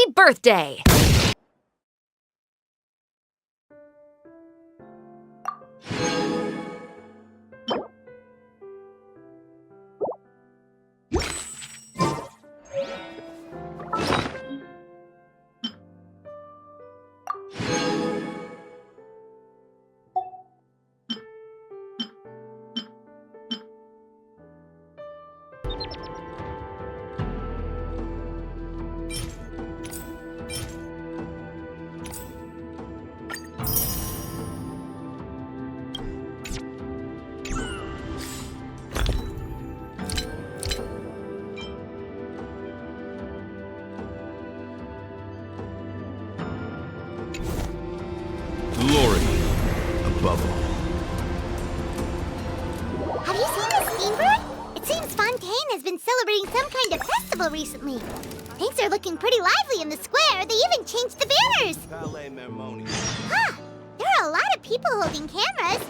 Happy birthday! Glory above all. Have you seen this steambird? It seems Fontaine has been celebrating some kind of festival recently. Things are looking pretty lively in the square. They even changed the banners. Huh, there are a lot of people holding cameras.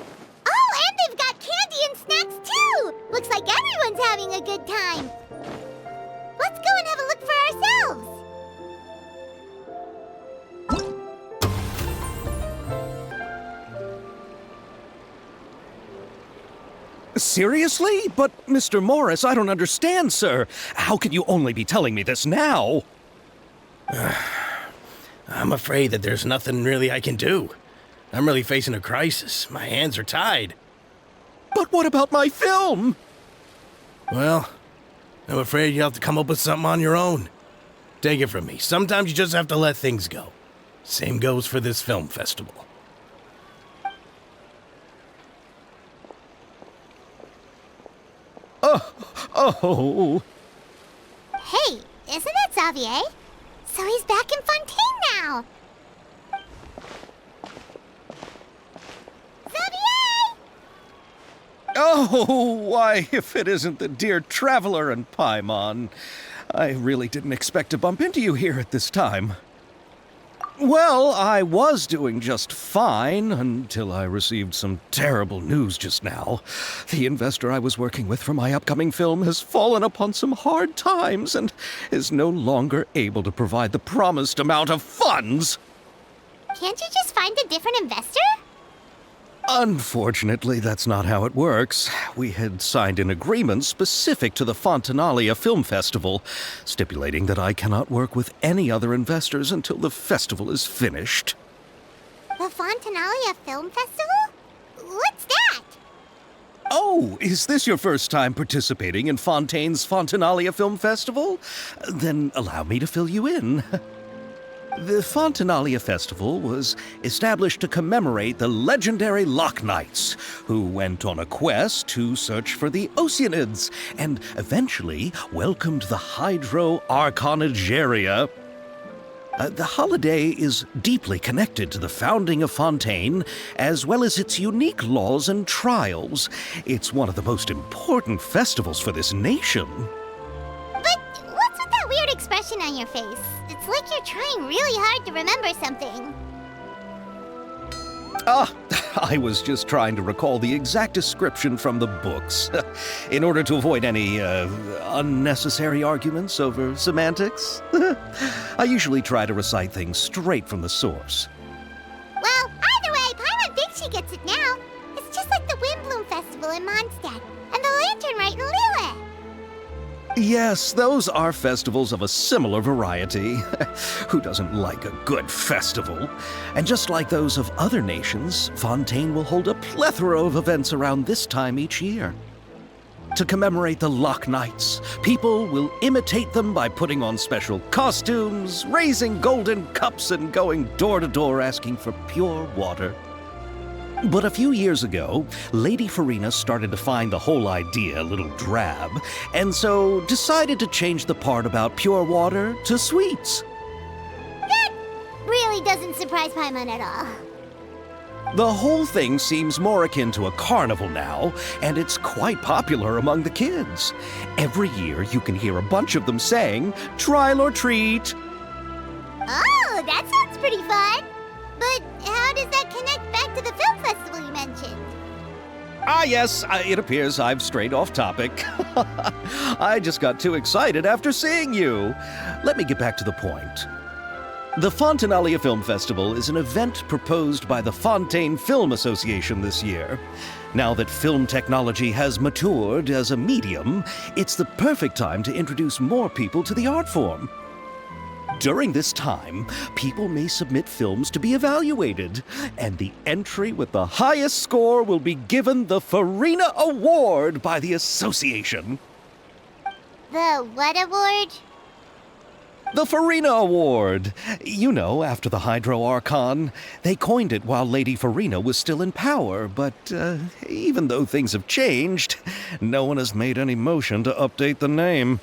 Oh, and they've got candy and snacks too. Looks like everyone's having a good time. Let's go and have a look for ourselves. Seriously? But, Mr. Morris, I don't understand, sir. How can you only be telling me this now? I'm afraid that there's nothing really I can do. I'm really facing a crisis. My hands are tied. But what about my film? Well, I'm afraid you'll have to come up with something on your own. Take it from me. Sometimes you just have to let things go. Same goes for this film festival. Oh. Hey, isn't that Xavier? So he's back in Fontaine now. Xavier! Oh, why, if it isn't the dear Traveler and Paimon. I really didn't expect to bump into you here at this time. Well, I was doing just fine until I received some terrible news just now. The investor I was working with for my upcoming film has fallen upon some hard times and is no longer able to provide the promised amount of funds. Can't you just find a different investor? Unfortunately, that's not how it works. We had signed an agreement specific to the Fontaine Film Festival, stipulating that I cannot work with any other investors until the festival is finished. The Fontaine Film Festival? What's that? Oh, is this your first time participating in Fontaine's Fontaine Film Festival? Then allow me to fill you in. The Fontaine Festival was established to commemorate the legendary Loch Knights, who went on a quest to search for the Oceanids and eventually welcomed the Hydro Arconageria. The holiday is deeply connected to the founding of Fontaine, as well as its unique laws and trials. It's one of the most important festivals for this nation. But what's with that weird expression on your face? It's like you're trying really hard to remember something. I was just trying to recall the exact description from the books, in order to avoid any unnecessary arguments over semantics. I usually try to recite things straight from the source. Well, either way, Paimon thinks she gets it now. It's just like the Windbloom Festival in Mondstadt, and the Lantern Rite in Lille. Yes, those are festivals of a similar variety. Who doesn't like a good festival? And just like those of other nations, Fontaine will hold a plethora of events around this time each year. To commemorate the Loch Knights, people will imitate them by putting on special costumes, raising golden cups, and going door to door asking for pure water. But a few years ago, Lady Furina started to find the whole idea a little drab, and so decided to change the part about pure water to sweets. That really doesn't surprise Paimon at all. The whole thing seems more akin to a carnival now, and it's quite popular among the kids. Every year you can hear a bunch of them saying, "Trial or treat." Oh, that sounds pretty fun. But how does that connect back to the film festival you mentioned? Yes, it appears I've strayed off topic. I just got too excited after seeing you. Let me get back to the point. The Fontaine Film Festival is an event proposed by the Fontaine Film Association this year. Now that film technology has matured as a medium, it's the perfect time to introduce more people to the art form. During this time, people may submit films to be evaluated, and the entry with the highest score will be given the Furina Award by the association. The what award? The Furina Award! You know, after the Hydro Archon. They coined it while Lady Furina was still in power, but even though things have changed, no one has made any motion to update the name.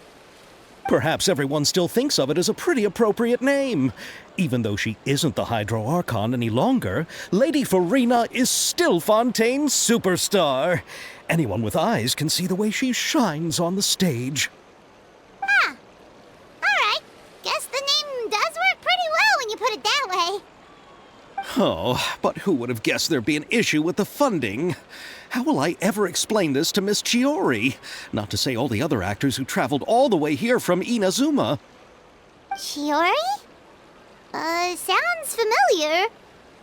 Perhaps everyone still thinks of it as a pretty appropriate name. Even though she isn't the Hydro Archon any longer, Lady Furina is still Fontaine's superstar. Anyone with eyes can see the way she shines on the stage. Huh. Alright. Guess the name does work pretty well when you put it that way. Oh, but who would have guessed there'd be an issue with the funding? How will I ever explain this to Miss Chiori? Not to say all the other actors who traveled all the way here from Inazuma. Chiori? Sounds familiar.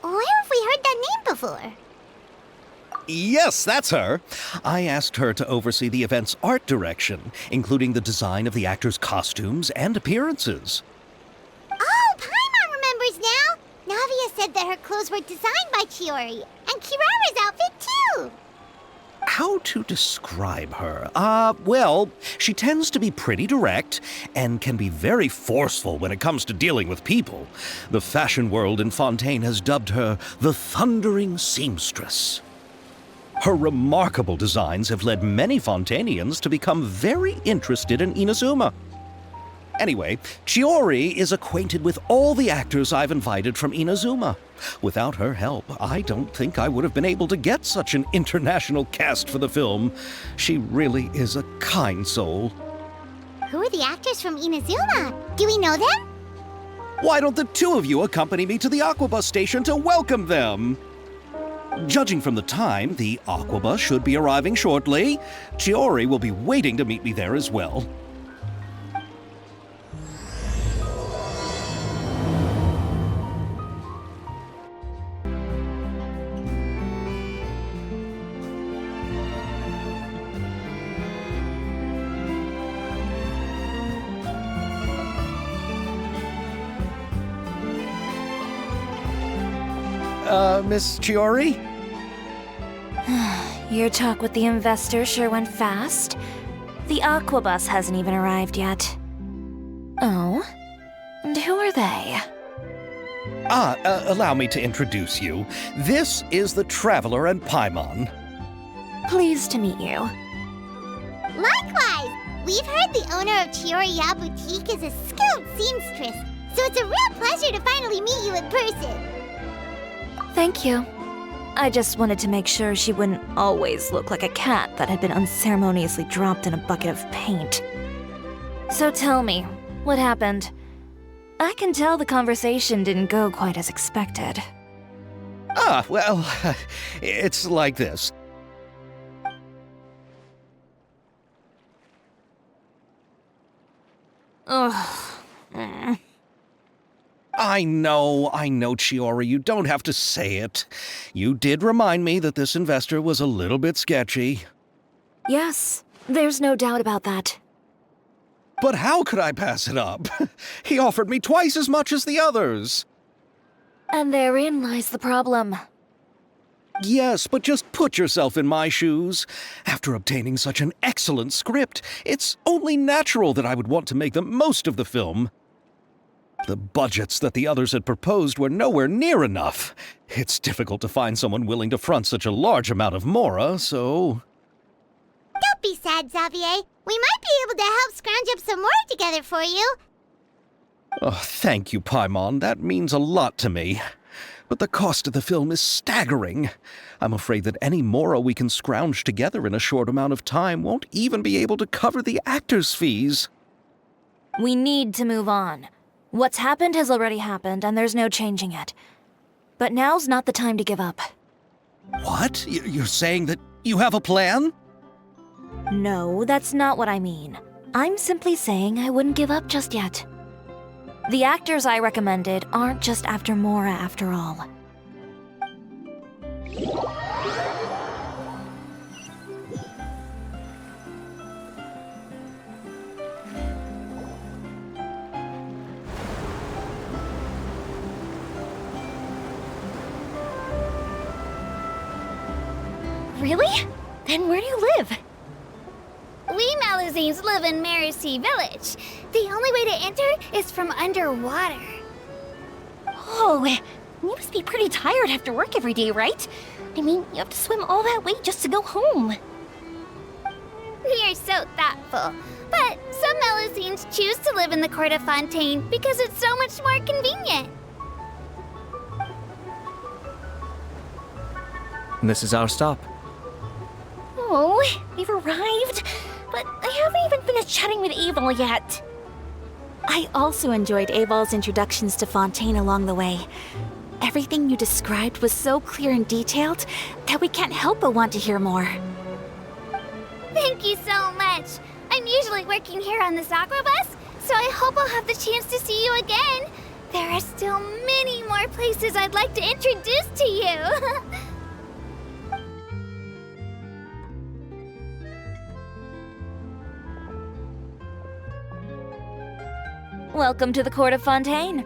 Where have we heard that name before? Yes, that's her. I asked her to oversee the event's art direction, including the design of the actors' costumes and appearances. Oh, Paimon remembers now! Navia said that her clothes were designed by Chiori, and Kirara's outfit too! How to describe her? Well, she tends to be pretty direct and can be very forceful when it comes to dealing with people. The fashion world in Fontaine has dubbed her the Thundering Seamstress. Her remarkable designs have led many Fontainians to become very interested in Inazuma. Anyway, Chiori is acquainted with all the actors I've invited from Inazuma. Without her help, I don't think I would have been able to get such an international cast for the film. She really is a kind soul. Who are the actors from Inazuma? Do we know them? Why don't the two of you accompany me to the Aquabus station to welcome them? Judging from the time, the Aquabus should be arriving shortly. Chiori will be waiting to meet me there as well. Miss Chiori? Your talk with the investor sure went fast. The Aquabus hasn't even arrived yet. Oh? And who are they? Allow me to introduce you. This is the Traveler and Paimon. Pleased to meet you. Likewise! We've heard the owner of Chioriya Boutique is a skilled seamstress, so it's a real pleasure to finally meet you in person. Thank you. I just wanted to make sure she wouldn't always look like a cat that had been unceremoniously dropped in a bucket of paint. So tell me, what happened? I can tell the conversation didn't go quite as expected. Well, it's like this. Ugh. I know, Chiori, you don't have to say it. You did remind me that this investor was a little bit sketchy. Yes, there's no doubt about that. But how could I pass it up? He offered me twice as much as the others. And therein lies the problem. Yes, but just put yourself in my shoes. After obtaining such an excellent script, it's only natural that I would want to make the most of the film. The budgets that the others had proposed were nowhere near enough. It's difficult to find someone willing to front such a large amount of mora, so... Don't be sad, Xavier. We might be able to help scrounge up some more together for you. Oh, thank you, Paimon. That means a lot to me. But the cost of the film is staggering. I'm afraid that any mora we can scrounge together in a short amount of time won't even be able to cover the actors' fees. We need to move on. What's happened has already happened, and there's no changing it. But now's not the time to give up. What? You're saying that you have a plan? No, that's not what I mean. I'm simply saying I wouldn't give up just yet. The actors I recommended aren't just after Mora after all. Really? Then where do you live? We Malazines live in Mercy Village. The only way to enter is from underwater. Oh, you must be pretty tired after work every day, right? I mean, you have to swim all that way just to go home. We are so thoughtful. But some Malazines choose to live in the court of Fontaine because it's so much more convenient. This is our stop. Oh, we've arrived, but I haven't even finished chatting with Aval yet. I also enjoyed Aval's introductions to Fontaine along the way. Everything you described was so clear and detailed that we can't help but want to hear more. Thank you so much. I'm usually working here on this aqua bus, so I hope I'll have the chance to see you again. There are still many more places I'd like to introduce to you. Welcome to the court of Fontaine.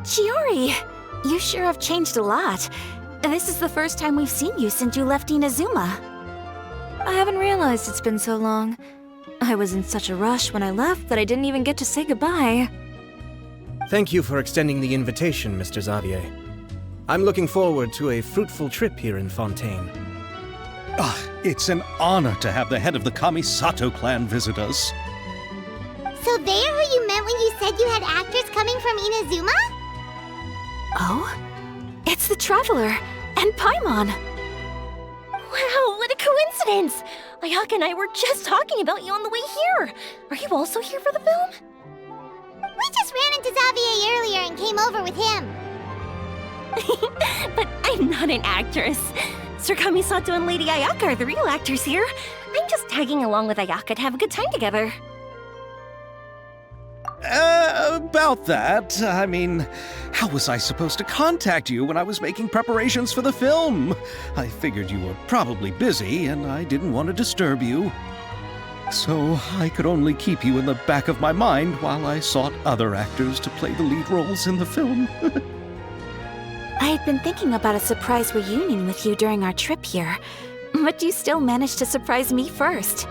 Chiori, you sure have changed a lot. This is the first time we've seen you since you left Inazuma. I haven't realized it's been so long. I was in such a rush when I left that I didn't even get to say goodbye. Thank you for extending the invitation, Mr. Xavier. I'm looking forward to a fruitful trip here in Fontaine. It's an honor to have the head of the Kamisato clan visit us. So they're who you meant when you said you had actors coming from Inazuma? Oh? It's the Traveler and Paimon. Wow, what a coincidence! Ayaka and I were just talking about you on the way here. Are you also here for the film? We just ran into Xavier earlier and came over with him. But I'm not an actress. Sir Kamisato and Lady Ayaka are the real actors here. I'm just tagging along with Ayaka to have a good time together. About that, I mean, how was I supposed to contact you when I was making preparations for the film? I figured you were probably busy, and I didn't want to disturb you. So I could only keep you in the back of my mind while I sought other actors to play the lead roles in the film. I had been thinking about a surprise reunion with you during our trip here, but you still managed to surprise me first.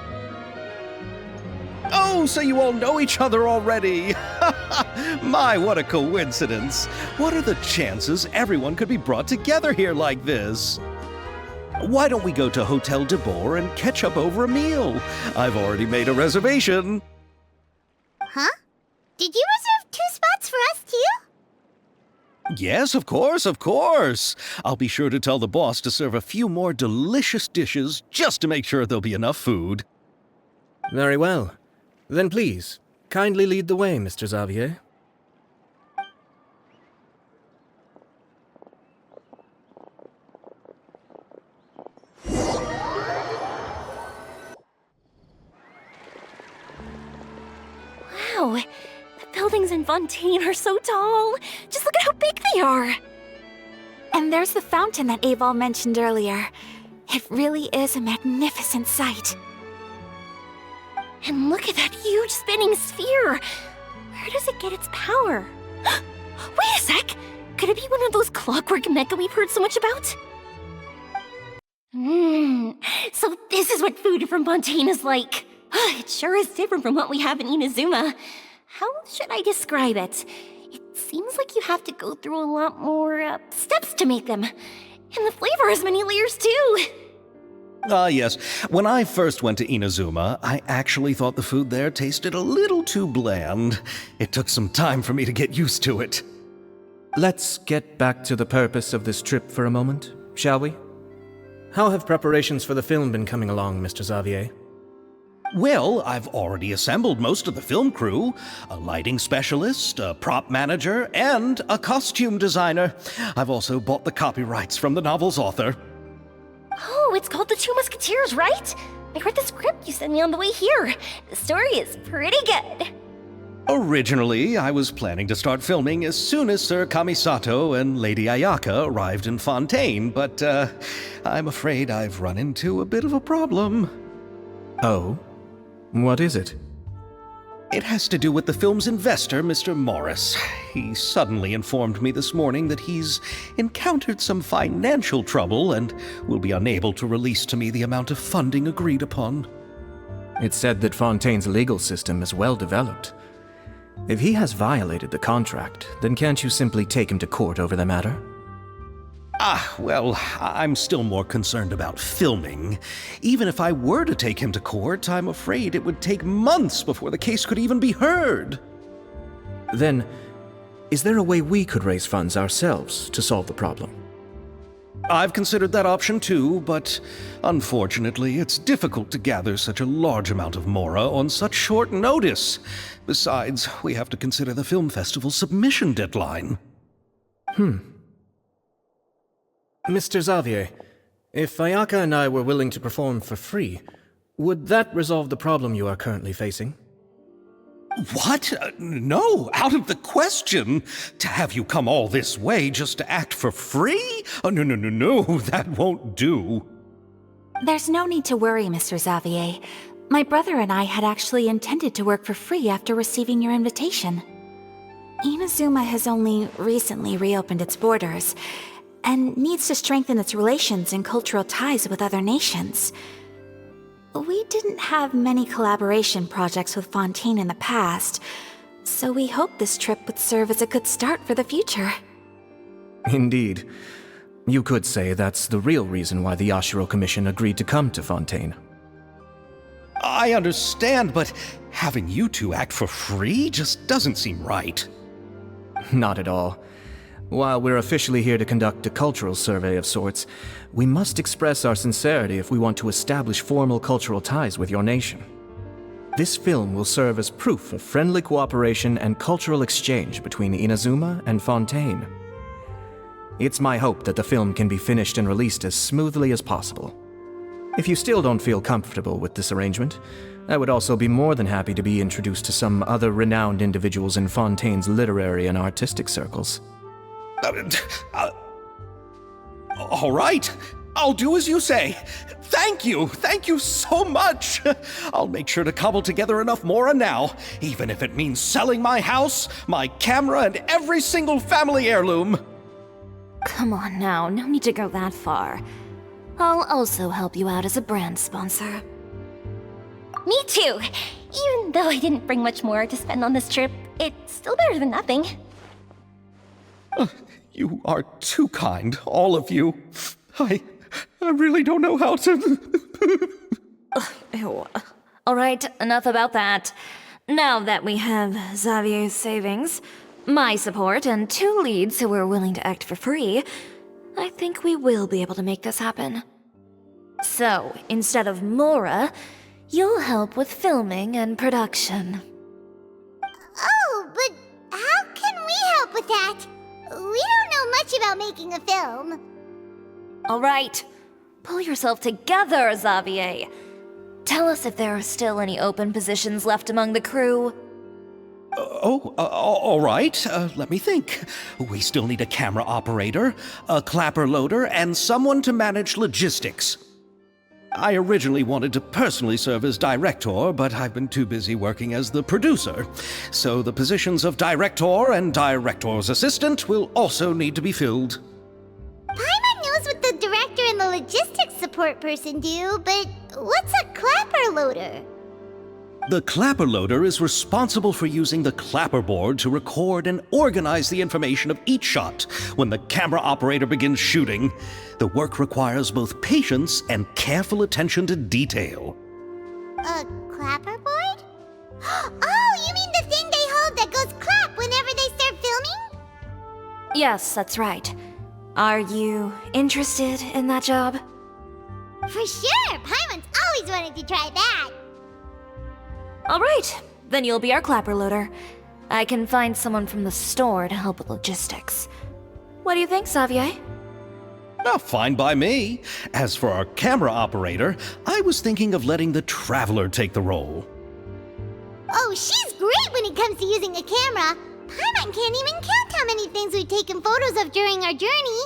Oh, so you all know each other already! My, what a coincidence! What are the chances everyone could be brought together here like this? Why don't we go to Hotel de Boer and catch up over a meal? I've already made a reservation. Huh? Did you reserve 2 spots for us too? Yes, of course, of course. I'll be sure to tell the boss to serve a few more delicious dishes just to make sure there'll be enough food. Very well. Then please, kindly lead the way, Mr. Xavier. Wow, the buildings in Fontaine are so tall. Just look at how big they are. And there's the fountain that Aval mentioned earlier. It really is a magnificent sight. And look at that huge spinning sphere! Where does it get its power? Wait a sec! Could it be one of those clockwork mecha we've heard so much about? So this is what food from Fontaine is like. It sure is different from what we have in Inazuma. How should I describe it? It seems like you have to go through a lot more steps to make them. And the flavor has many layers too. Yes. When I first went to Inazuma, I actually thought the food there tasted a little too bland. It took some time for me to get used to it. Let's get back to the purpose of this trip for a moment, shall we? How have preparations for the film been coming along, Mr. Xavier? Well, I've already assembled most of the film crew. A lighting specialist, a prop manager, and a costume designer. I've also bought the copyrights from the novel's author. Oh, it's called The Two Musketeers, right? I read the script you sent me on the way here. The story is pretty good. Originally, I was planning to start filming as soon as Sir Kamisato and Lady Ayaka arrived in Fontaine, but I'm afraid I've run into a bit of a problem. Oh? What is it? It has to do with the film's investor, Mr. Morris. He suddenly informed me this morning that he's encountered some financial trouble and will be unable to release to me the amount of funding agreed upon. It's said that Fontaine's legal system is well developed. If he has violated the contract, then can't you simply take him to court over the matter? Well, I'm still more concerned about filming. Even if I were to take him to court, I'm afraid it would take months before the case could even be heard. Then, is there a way we could raise funds ourselves to solve the problem? I've considered that option too, but unfortunately, it's difficult to gather such a large amount of mora on such short notice. Besides, we have to consider the film festival's submission deadline. Mr. XAVIER, if Ayaka and I were willing to perform for free, would that resolve the problem you are currently facing? What? No, out of the question. To have you come all this way just to act for free? Oh, no, that won't do. There's no need to worry, Mr. XAVIER. My brother and I had actually intended to work for free after receiving your invitation. Inazuma has only recently reopened its borders, and needs to strengthen its relations and cultural ties with other nations. We didn't have many collaboration projects with Fontaine in the past, so we hoped this trip would serve as a good start for the future. Indeed. You could say that's the real reason why the Yashiro Commission agreed to come to Fontaine. I understand, but having you two act for free just doesn't seem right. Not at all. While we're officially here to conduct a cultural survey of sorts, we must express our sincerity if we want to establish formal cultural ties with your nation. This film will serve as proof of friendly cooperation and cultural exchange between Inazuma and Fontaine. It's my hope that the film can be finished and released as smoothly as possible. If you still don't feel comfortable with this arrangement, I would also be more than happy to be introduced to some other renowned individuals in Fontaine's literary and artistic circles. All right, I'll do as you say. Thank you so much. I'll make sure to cobble together enough mora now, even if it means selling my house, my camera, and every single family heirloom. Come on now, no need to go that far. I'll also help you out as a brand sponsor. Me too! Even though I didn't bring much more to spend on this trip, it's still better than nothing. You are too kind, all of you. I really don't know how to... Ew. All right, enough about that. Now that we have Xavier's savings, my support, and 2 leads who are willing to act for free, I think we will be able to make this happen. So, instead of mora, you'll help with filming and production. Oh, but how can we help with that? We don't know much about making a film. All right, pull yourself together, Xavier. Tell us if there are still any open positions left among the crew. All right. Let me think. We still need a camera operator, a clapper loader, and someone to manage logistics. I originally wanted to personally serve as director, but I've been too busy working as the producer. So the positions of director and director's assistant will also need to be filled. Paimon knows what the director and the logistics support person do, but what's a clapper loader? The clapper loader is responsible for using the clapper board to record and organize the information of each shot when the camera operator begins shooting. The work requires both patience and careful attention to detail. A clapper board? Oh, you mean the thing they hold that goes clap whenever they start filming? Yes, that's right. Are you interested in that job? For sure! Paimon's always wanted to try that. All right, then you'll be our clapper loader. I can find someone from the store to help with logistics. What do you think, Xavier? Fine by me. As for our camera operator, I was thinking of letting the Traveler take the role. Oh, she's great when it comes to using a camera, Paimon can't even count how many things we've taken photos of during our journey.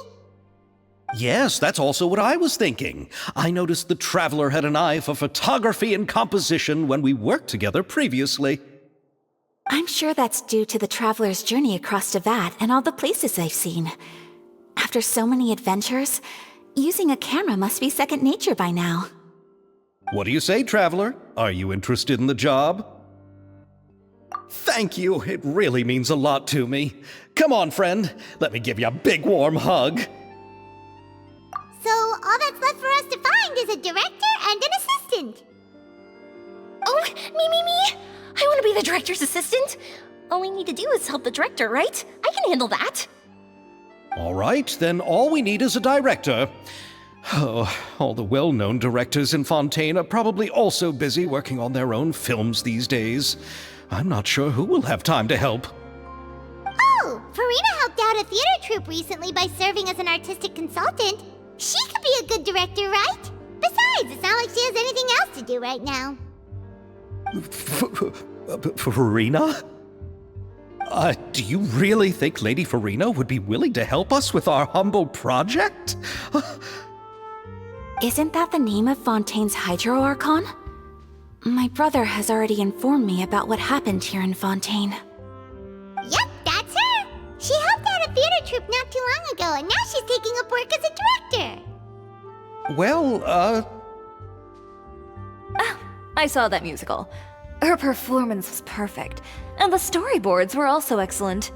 Yes, that's also what I was thinking. I noticed the Traveler had an eye for photography and composition when we worked together previously. I'm sure that's due to the Traveler's journey across Tevat and all the places they've seen. After so many adventures, using a camera must be second nature by now. What do you say, Traveler? Are you interested in the job? Thank you. It really means a lot to me. Come on, friend. Let me give you a big warm hug. So all that's left for us to find is a director and an assistant. Oh, me! I want to be the director's assistant. All we need to do is help the director, right? I can handle that. All right, then all we need is a director. Oh, all the well-known directors in Fontaine are probably also busy working on their own films these days. I'm not sure who will have time to help. Oh, Furina helped out a theater troupe recently by serving as an artistic consultant. She could be a good director, right? Besides, it's not like she has anything else to do right now. Furina? Do you really think Lady Furina would be willing to help us with our humble project? Isn't that the name of Fontaine's Hydro Archon? My brother has already informed me about what happened here in Fontaine. Yep, that's her. She helped out a theater troupe not too long ago, and now she's taking up work as a director. Well, I saw that musical. Her performance was perfect, and the storyboards were also excellent.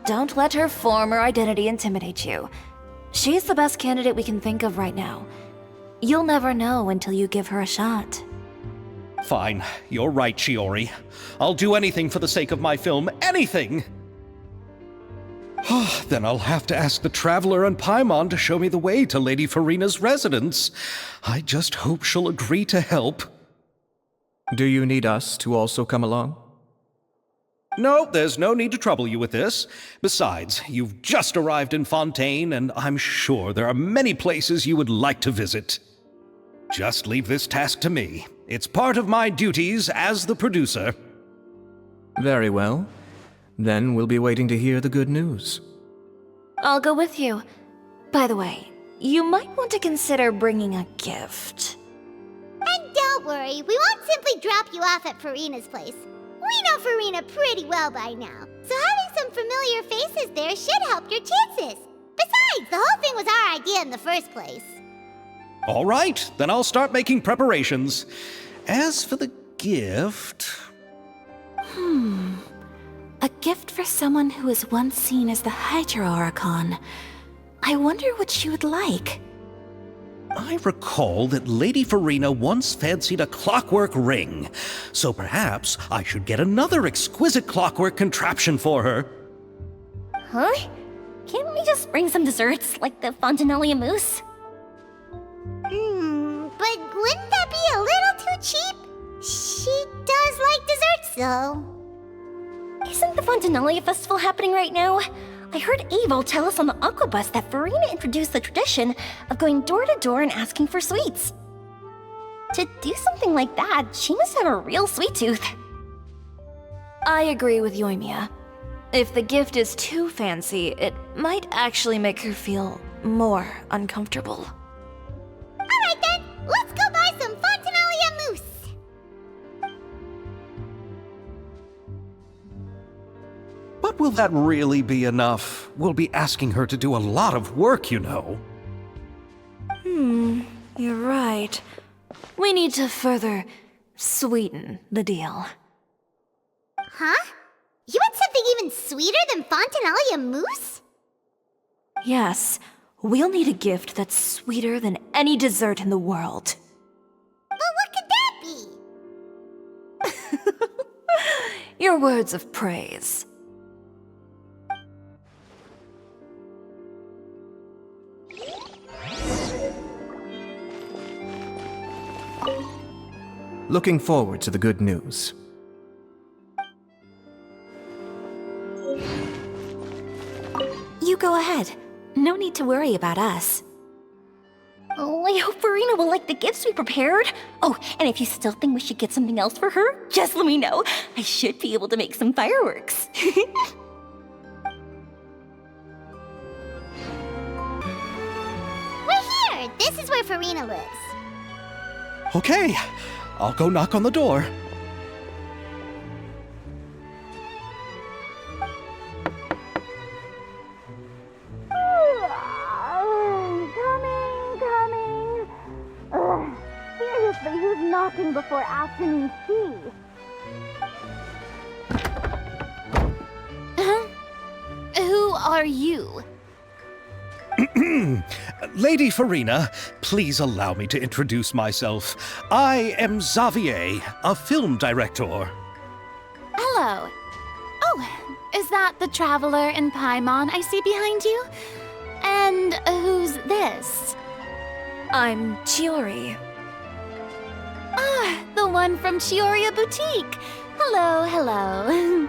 Don't let her former identity intimidate you. She's the best candidate we can think of right now. You'll never know until you give her a shot. Fine. You're right, Chiori. I'll do anything for the sake of my film. Anything! Then I'll have to ask the Traveler and Paimon to show me the way to Lady Furina's residence. I just hope she'll agree to help. Do you need us to also come along? No, there's no need to trouble you with this. Besides, you've just arrived in Fontaine, and I'm sure there are many places you would like to visit. Just leave this task to me. It's part of my duties as the producer. Very well. Then we'll be waiting to hear the good news. I'll go with you. By the way, you might want to consider bringing a gift. And don't worry, we won't simply drop you off at Furina's place. We know Furina pretty well by now, so having some familiar faces there should help your chances. Besides, the whole thing was our idea in the first place. All right, then I'll start making preparations. As for the gift... A gift for someone who was once seen as the Hydro Archon. I wonder what she would like. I recall that Lady Furina once fancied a clockwork ring, so perhaps I should get another exquisite clockwork contraption for her. Huh? Can't we just bring some desserts, like the Fontaine mousse? But wouldn't that be a little too cheap? She does like desserts, though. Isn't the Fontaine festival happening right now? I heard Abel tell us on the Aquabus that Furina introduced the tradition of going door to door and asking for sweets. To do something like that, she must have a real sweet tooth. I agree with Yoimiya. If the gift is too fancy, it might actually make her feel more uncomfortable. Alright then, let's go buy some Fontaine mousse. But will that really be enough? We'll be asking her to do a lot of work, you know. You're right. We need to further sweeten the deal. Huh? You want something even sweeter than Fontaine mousse? Yes, we'll need a gift that's sweeter than any dessert in the world. But what could that be? Your words of praise. Looking forward to the good news. You go ahead. No need to worry about us. Oh, I hope Furina will like the gifts we prepared. Oh, and if you still think we should get something else for her, just let me know. I should be able to make some fireworks. We're here! This is where Furina lives. Okay, I'll go knock on the door. Coming. Ugh, seriously, who's knocking before afternoon tea? Who are you? Lady Furina, please allow me to introduce myself. I am XAVIER, a film director. Hello. Oh, is that the traveler in Paimon I see behind you? And who's this? I'm Chiori. Ah, the one from Chiori Boutique. Hello.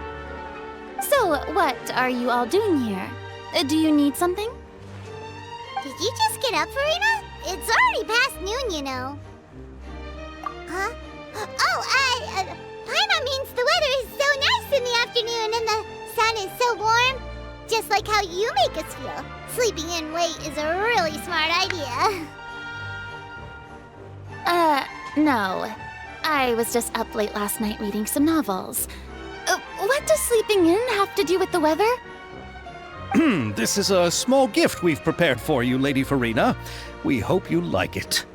So, what are you all doing here? Do you need something? Did you just get up, Furina? It's already past noon, you know. Huh? Oh, Paimon means the weather is so nice in the afternoon and the sun is so warm. Just like how you make us feel. Sleeping in late is a really smart idea. No. I was just up late last night reading some novels. What does sleeping in have to do with the weather? This is a small gift we've prepared for you, Lady Furina. We hope you like it.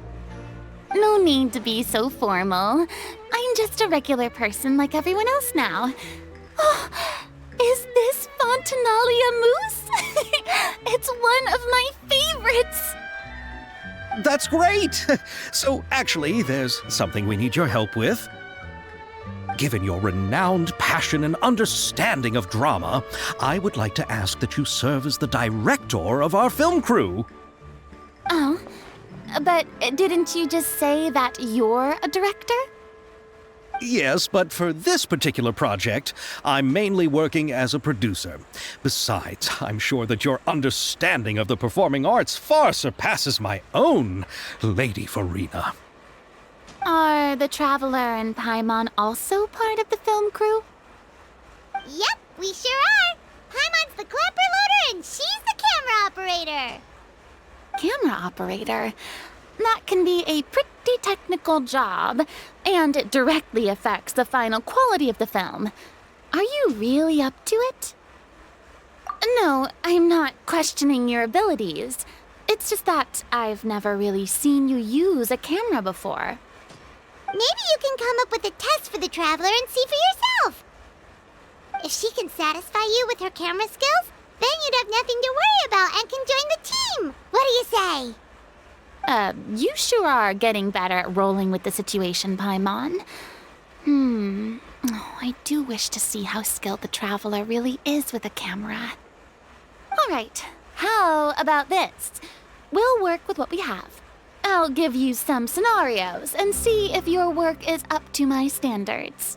No need to be so formal. I'm just a regular person like everyone else now. Oh, is this Fontaine mousse? It's one of my favorites. That's great! So, actually, there's something we need your help with. Given your renowned passion and understanding of drama, I would like to ask that you serve as the director of our film crew. Oh, but didn't you just say that you're a director? Yes, but for this particular project, I'm mainly working as a producer. Besides, I'm sure that your understanding of the performing arts far surpasses my own, Lady Furina. Are the Traveler and Paimon also part of the film crew? Yep, we sure are. Paimon's the clapper loader and she's the camera operator. Camera operator? That can be a pretty technical job, and it directly affects the final quality of the film. Are you really up to it? No, I'm not questioning your abilities. It's just that I've never really seen you use a camera before. Maybe you can come up with a test for the Traveler and see for yourself. If she can satisfy you with her camera skills, then you'd have nothing to worry about and can join the team. What do you say? You sure are getting better at rolling with the situation, Paimon. Oh, I do wish to see how skilled the Traveler really is with a camera. All right, how about this? We'll work with what we have. I'll give you some scenarios and see if your work is up to my standards.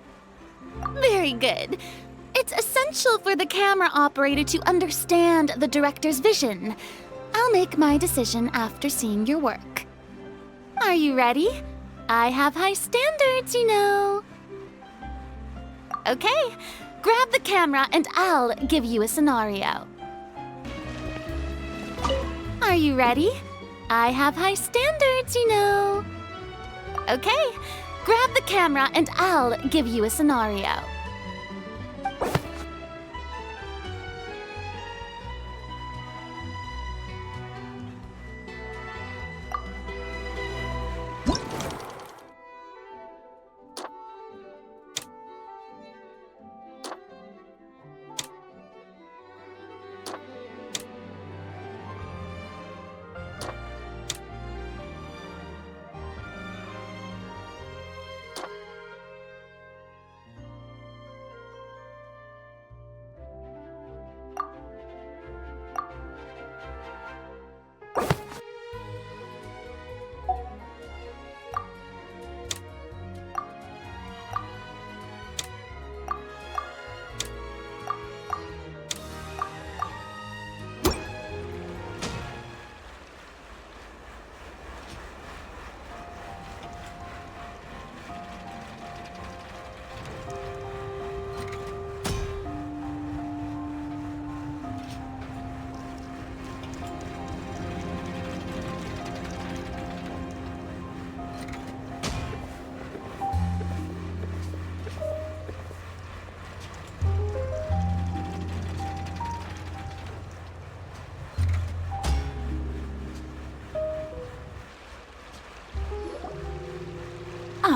Very good. It's essential for the camera operator to understand the director's vision. I'll make my decision after seeing your work. Are you ready? I have high standards, you know. Okay, grab the camera and I'll give you a scenario. Are you ready? I have high standards, you know. Okay, grab the camera and I'll give you a scenario.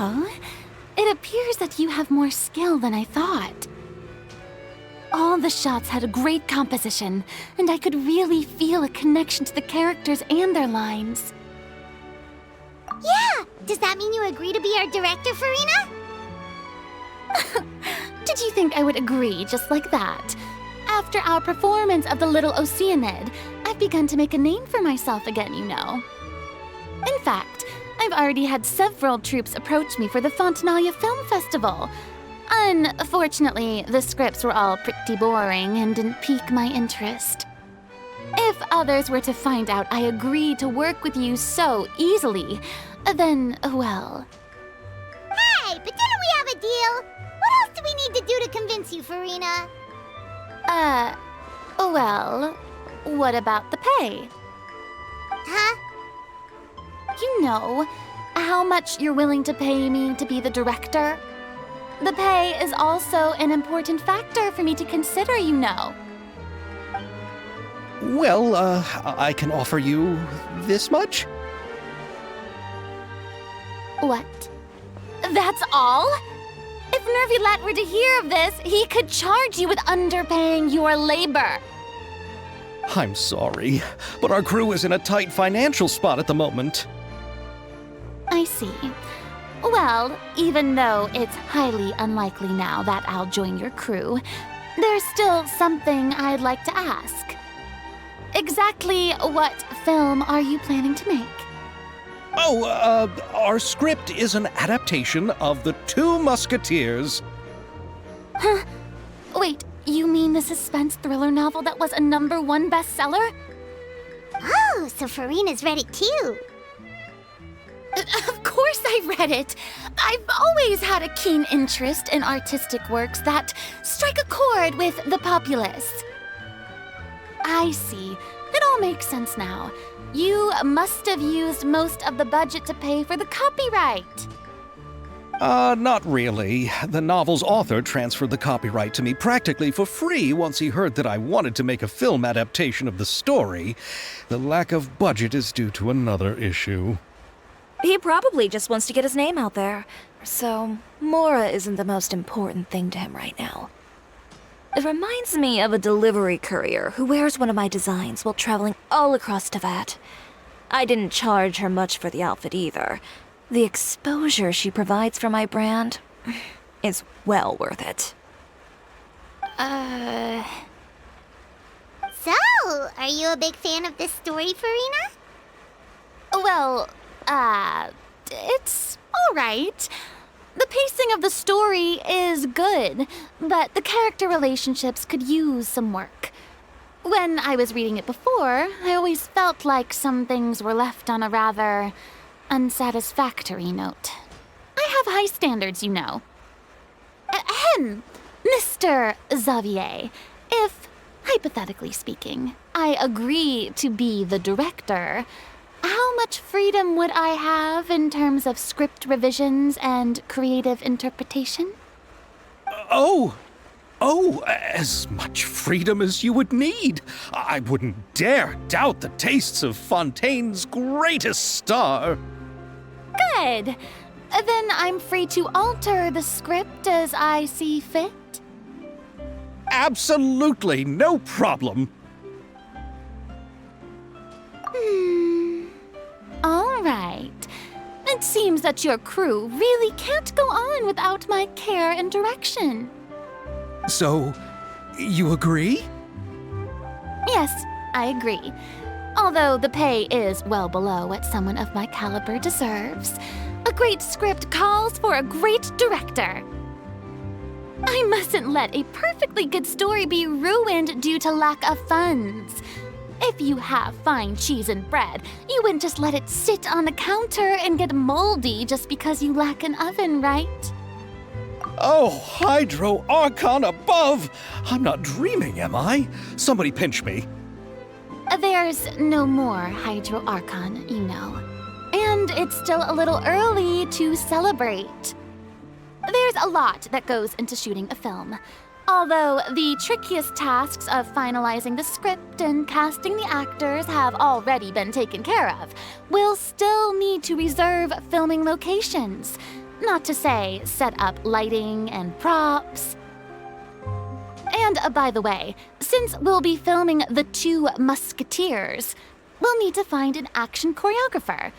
Oh, it appears that you have more skill than I thought. All the shots had a great composition, and I could really feel a connection to the characters and their lines. Yeah! Does that mean you agree to be our director, Furina? Did you think I would agree just like that? After our performance of The Little Oceanid, I've begun to make a name for myself again, you know. In fact, I've already had several troops approach me for the Fontaine Film Festival. Unfortunately, the scripts were all pretty boring and didn't pique my interest. If others were to find out I agreed to work with you so easily, then, well... Hey, but didn't we have a deal? What else do we need to do to convince you, Furina? Well, what about the pay? Huh? You know, how much you're willing to pay me to be the director? The pay is also an important factor for me to consider, you know. Well, I can offer you this much? What? That's all? If Neuvillette were to hear of this, he could charge you with underpaying your labor. I'm sorry, but our crew is in a tight financial spot at the moment. I see. Well, even though it's highly unlikely now that I'll join your crew, there's still something I'd like to ask. Exactly what film are you planning to make? Oh, our script is an adaptation of The Two Musketeers. Huh? Wait, you mean the suspense thriller novel that was a #1 bestseller? Oh, so Furina's read it too. Of course I read it. I've always had a keen interest in artistic works that strike a chord with the populace. I see. It all makes sense now. You must have used most of the budget to pay for the copyright. Not really. The novel's author transferred the copyright to me practically for free once he heard that I wanted to make a film adaptation of the story. The lack of budget is due to another issue. He probably just wants to get his name out there. So, Mora isn't the most important thing to him right now. It reminds me of a delivery courier who wears one of my designs while traveling all across Teyvat. I didn't charge her much for the outfit either. The exposure she provides for my brand is well worth it. So, are you a big fan of this story, Furina? Well, it's alright. The pacing of the story is good, but the character relationships could use some work. When I was reading it before, I always felt like some things were left on a rather unsatisfactory note. I have high standards, you know. Ahem, Mr. XAVIER, if, hypothetically speaking, I agree to be the director, how much freedom would I have in terms of script revisions and creative interpretation? Oh, as much freedom as you would need. I wouldn't dare doubt the tastes of Fontaine's greatest star. Good. Then I'm free to alter the script as I see fit? Absolutely, no problem. All right. It seems that your crew really can't go on without my care and direction. So, you agree? Yes, I agree. Although the pay is well below what someone of my caliber deserves, a great script calls for a great director. I mustn't let a perfectly good story be ruined due to lack of funds. If you have fine cheese and bread, you wouldn't just let it sit on the counter and get moldy just because you lack an oven, right? Oh, Hydro Archon above! I'm not dreaming, am I? Somebody pinch me. There's no more Hydro Archon, you know. And it's still a little early to celebrate. There's a lot that goes into shooting a film. Although the trickiest tasks of finalizing the script and casting the actors have already been taken care of, we'll still need to reserve filming locations. Not to say set up lighting and props. And by the way, since we'll be filming The Two Musketeers, we'll need to find an action choreographer.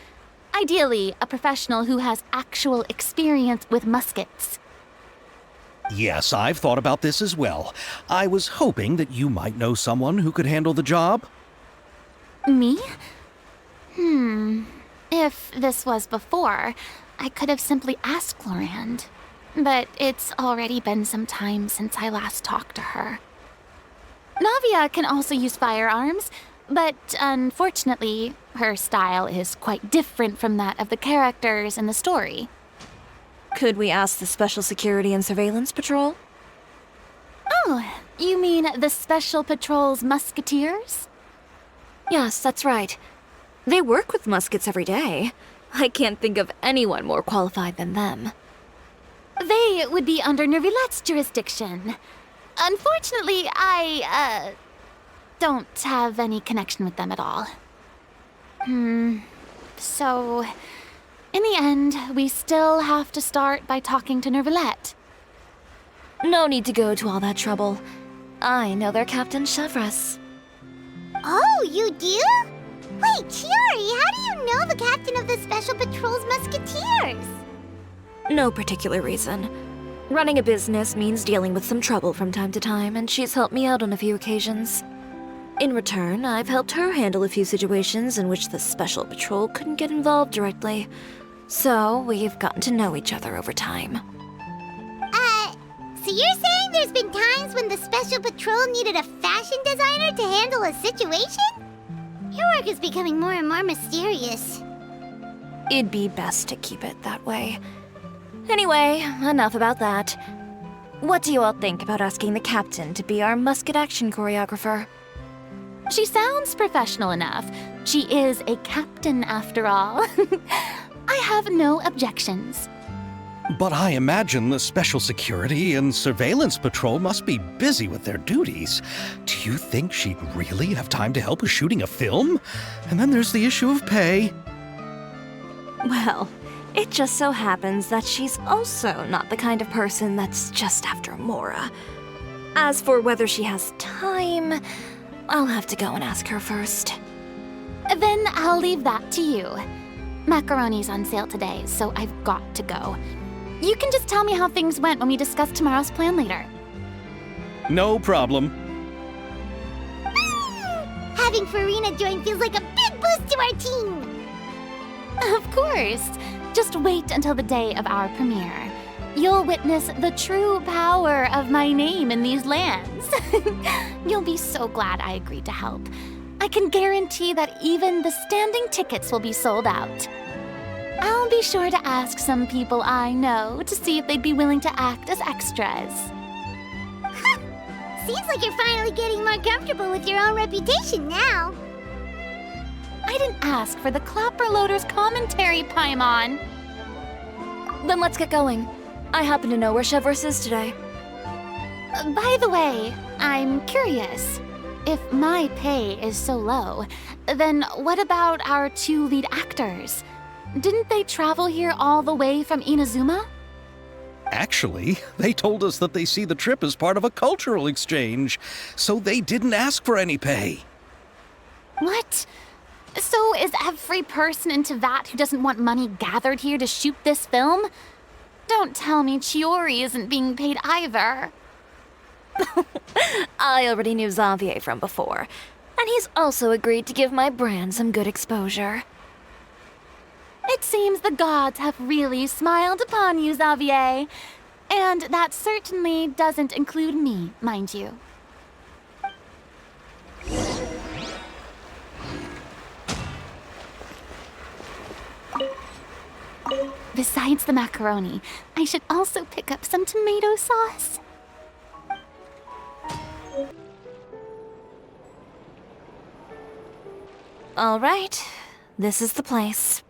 Ideally, a professional who has actual experience with muskets. Yes, I've thought about this as well. I was hoping that you might know someone who could handle the job. Me? If this was before, I could have simply asked Florand. But it's already been some time since I last talked to her. Navia can also use firearms, but unfortunately, her style is quite different from that of the characters in the story. Could we ask the Special Security and Surveillance Patrol? Oh, you mean the Special Patrol's Musketeers? Yes, that's right. They work with muskets every day. I can't think of anyone more qualified than them. They would be under Neuvillette's jurisdiction. Unfortunately, I, don't have any connection with them at all. So, in the end, we still have to start by talking to Neuvillette. No need to go to all that trouble. I know their captain, Chevreuse. Oh, you do? Wait, Chiori, how do you know the captain of the Special Patrol's Musketeers? No particular reason. Running a business means dealing with some trouble from time to time, and she's helped me out on a few occasions. In return, I've helped her handle a few situations in which the Special Patrol couldn't get involved directly. So, we've gotten to know each other over time. So you're saying there's been times when the Special Patrol needed a fashion designer to handle a situation? Your work is becoming more and more mysterious. It'd be best to keep it that way. Anyway, enough about that. What do you all think about asking the captain to be our musket action choreographer? She sounds professional enough. She is a captain after all. I have no objections. But I imagine the Special Security and Surveillance Patrol must be busy with their duties. Do you think she'd really have time to help with shooting a film? And then there's the issue of pay. Well, it just so happens that she's also not the kind of person that's just after Mora. As for whether she has time, I'll have to go and ask her first. Then I'll leave that to you. Macaroni's on sale today, so I've got to go. You can just tell me how things went when we discuss tomorrow's plan later. No problem. Having Furina join feels like a big boost to our team! Of course. Just wait until the day of our premiere. You'll witness the true power of my name in these lands. You'll be so glad I agreed to help. I can guarantee that even the standing tickets will be sold out. I'll be sure to ask some people I know to see if they'd be willing to act as extras. Seems like you're finally getting more comfortable with your own reputation now. I didn't ask for the Clapper Loader's commentary, Paimon. Then let's get going. I happen to know where Chevreuse is today. By the way, I'm curious. If my pay is so low, then what about our two lead actors? Didn't they travel here all the way from Inazuma? Actually, they told us that they see the trip as part of a cultural exchange, so they didn't ask for any pay. What? So is every person in Teyvat who doesn't want money gathered here to shoot this film? Don't tell me Chiori isn't being paid either. I already knew XAVIER from before, and he's also agreed to give my brand some good exposure. It seems the gods have really smiled upon you, XAVIER. And that certainly doesn't include me, mind you. Besides the macaroni, I should also pick up some tomato sauce. All right, this is the place.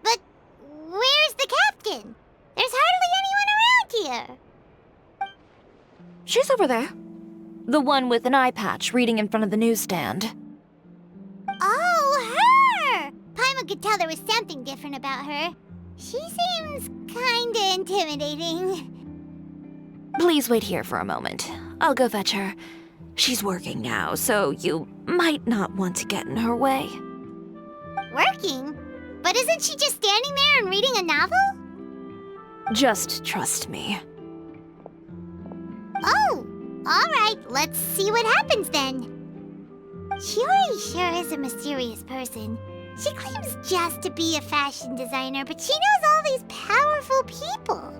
But where's the captain? There's hardly anyone around here. She's over there. The one with an eye patch reading in front of the newsstand. Oh, her! Paimon could tell there was something different about her. She seems kinda intimidating. Please wait here for a moment. I'll go fetch her. She's working now, so you might not want to get in her way. Working? But isn't she just standing there and reading a novel? Just trust me. Oh, alright, let's see what happens then. Chiori sure is a mysterious person. She claims just to be a fashion designer, but she knows all these powerful people.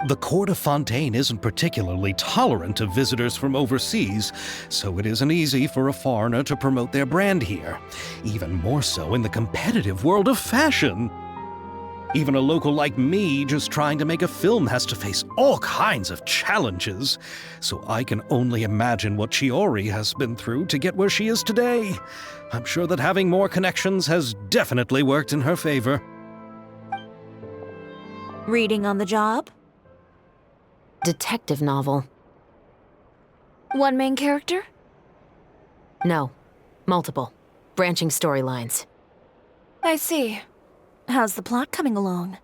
The court of Fontaine isn't particularly tolerant of visitors from overseas, so it isn't easy for a foreigner to promote their brand here. Even more so in the competitive world of fashion. Even a local like me just trying to make a film has to face all kinds of challenges, so I can only imagine what Chiori has been through to get where she is today. I'm sure that having more connections has definitely worked in her favor. Reading on the job? Detective novel. One main character? No. Multiple. Branching storylines. I see. How's the plot coming along?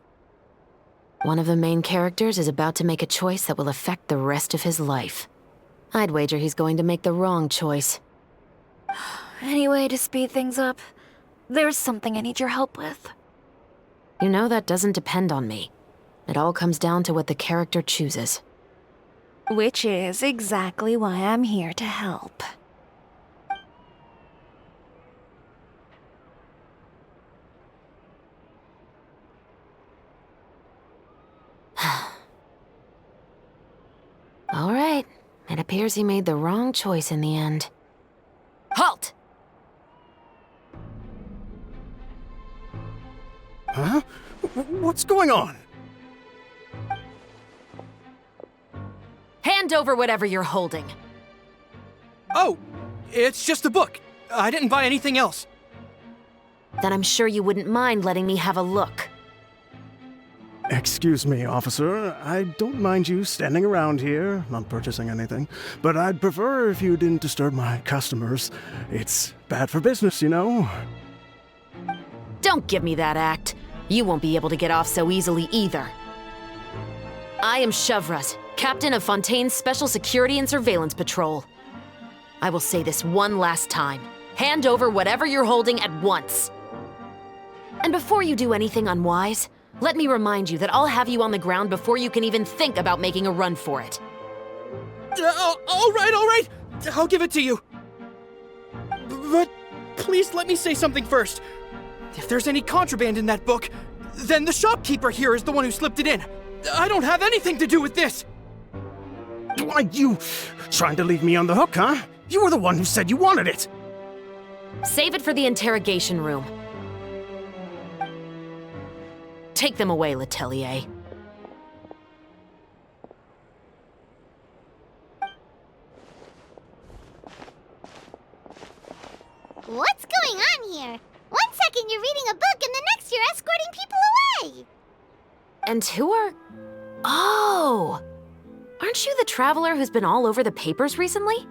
One of the main characters is about to make a choice that will affect the rest of his life. I'd wager he's going to make the wrong choice. Any way to speed things up? There's something I need your help with. You know that doesn't depend on me. It all comes down to what the character chooses. Which is exactly why I'm here to help. All right. It appears he made the wrong choice in the end. Halt! Huh? What's going on? Hand over whatever you're holding. Oh, it's just a book. I didn't buy anything else. Then I'm sure you wouldn't mind letting me have a look. Excuse me, officer. I don't mind you standing around here, not purchasing anything, but I'd prefer if you didn't disturb my customers. It's bad for business, you know? Don't give me that act. You won't be able to get off so easily either. I am Chevreuse, captain of Fontaine's Special Security and Surveillance Patrol. I will say this one last time. Hand over whatever you're holding at once. And before you do anything unwise, let me remind you that I'll have you on the ground before you can even think about making a run for it. All right. I'll give it to you. But please let me say something first. If there's any contraband in that book, then the shopkeeper here is the one who slipped it in. I don't have anything to do with this. Why, you trying to leave me on the hook, huh? You were the one who said you wanted it. Save it for the interrogation room. Take them away, Letelier. What's going on here? One second you're reading a book and the next you're escorting people away. And who are... Oh! Aren't you the traveler who's been all over the papers recently?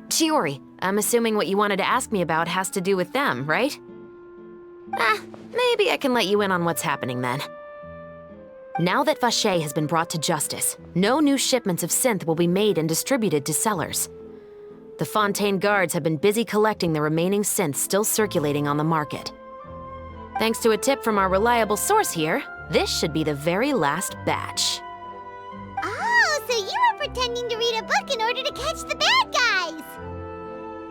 Chiori, I'm assuming what you wanted to ask me about has to do with them, right? Maybe I can let you in on what's happening then. Now that Vacher has been brought to justice, no new shipments of synth will be made and distributed to sellers. The Fontaine guards have been busy collecting the remaining synths still circulating on the market. Thanks to a tip from our reliable source here, this should be the very last batch. Oh, so you were pretending to read a book in order to catch the bad guys.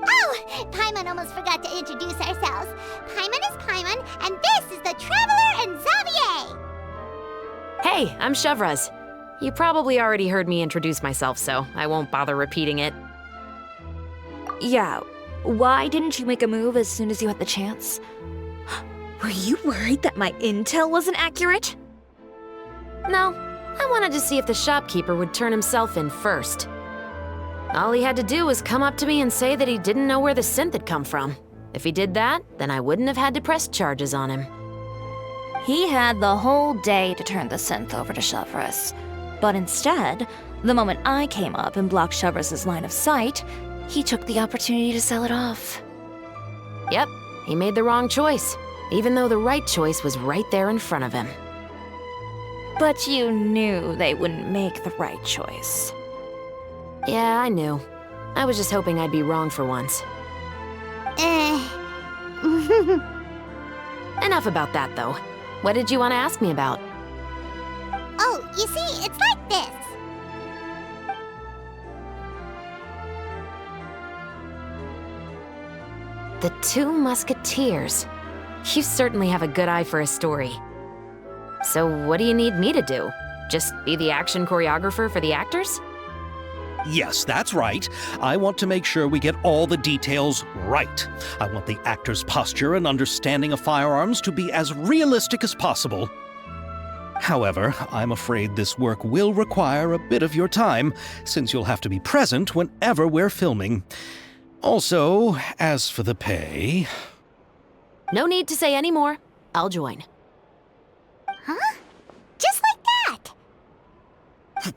Oh, Paimon almost forgot to introduce ourselves. Paimon is Paimon, and this is the Traveler and XAVIER. Hey, I'm Chevreuse. You probably already heard me introduce myself, so I won't bother repeating it. Yeah, why didn't you make a move as soon as you had the chance? Were you worried that my intel wasn't accurate? No, I wanted to see if the shopkeeper would turn himself in first. All he had to do was come up to me and say that he didn't know where the synth had come from. If he did that, then I wouldn't have had to press charges on him. He had the whole day to turn the synth over to Chevreuse. But instead, the moment I came up and blocked Chevreuse's line of sight, he took the opportunity to sell it off. Yep, he made the wrong choice, even though the right choice was right there in front of him. But you knew they wouldn't make the right choice. Yeah, I knew. I was just hoping I'd be wrong for once. Enough about that, though. What did you want to ask me about? Oh, you see, it's like this. The Two Musketeers. You certainly have a good eye for a story. So what do you need me to do? Just be the action choreographer for the actors? Yes, that's right. I want to make sure we get all the details right. I want the actor's posture and understanding of firearms to be as realistic as possible. However, I'm afraid this work will require a bit of your time, since you'll have to be present whenever we're filming. Also, as for the pay... No need to say any more. I'll join. Huh? Just like that?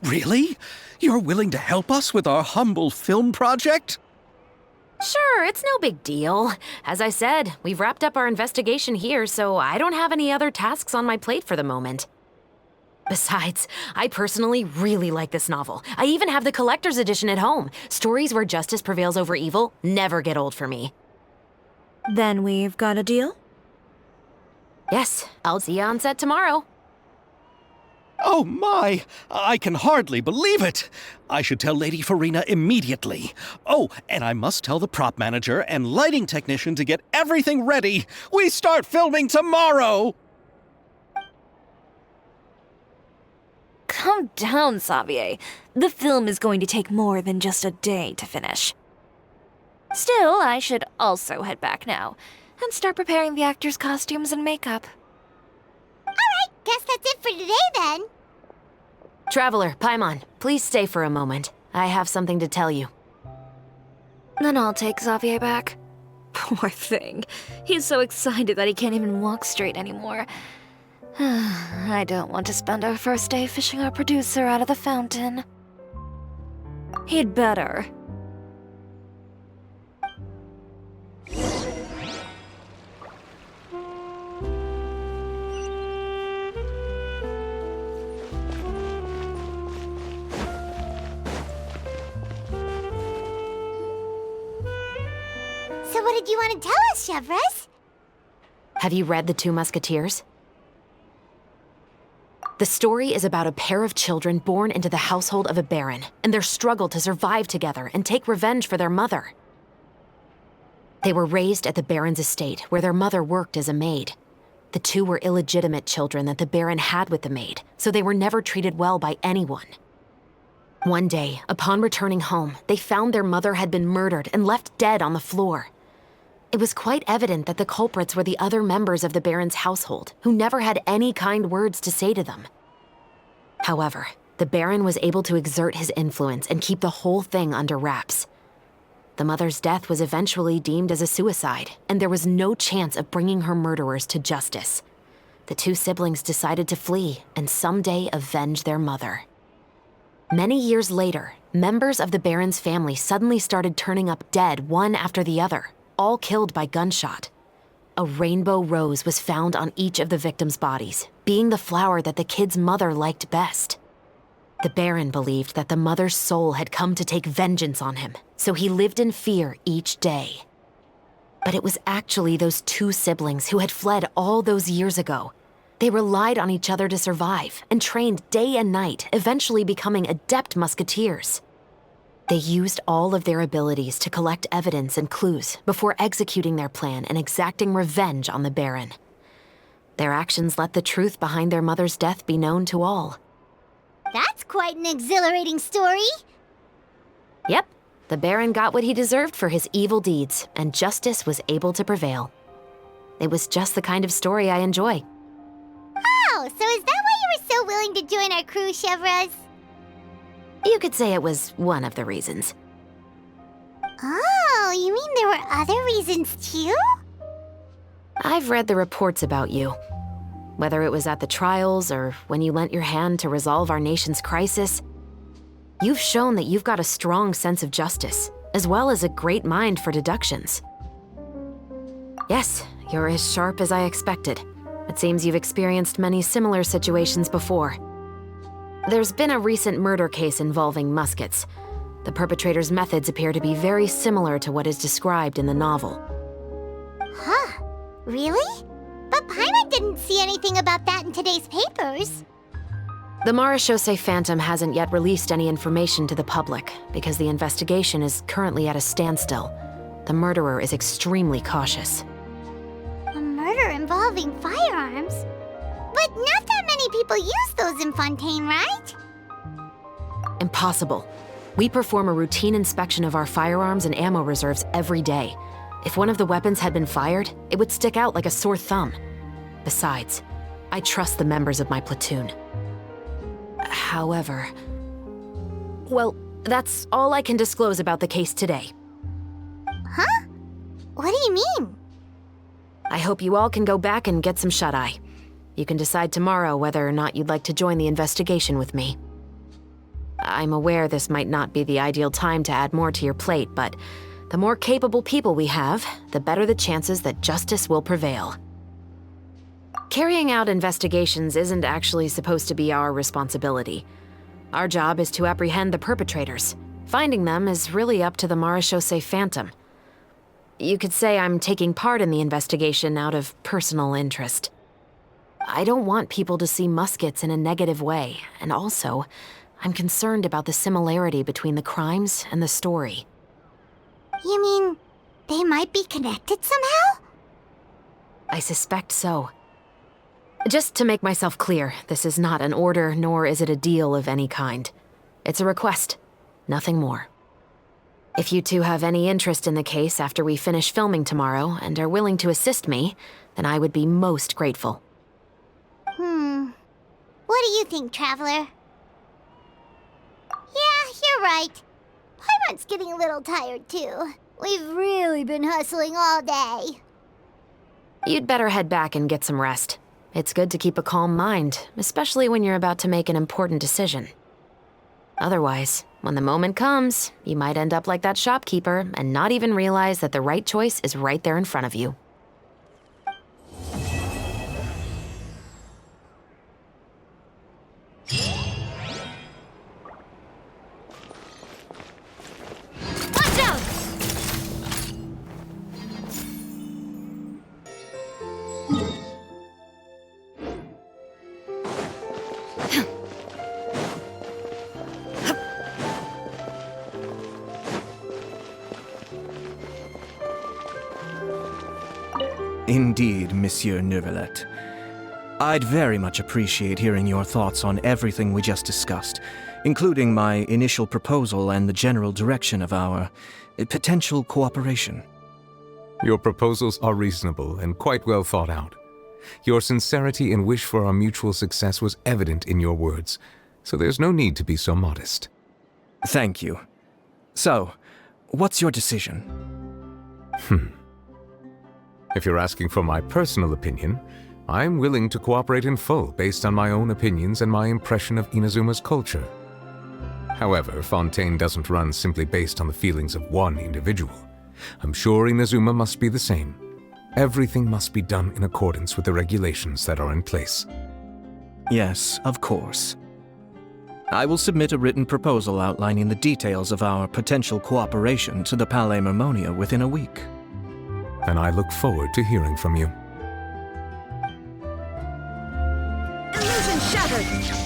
Really? You're willing to help us with our humble film project? Sure, it's no big deal. As I said, we've wrapped up our investigation here, so I don't have any other tasks on my plate for the moment. Besides, I personally really like this novel. I even have the collector's edition at home. Stories where justice prevails over evil never get old for me. Then we've got a deal? Yes, I'll see you on set tomorrow. Oh my! I can hardly believe it! I should tell Lady Furina immediately. Oh, and I must tell the prop manager and lighting technician to get everything ready. We start filming tomorrow! Calm down, XAVIER. The film is going to take more than just a day to finish. Still, I should also head back now and start preparing the actors' costumes and makeup. Alright, guess that's it for today then. Traveler, Paimon, please stay for a moment. I have something to tell you. Then I'll take XAVIER back. Poor thing. He's so excited that he can't even walk straight anymore. I don't want to spend our first day fishing our producer out of the fountain. He'd better. So what did you want to tell us, Chevreuse? Have you read The Two Musketeers? The story is about a pair of children born into the household of a baron and their struggle to survive together and take revenge for their mother. They were raised at the baron's estate, where their mother worked as a maid. The two were illegitimate children that the baron had with the maid, so they were never treated well by anyone. One day, upon returning home, they found their mother had been murdered and left dead on the floor. It was quite evident that the culprits were the other members of the baron's household, who never had any kind words to say to them. However, the baron was able to exert his influence and keep the whole thing under wraps. The mother's death was eventually deemed as a suicide, and there was no chance of bringing her murderers to justice. The two siblings decided to flee and someday avenge their mother. Many years later, members of the baron's family suddenly started turning up dead one after the other, all killed by gunshot. A rainbow rose was found on each of the victims' bodies, being the flower that the kid's mother liked best. The Baron believed that the mother's soul had come to take vengeance on him, so he lived in fear each day. But it was actually those two siblings who had fled all those years ago. They relied on each other to survive and trained day and night, eventually becoming adept musketeers. They used all of their abilities to collect evidence and clues before executing their plan and exacting revenge on the Baron. Their actions let the truth behind their mother's death be known to all. That's quite an exhilarating story. Yep, the Baron got what he deserved for his evil deeds, and justice was able to prevail. It was just the kind of story I enjoy. Oh, so is that why you were so willing to join our crew, Chevreuse? You could say it was one of the reasons. Oh, you mean there were other reasons too? I've read the reports about you. Whether it was at the trials or when you lent your hand to resolve our nation's crisis, you've shown that you've got a strong sense of justice, as well as a great mind for deductions. Yes, you're as sharp as I expected. It seems you've experienced many similar situations before. There's been a recent murder case involving Muskets. The perpetrator's methods appear to be very similar to what is described in the novel. Huh. Really? But Paimon didn't see anything about that in today's papers. The Marechaussee Phantom hasn't yet released any information to the public because the investigation is currently at a standstill. The murderer is extremely cautious. A murder involving firearms? But not that many people use those in Fontaine, right? Impossible. We perform a routine inspection of our firearms and ammo reserves every day. If one of the weapons had been fired, it would stick out like a sore thumb. Besides, I trust the members of my platoon. However... well, that's all I can disclose about the case today. Huh? What do you mean? I hope you all can go back and get some shut-eye. You can decide tomorrow whether or not you'd like to join the investigation with me. I'm aware this might not be the ideal time to add more to your plate, but the more capable people we have, the better the chances that justice will prevail. Carrying out investigations isn't actually supposed to be our responsibility. Our job is to apprehend the perpetrators. Finding them is really up to the Marechaussee Phantom. You could say I'm taking part in the investigation out of personal interest. I don't want people to see Muskets in a negative way, and also, I'm concerned about the similarity between the crimes and the story. You mean, they might be connected somehow? I suspect so. Just to make myself clear, this is not an order, nor is it a deal of any kind. It's a request, nothing more. If you two have any interest in the case after we finish filming tomorrow and are willing to assist me, then I would be most grateful. What do you think, Traveler? Yeah, you're right. Paimon's getting a little tired, too. We've really been hustling all day. You'd better head back and get some rest. It's good to keep a calm mind, especially when you're about to make an important decision. Otherwise, when the moment comes, you might end up like that shopkeeper and not even realize that the right choice is right there in front of you. Watch out! Indeed, Monsieur Neuvillette. I'd very much appreciate hearing your thoughts on everything we just discussed, including my initial proposal and the general direction of our potential cooperation. Your proposals are reasonable and quite well thought out. Your sincerity and wish for our mutual success was evident in your words, so there's no need to be so modest. Thank you. So, what's your decision? If you're asking for my personal opinion, I'm willing to cooperate in full based on my own opinions and my impression of Inazuma's culture. However, Fontaine doesn't run simply based on the feelings of one individual. I'm sure Inazuma must be the same. Everything must be done in accordance with the regulations that are in place. Yes, of course. I will submit a written proposal outlining the details of our potential cooperation to the Palais Mermonia within a week. And I look forward to hearing from you. Illusion shattered!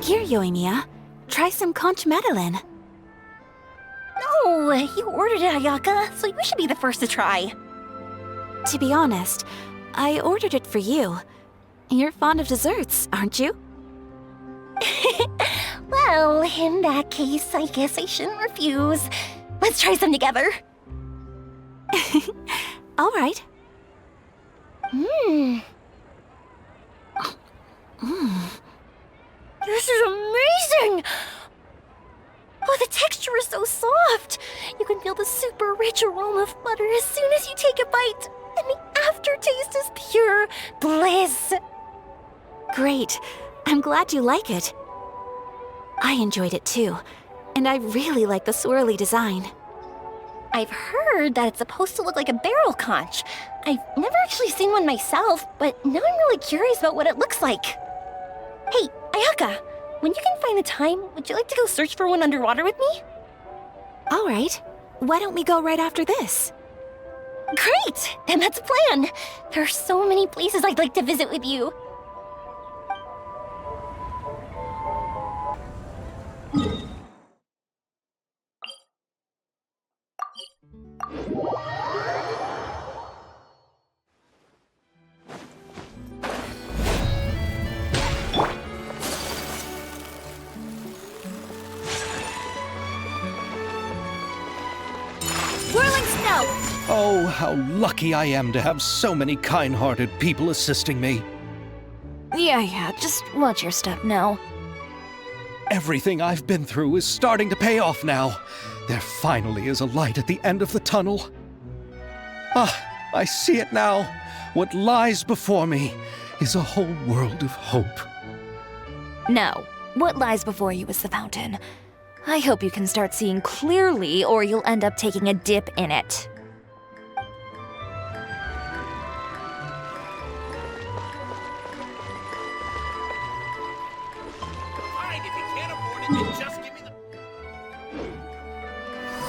Here, Yoimiya. Try some conch madeleine. No, you ordered it, Ayaka, so you should be the first to try. To be honest, I ordered it for you. You're fond of desserts, aren't you? Well, in that case, I guess I shouldn't refuse. Let's try some together. All right. This is amazing! Oh, the texture is so soft! You can feel the super rich aroma of butter as soon as you take a bite, and the aftertaste is pure bliss! Great. I'm glad you like it. I enjoyed it too, and I really like the swirly design. I've heard that it's supposed to look like a barrel conch. I've never actually seen one myself, but now I'm really curious about what it looks like. Hey, Ayaka, when you can find the time, would you like to go search for one underwater with me? All right. Why don't we go right after this? Great! Then that's a plan. There are so many places I'd like to visit with you. Oh, how lucky I am to have so many kind-hearted people assisting me. Yeah, just watch your step now. Everything I've been through is starting to pay off now. There finally is a light at the end of the tunnel. Ah, I see it now. What lies before me is a whole world of hope. No, what lies before you is the fountain. I hope you can start seeing clearly, or you'll end up taking a dip in it. Just give me the...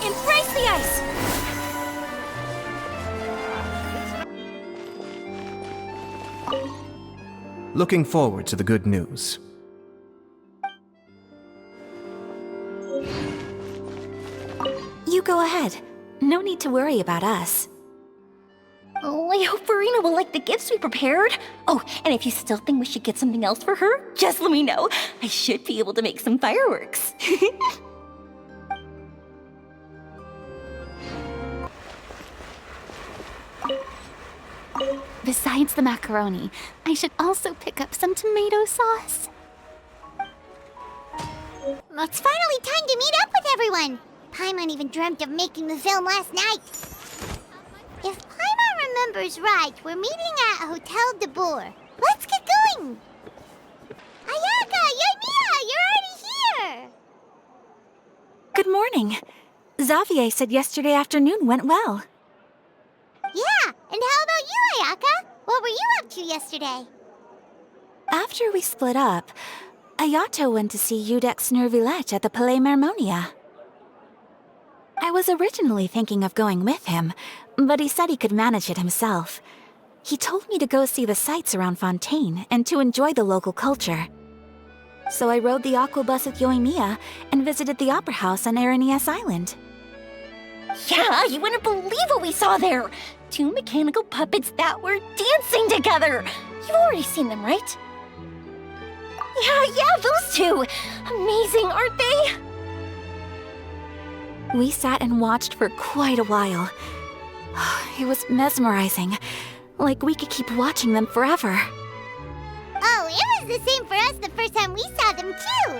Embrace the ice! Looking forward to the good news. You go ahead. No need to worry about us. Oh, I hope Furina will like the gifts we prepared. Oh, and if you still think we should get something else for her, just let me know. I should be able to make some fireworks. Besides the macaroni, I should also pick up some tomato sauce. It's finally time to meet up with everyone. Paimon even dreamt of making the film last night. If Paimon remembers right, we're meeting at Hotel de Boer. Let's get going! Ayaka! Yoimiya! You're already here! Good morning. Xavier said yesterday afternoon went well. Yeah, and how about you, Ayaka? What were you up to yesterday? After we split up, Ayato went to see Udex Neuvillette at the Palais Mermonia. I was originally thinking of going with him, but he said he could manage it himself. He told me to go see the sights around Fontaine and to enjoy the local culture. So I rode the aqua bus with Yoimiya and visited the opera house on Aranias Island. Yeah, you wouldn't believe what we saw there! 2 mechanical puppets that were dancing together! You've already seen them, right? Yeah, those two! Amazing, aren't they? We sat and watched for quite a while. It was mesmerizing, like we could keep watching them forever. Oh, it was the same for us the first time we saw them, too!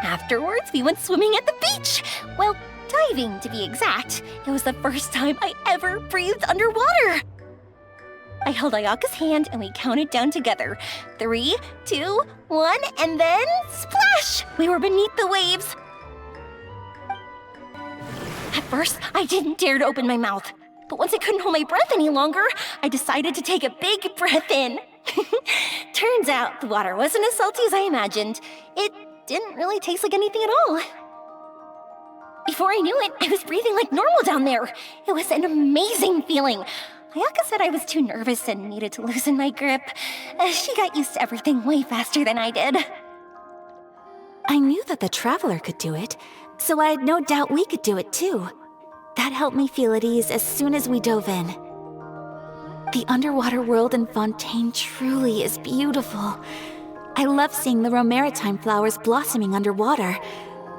Afterwards, we went swimming at the beach! Well, diving, to be exact. It was the first time I ever breathed underwater! I held Ayaka's hand and we counted down together. 3, 2, 1, and then splash! We were beneath the waves. At first, I didn't dare to open my mouth. But once I couldn't hold my breath any longer, I decided to take a big breath in. Turns out the water wasn't as salty as I imagined. It didn't really taste like anything at all. Before I knew it, I was breathing like normal down there. It was an amazing feeling. Ayaka said I was too nervous and needed to loosen my grip. She got used to everything way faster than I did. I knew that the Traveler could do it, so I had no doubt we could do it too. That helped me feel at ease as soon as we dove in. The underwater world in Fontaine truly is beautiful. I love seeing the romaritime flowers blossoming underwater,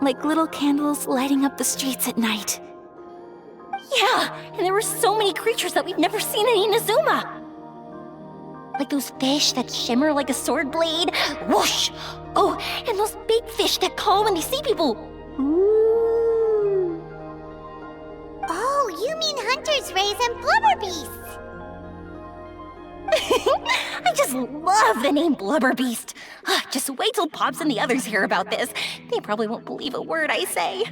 like little candles lighting up the streets at night. Yeah, and there were so many creatures that we've never seen in Inazuma. Like those fish that shimmer like a sword blade. Whoosh! Oh, and those big fish that call when they see people. Ooh. Oh, you mean hunter's rays and blubber beasts. I just love the name Blubber Beast. Just wait till Pops and the others hear about this. They probably won't believe a word I say.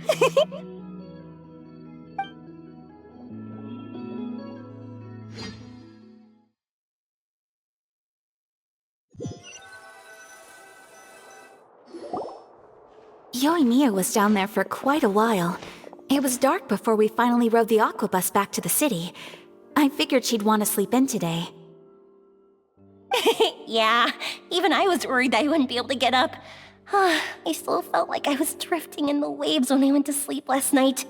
Yoimiya was down there for quite a while. It was dark before we finally rode the aquabus back to the city. I figured she'd want to sleep in today. Yeah, even I was worried that I wouldn't be able to get up. I still felt like I was drifting in the waves when I went to sleep last night.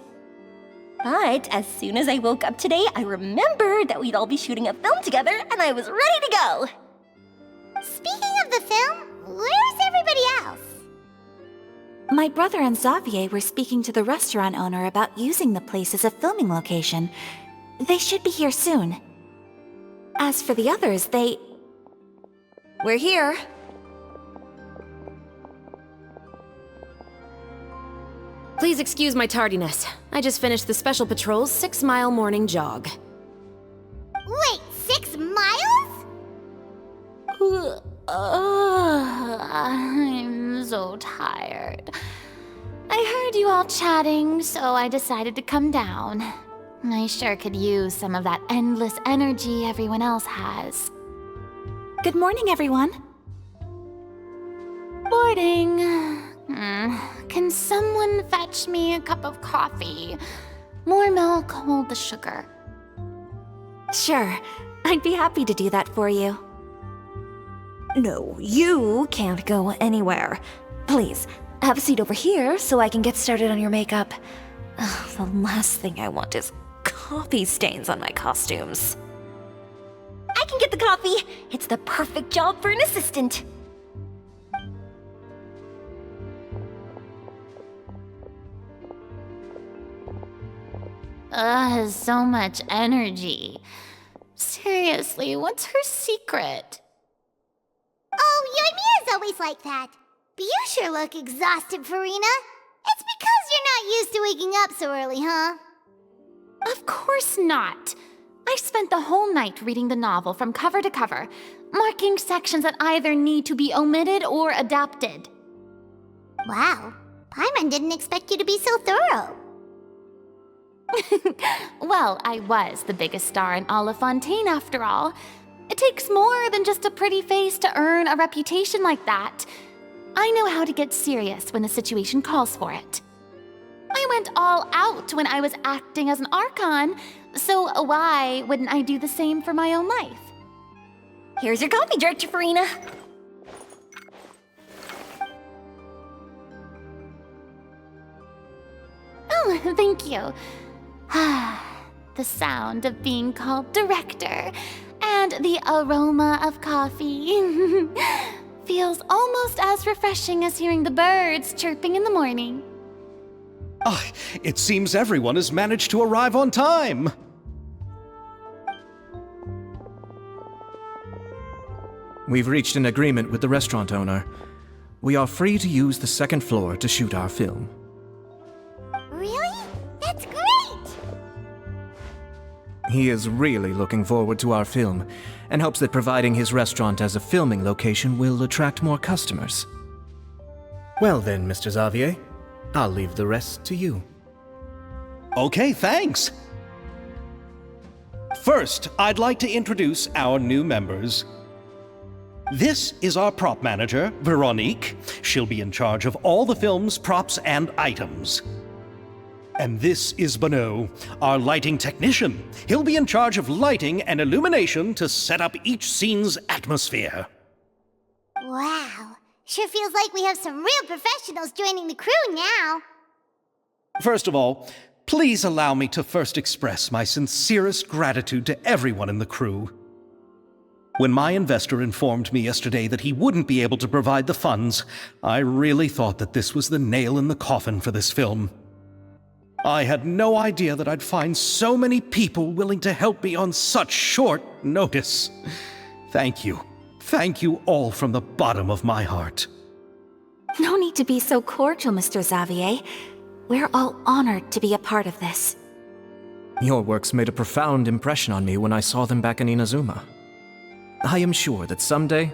But as soon as I woke up today, I remembered that we'd all be shooting a film together, and I was ready to go. Speaking of the film, where's everybody else? My brother and XAVIER were speaking to the restaurant owner about using the place as a filming location. They should be here soon. As for the others, We're here. Please excuse my tardiness. I just finished the Special Patrol's 6-mile morning jog. Wait, 6 miles? I'm so tired. I heard you all chatting, so I decided to come down. I sure could use some of that endless energy everyone else has. good morning, everyone. Morning. Can someone fetch me a cup of coffee? More milk, hold the sugar. Sure, I'd be happy to do that for you. No, you can't go anywhere. Please, have a seat over here so I can get started on your makeup. Ugh, the last thing I want is coffee stains on my costumes. I can get the coffee. It's the perfect job for an assistant. So much energy. Seriously, what's her secret? Oh, Yoimiya's always like that. But you sure look exhausted, Furina. It's because you're not used to waking up so early, huh? Of course not. I spent the whole night reading the novel from cover to cover, marking sections that either need to be omitted or adapted. Wow, Paimon didn't expect you to be so thorough. Well, I was the biggest star in all of Fontaine after all. It takes more than just a pretty face to earn a reputation like that. I know how to get serious when the situation calls for it. I went all out when I was acting as an Archon, so why wouldn't I do the same for my own life? Here's your coffee, Director Furina. Oh, thank you. The sound of being called director and the aroma of coffee feels almost as refreshing as hearing the birds chirping in the morning. It seems everyone has managed to arrive on time. We've reached an agreement with the restaurant owner. We are free to use the second floor to shoot our film. Really? That's great! He is really looking forward to our film, and hopes that providing his restaurant as a filming location will attract more customers. Well then, Mr. XAVIER, I'll leave the rest to you. Okay, thanks. First, I'd like to introduce our new members. This is our prop manager, Veronique. She'll be in charge of all the film's props and items. And this is Bonneau, our lighting technician. He'll be in charge of lighting and illumination to set up each scene's atmosphere. Wow, sure feels like we have some real professionals joining the crew now. First of all, please allow me to first express my sincerest gratitude to everyone in the crew. When my investor informed me yesterday that he wouldn't be able to provide the funds, I really thought that this was the nail in the coffin for this film. I had no idea that I'd find so many people willing to help me on such short notice. Thank you. Thank you all from the bottom of my heart. No need to be so cordial, Mr. Xavier. We're all honored to be a part of this. Your works made a profound impression on me when I saw them back in Inazuma. I am sure that someday,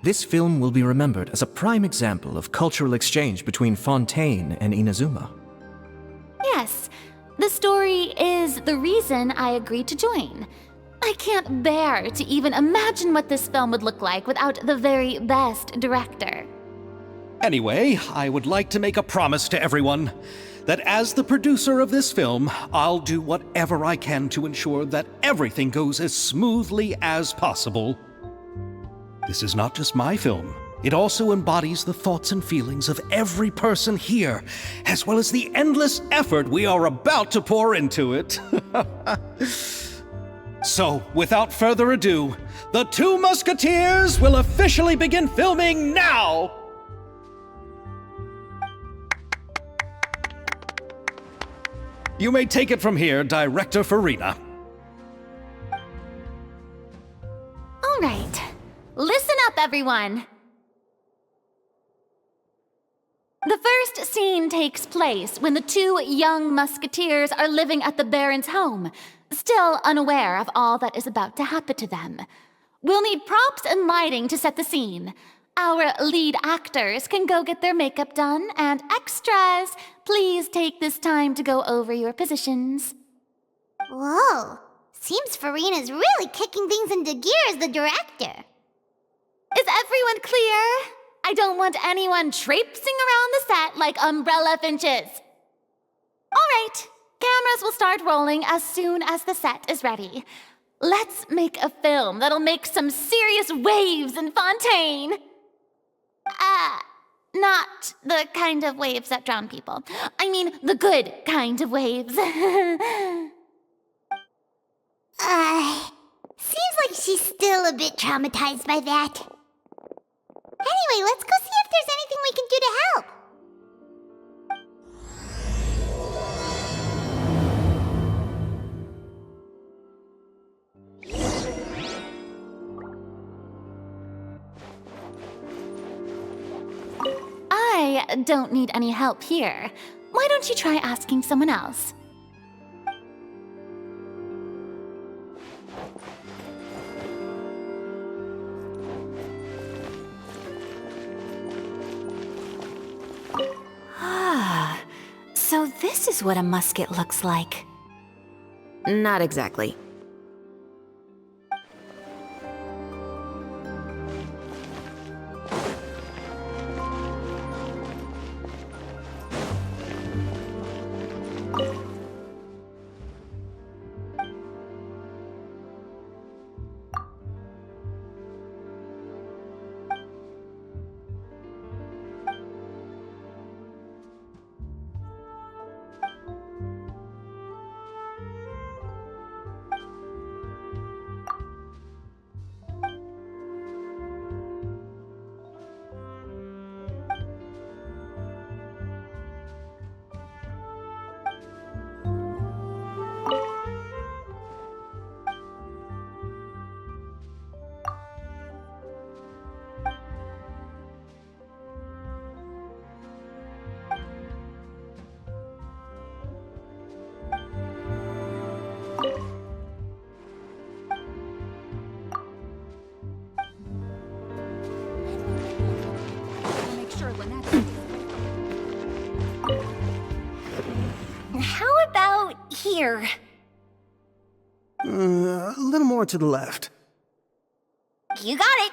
this film will be remembered as a prime example of cultural exchange between Fontaine and Inazuma. Yes, the story is the reason I agreed to join. I can't bear to even imagine what this film would look like without the very best director. Anyway, I would like to make a promise to everyone that as the producer of this film, I'll do whatever I can to ensure that everything goes as smoothly as possible. This is not just my film. It also embodies the thoughts and feelings of every person here, as well as the endless effort we are about to pour into it. So, without further ado, the Two Musketeers will officially begin filming now! You may take it from here, Director Furina. All right, listen up, everyone. The first scene takes place when the two young musketeers are living at the Baron's home, still unaware of all that is about to happen to them. We'll need props and lighting to set the scene. Our lead actors can go get their makeup done, and extras, please take this time to go over your positions. Whoa, seems Furina's really kicking things into gear as the director. Is everyone clear? I don't want anyone traipsing around the set like umbrella finches. All right, cameras will start rolling as soon as the set is ready. Let's make a film that'll make some serious waves in Fontaine. Not the kind of waves that drown people. I mean, the good kind of waves. Seems like she's still a bit traumatized by that. Anyway, let's go see if there's anything we can do to help. I don't need any help here. Why don't you try asking someone else? So this is what a musket looks like. Not exactly. How about here? A little more to the left. You got it.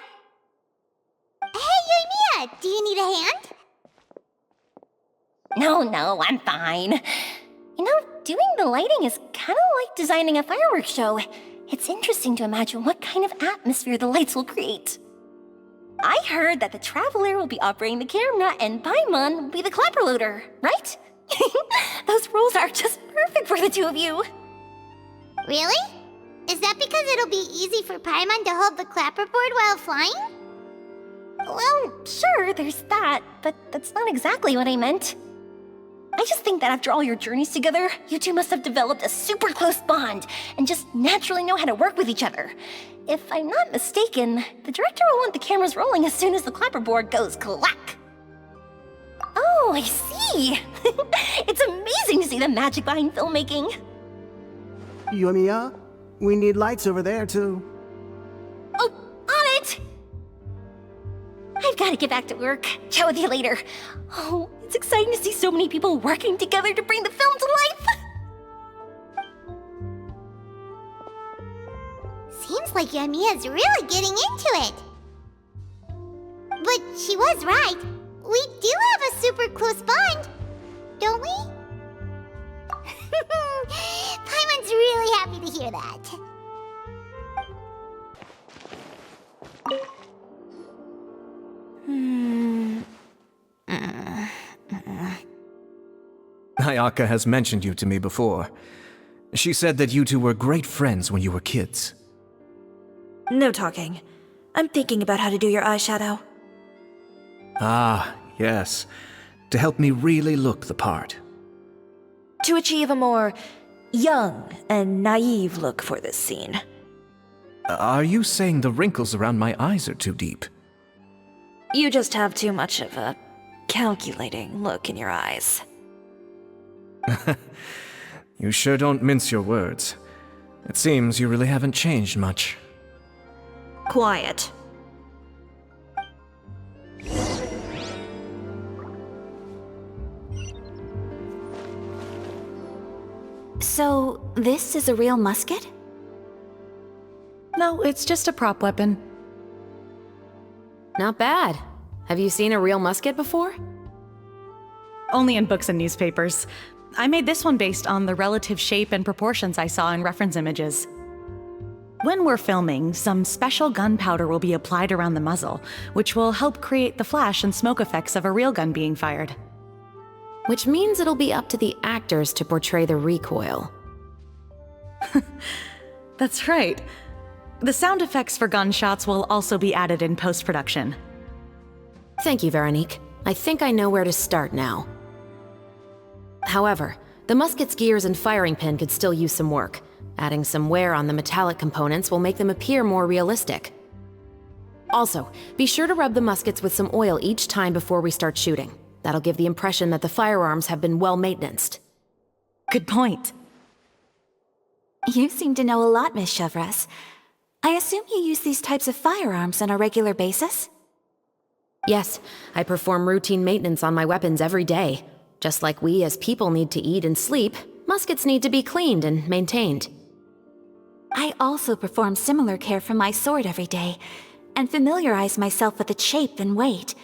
Hey, Yoimiya, do you need a hand? No, I'm fine. You know, doing the lighting is kind of like designing a fireworks show. It's interesting to imagine what kind of atmosphere the lights will create. I heard that the Traveler will be operating the camera and Paimon will be the clapper loader, right? Those roles are just perfect for the two of you. Really? Is that because it'll be easy for Paimon to hold the clapperboard while flying? Well, sure, there's that, but that's not exactly what I meant. I just think that after all your journeys together, you two must have developed a super close bond and just naturally know how to work with each other. If I'm not mistaken, the director will want the cameras rolling as soon as the clapperboard goes clack. Oh, I see. It's amazing to see the magic behind filmmaking. Yoimiya, we need lights over there, too. Oh, on it! I've got to get back to work. Chat with you later. Oh, it's exciting to see so many people working together to bring the film to life. Seems like Yoimiya's really getting into it. But she was right. We do have a super close bond, don't we? Paimon's really happy to hear that. Ayaka has mentioned you to me before. She said that you two were great friends when you were kids. No talking. I'm thinking about how to do your eyeshadow. Ah, yes. To help me really look the part. To achieve a more young and naive look for this scene. Are you saying the wrinkles around my eyes are too deep? You just have too much of a calculating look in your eyes. You sure don't mince your words. It seems you really haven't changed much. Quiet. So, this is a real musket? No, it's just a prop weapon. Not bad. Have you seen a real musket before? Only in books and newspapers. I made this one based on the relative shape and proportions I saw in reference images. When we're filming, some special gunpowder will be applied around the muzzle, which will help create the flash and smoke effects of a real gun being fired. Which means it'll be up to the actors to portray the recoil. That's right. The sound effects for gunshots will also be added in post-production. Thank you, Veronique. I think I know where to start now. However, the musket's gears and firing pin could still use some work. Adding some wear on the metallic components will make them appear more realistic. Also, be sure to rub the muskets with some oil each time before we start shooting. That'll give the impression that the firearms have been well-maintained. Good point. You seem to know a lot, Miss Chevreuse. I assume you use these types of firearms on a regular basis? Yes, I perform routine maintenance on my weapons every day. Just like we as people need to eat and sleep, muskets need to be cleaned and maintained. I also perform similar care for my sword every day, and familiarize myself with its shape and weight,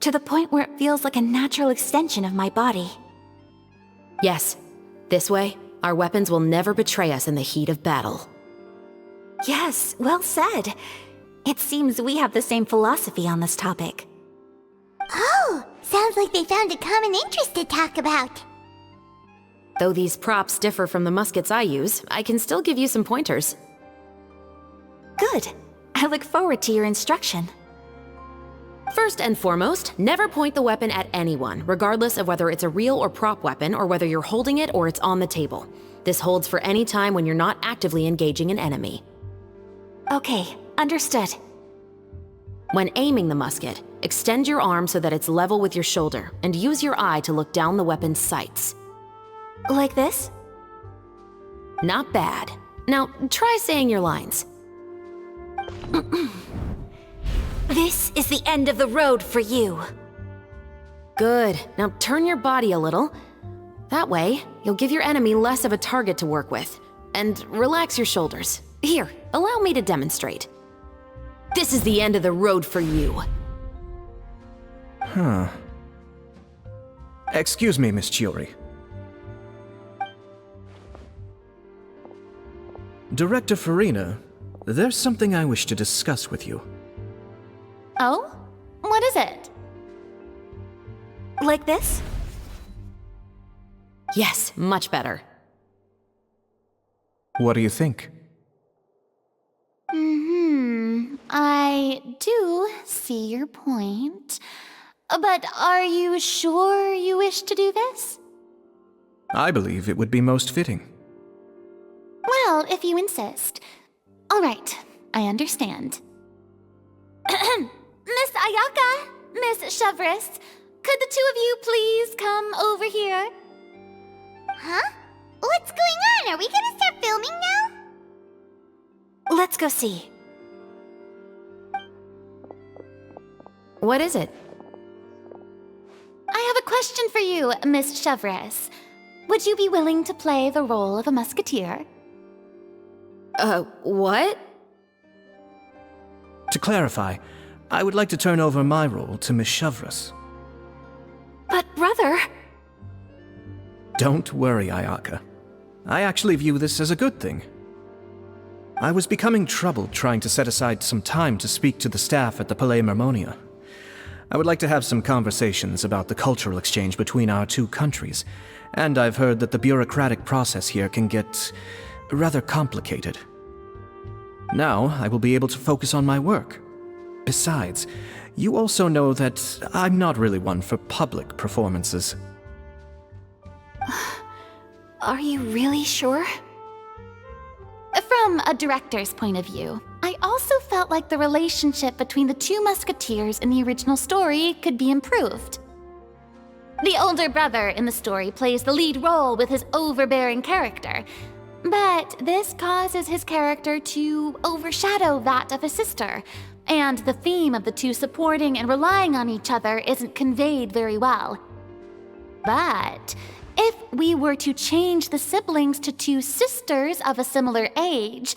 to the point where it feels like a natural extension of my body. Yes, this way, our weapons will never betray us in the heat of battle. Yes, well said. It seems we have the same philosophy on this topic. Oh, sounds like they found a common interest to talk about. Though these props differ from the muskets I use, I can still give you some pointers. Good. I look forward to your instruction. First and foremost, never point the weapon at anyone, regardless of whether it's a real or prop weapon or whether you're holding it or it's on the table. This holds for any time when you're not actively engaging an enemy. Okay, understood. When aiming the musket, extend your arm so that it's level with your shoulder, and use your eye to look down the weapon's sights. Like this? Not bad. Now, try saying your lines. This is the end of the road for you. Good. Now turn your body a little. That way, you'll give your enemy less of a target to work with. And relax your shoulders. Here, allow me to demonstrate. This is the end of the road for you. Huh. Excuse me, Miss Chiori. Director Furina, there's something I wish to discuss with you. Oh? What is it? Like this? Yes, much better. What do you think? I do see your point. But are you sure you wish to do this? I believe it would be most fitting. Well, if you insist. All right, I understand. Miss Ayaka, Miss Chevreuse, could the two of you please come over here? Huh? What's going on? Are we gonna start filming now? Let's go see. What is it? I have a question for you, Miss Chevreuse. Would you be willing to play the role of a musketeer? What? To clarify, I would like to turn over my role to Miss Chevreuse. But brother... Don't worry, Ayaka. I actually view this as a good thing. I was becoming troubled trying to set aside some time to speak to the staff at the Palais Mermonia. I would like to have some conversations about the cultural exchange between our two countries, and I've heard that the bureaucratic process here can get rather complicated. Now, I will be able to focus on my work. Besides, you also know that I'm not really one for public performances. Are you really sure? From a director's point of view, I also felt like the relationship between the two musketeers in the original story could be improved. The older brother in the story plays the lead role with his overbearing character, but this causes his character to overshadow that of his sister, and the theme of the two supporting and relying on each other isn't conveyed very well. But if we were to change the siblings to two sisters of a similar age,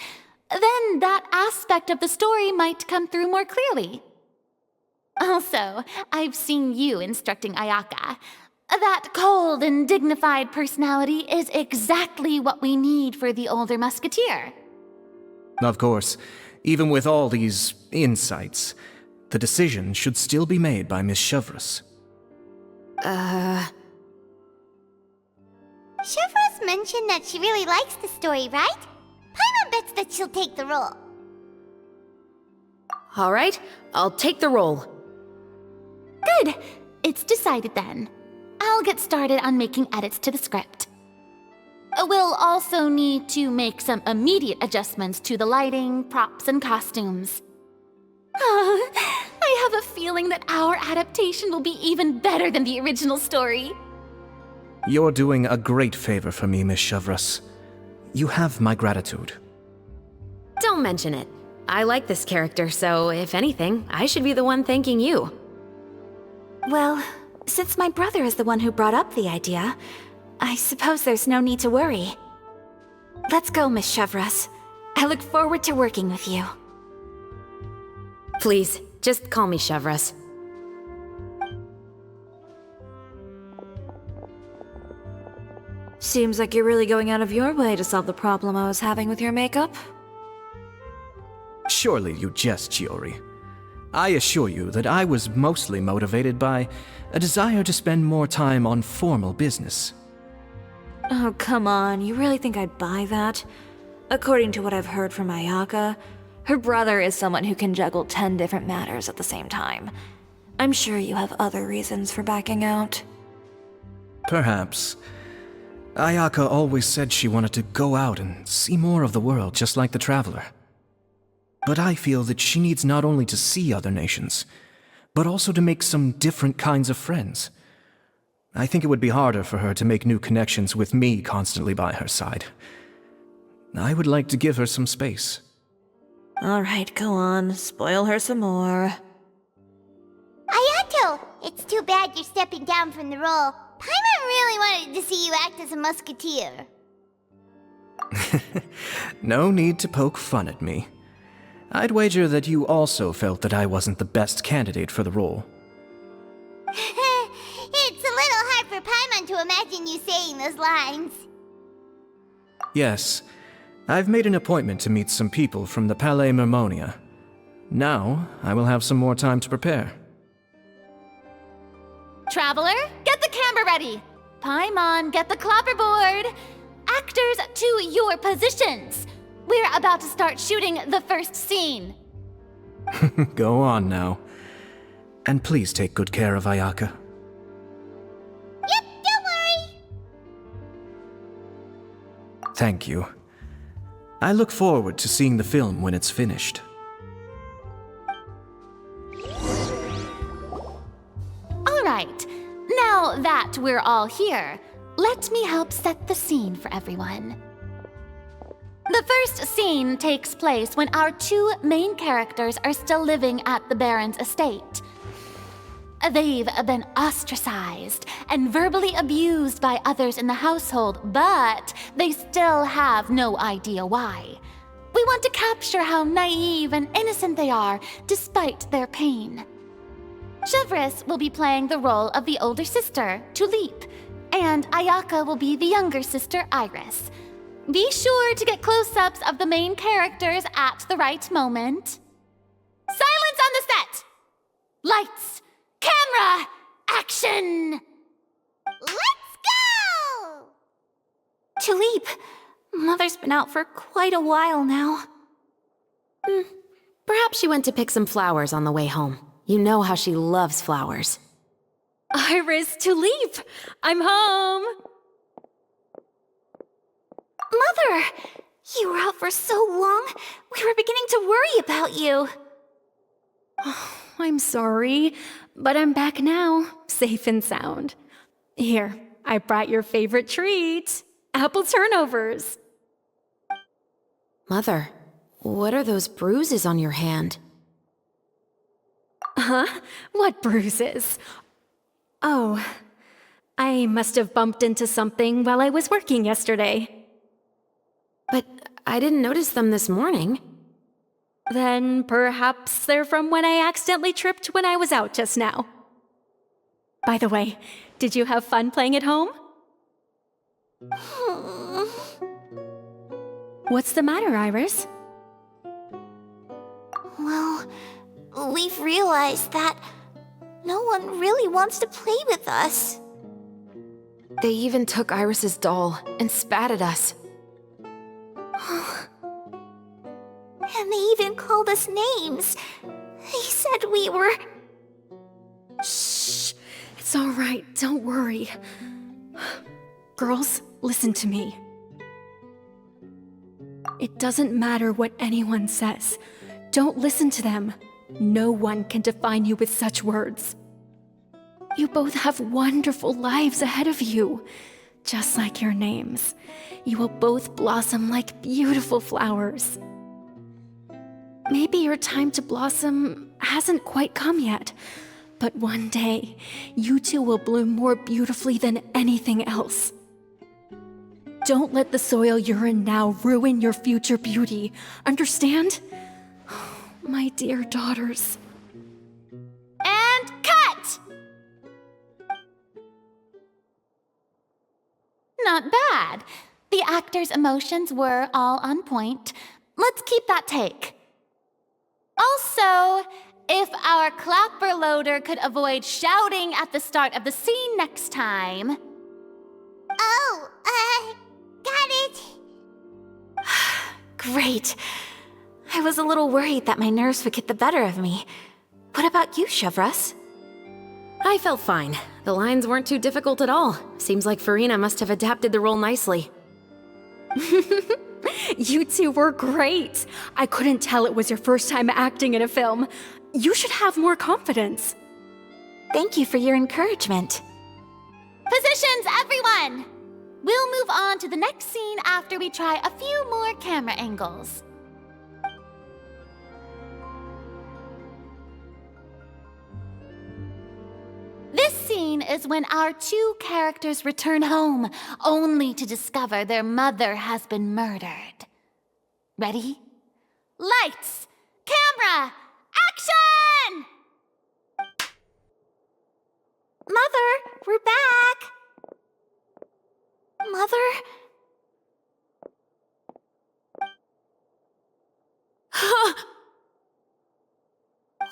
then that aspect of the story might come through more clearly. Also, I've seen you instructing Ayaka. That cold and dignified personality is exactly what we need for the older musketeer. Of course, even with all these insights, the decision should still be made by Miss Chevreuse. Chevreuse mentioned that she really likes the story, right? Paimon bets that she'll take the role. All right, I'll take the role. Good. It's decided then. I'll get started on making edits to the script. We'll also need to make some immediate adjustments to the lighting, props, and costumes. I have a feeling that our adaptation will be even better than the original story. You're doing a great favor for me, Miss Chevreuse. You have my gratitude. Don't mention it. I like this character, so if anything, I should be the one thanking you. Well, since my brother is the one who brought up the idea, I suppose there's no need to worry. Let's go, Miss Chevreuse. I look forward to working with you. Please, just call me Chevreuse. Seems like you're really going out of your way to solve the problem I was having with your makeup. Surely you jest, Chiori. I assure you that I was mostly motivated by a desire to spend more time on formal business. Oh, come on. You really think I'd buy that? According to what I've heard from Ayaka, her brother is someone who can juggle 10 different matters at the same time. I'm sure you have other reasons for backing out. Perhaps. Ayaka always said she wanted to go out and see more of the world, just like the Traveler. But I feel that she needs not only to see other nations, but also to make some different kinds of friends. I think it would be harder for her to make new connections with me constantly by her side. I would like to give her some space. Alright, go on. Spoil her some more. Ayato! It's too bad you're stepping down from the role. Paimon really wanted to see you act as a musketeer. No need to poke fun at me. I'd wager that you also felt that I wasn't the best candidate for the role. It's a little hard for Paimon to imagine you saying those lines. Yes, I've made an appointment to meet some people from the Palais Mermonia. Now, I will have some more time to prepare. Traveler, get the camera ready! Paimon, get the clapperboard! Actors, to your positions! We're about to start shooting the first scene. Go on now. And please take good care of Ayaka. Yep, don't worry. Thank you. I look forward to seeing the film when it's finished. All right, now that we're all here, let me help set the scene for everyone. The first scene takes place when our two main characters are still living at the Baron's estate. They've been ostracized and verbally abused by others in the household, but they still have no idea why. We want to capture how naive and innocent they are despite their pain. Chevreuse will be playing the role of the older sister, Tulip, and Ayaka will be the younger sister, Iris. Be sure to get close-ups of the main characters at the right moment. Silence on the set! Lights! Camera! Action! Let's go! Tulip, Mother's been out for quite a while now. Perhaps she went to pick some flowers on the way home. You know how she loves flowers. Iris, Tulip! I'm home! Mother! You were out for so long, we were beginning to worry about you. I'm sorry, but I'm back now, safe and sound. Here, I brought your favorite treat, apple turnovers. Mother, what are those bruises on your hand? Huh? What bruises? Oh, I must have bumped into something while I was working yesterday. But I didn't notice them this morning. Then perhaps they're from when I accidentally tripped when I was out just now. By the way, did you have fun playing at home? What's the matter, Iris? Well, we've realized that no one really wants to play with us. They even took Iris's doll and spat at us. And they even called us names. They said we were... Shh! It's all right, don't worry. Girls, listen to me. It doesn't matter what anyone says. Don't listen to them. No one can define you with such words. You both have wonderful lives ahead of you. Just like your names. You will both blossom like beautiful flowers. Maybe your time to blossom hasn't quite come yet, but one day, you two will bloom more beautifully than anything else. Don't let the soil you're in now ruin your future beauty, understand? My dear daughters. And cut! Not bad. The actors' emotions were all on point. Let's keep that take. Also, if our clapper loader could avoid shouting at the start of the scene next time. Oh, got it. Great. I was a little worried that my nerves would get the better of me. What about you, Chevreuse? I felt fine. The lines weren't too difficult at all. Seems like Furina must have adapted the role nicely. You two were great. I couldn't tell it was your first time acting in a film. You should have more confidence. Thank you for your encouragement. Positions, everyone! We'll move on to the next scene after we try a few more camera angles. This scene is when our two characters return home, only to discover their mother has been murdered. Ready? Lights! Camera! Action! Mother, we're back. Mother?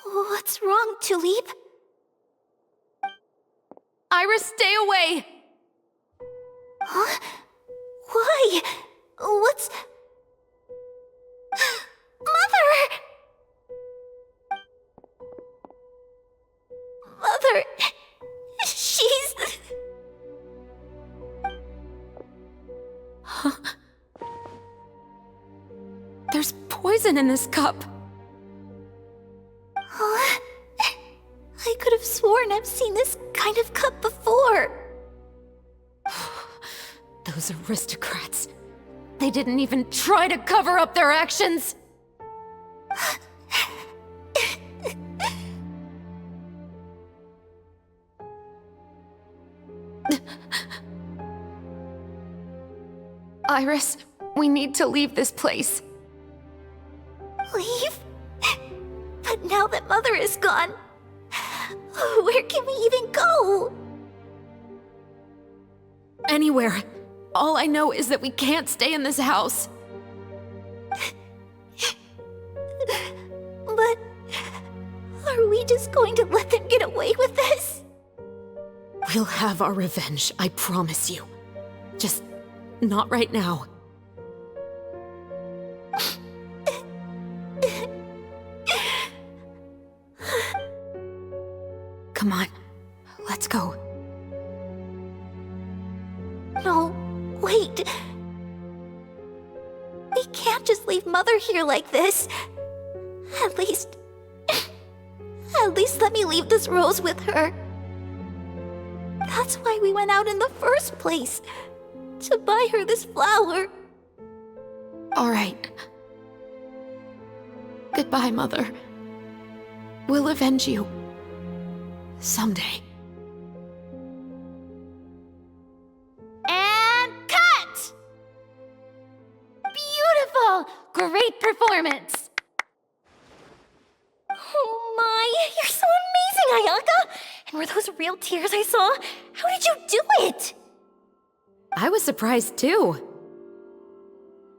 What's wrong, Tulip? Iris, stay away! Huh? Why? What's... Mother! Mother... She's... poison in this cup. Huh? I could have sworn I've seen this kind of cup before. Those aristocrats. They didn't even try to cover up their actions. Iris, we need to leave this place. Leave? But now that Mother is gone, where can we even go? Anywhere. All I know is that we can't stay in this house. But are we just going to let them get away with this? We'll have our revenge, I promise you. Just not right now. Come on, let's go. No, wait. We can't just leave Mother here like this. At least let me leave this rose with her. That's why we went out in the first place. To buy her this flower. All right. Goodbye, Mother. We'll avenge you. Someday. And cut! Beautiful! Great performance! Oh my, you're so amazing, Ayaka! And were those real tears I saw? How did you do it? I was surprised too.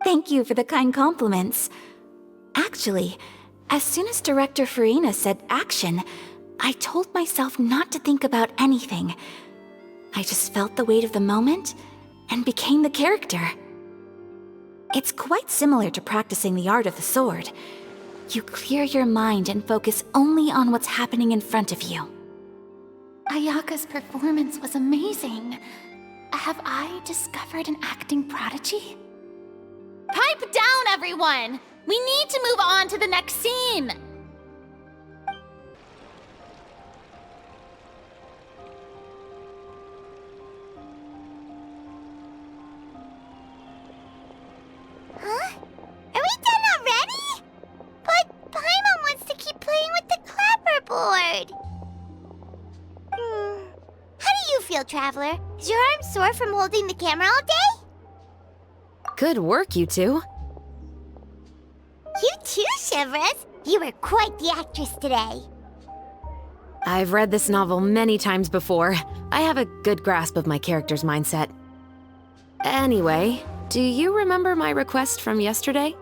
Thank you for the kind compliments. Actually, as soon as Director Furina said action, I told myself not to think about anything. I just felt the weight of the moment and became the character. It's quite similar to practicing the art of the sword. You clear your mind and focus only on what's happening in front of you. Ayaka's performance was amazing. Have I discovered an acting prodigy? Pipe down, everyone! We need to move on to the next scene! Huh? Are we done already? But Paimon wants to keep playing with the clapperboard. How do you feel, Traveler? Is your arm sore from holding the camera all day? Good work, you two. You too, Chevreuse. You were quite the actress today. I've read this novel many times before. I have a good grasp of my character's mindset. Anyway, do you remember my request from yesterday?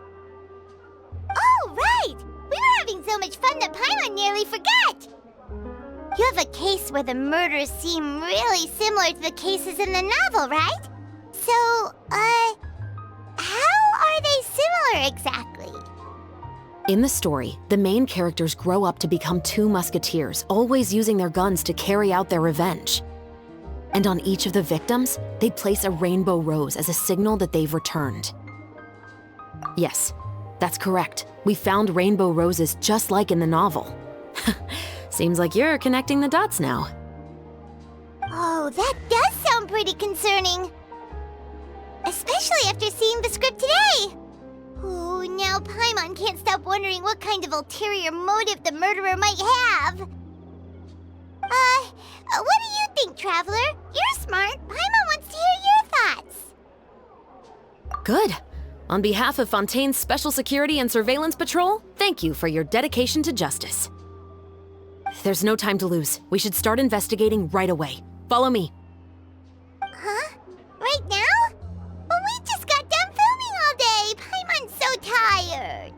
Oh, right! We were having so much fun that Paimon nearly forgot! You have a case where the murders seem really similar to the cases in the novel, right? So, how are they similar exactly? In the story, the main characters grow up to become two musketeers, always using their guns to carry out their revenge. And on each of the victims, they place a rainbow rose as a signal that they've returned. Yes, that's correct. We found rainbow roses just like in the novel. Seems like you're connecting the dots now. Oh, that does sound pretty concerning. Especially after seeing the script today. Oh, now Paimon can't stop wondering what kind of ulterior motive the murderer might have. What do you think, Traveler? You're smart. Paimon wants to hear your thoughts. Good. On behalf of Fontaine's Special Security and Surveillance Patrol, thank you for your dedication to justice. There's no time to lose. We should start investigating right away. Follow me. Huh? Right now? But we just got done filming all day. Paimon's so tired.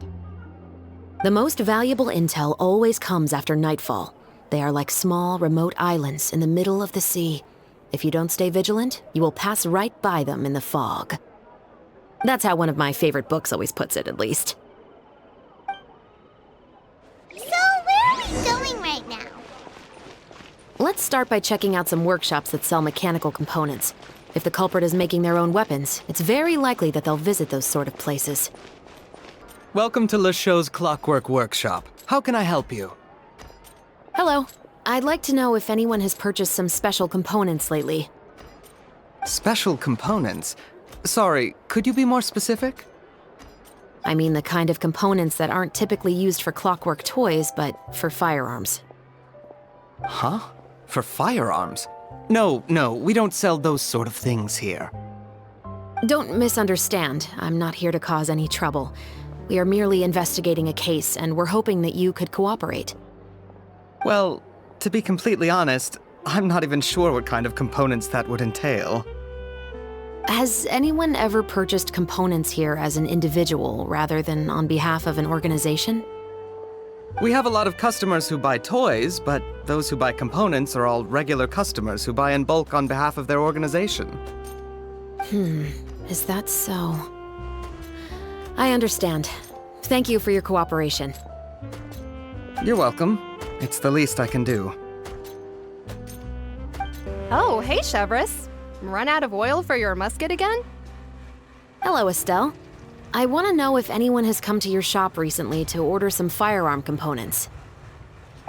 The most valuable intel always comes after nightfall. They are like small, remote islands in the middle of the sea. If you don't stay vigilant, you will pass right by them in the fog. That's how one of my favorite books always puts it, at least. So, where are we going right now? Let's start by checking out some workshops that sell mechanical components. If the culprit is making their own weapons, it's very likely that they'll visit those sort of places. Welcome to Le Show's Clockwork Workshop. How can I help you? Hello. I'd like to know if anyone has purchased some special components lately. Special components? Sorry, could you be more specific? I mean the kind of components that aren't typically used for clockwork toys, but for firearms. Huh? For firearms? No, we don't sell those sort of things here. Don't misunderstand. I'm not here to cause any trouble. We are merely investigating a case, and we're hoping that you could cooperate. Well, to be completely honest, I'm not even sure what kind of components that would entail. Has anyone ever purchased components here as an individual rather than on behalf of an organization? We have a lot of customers who buy toys, but those who buy components are all regular customers who buy in bulk on behalf of their organization. Is that so? I understand. Thank you for your cooperation. You're welcome. It's the least I can do. Oh, hey, Chevreuse. Run out of oil for your musket again? Hello, Estelle. I want to know if anyone has come to your shop recently to order some firearm components.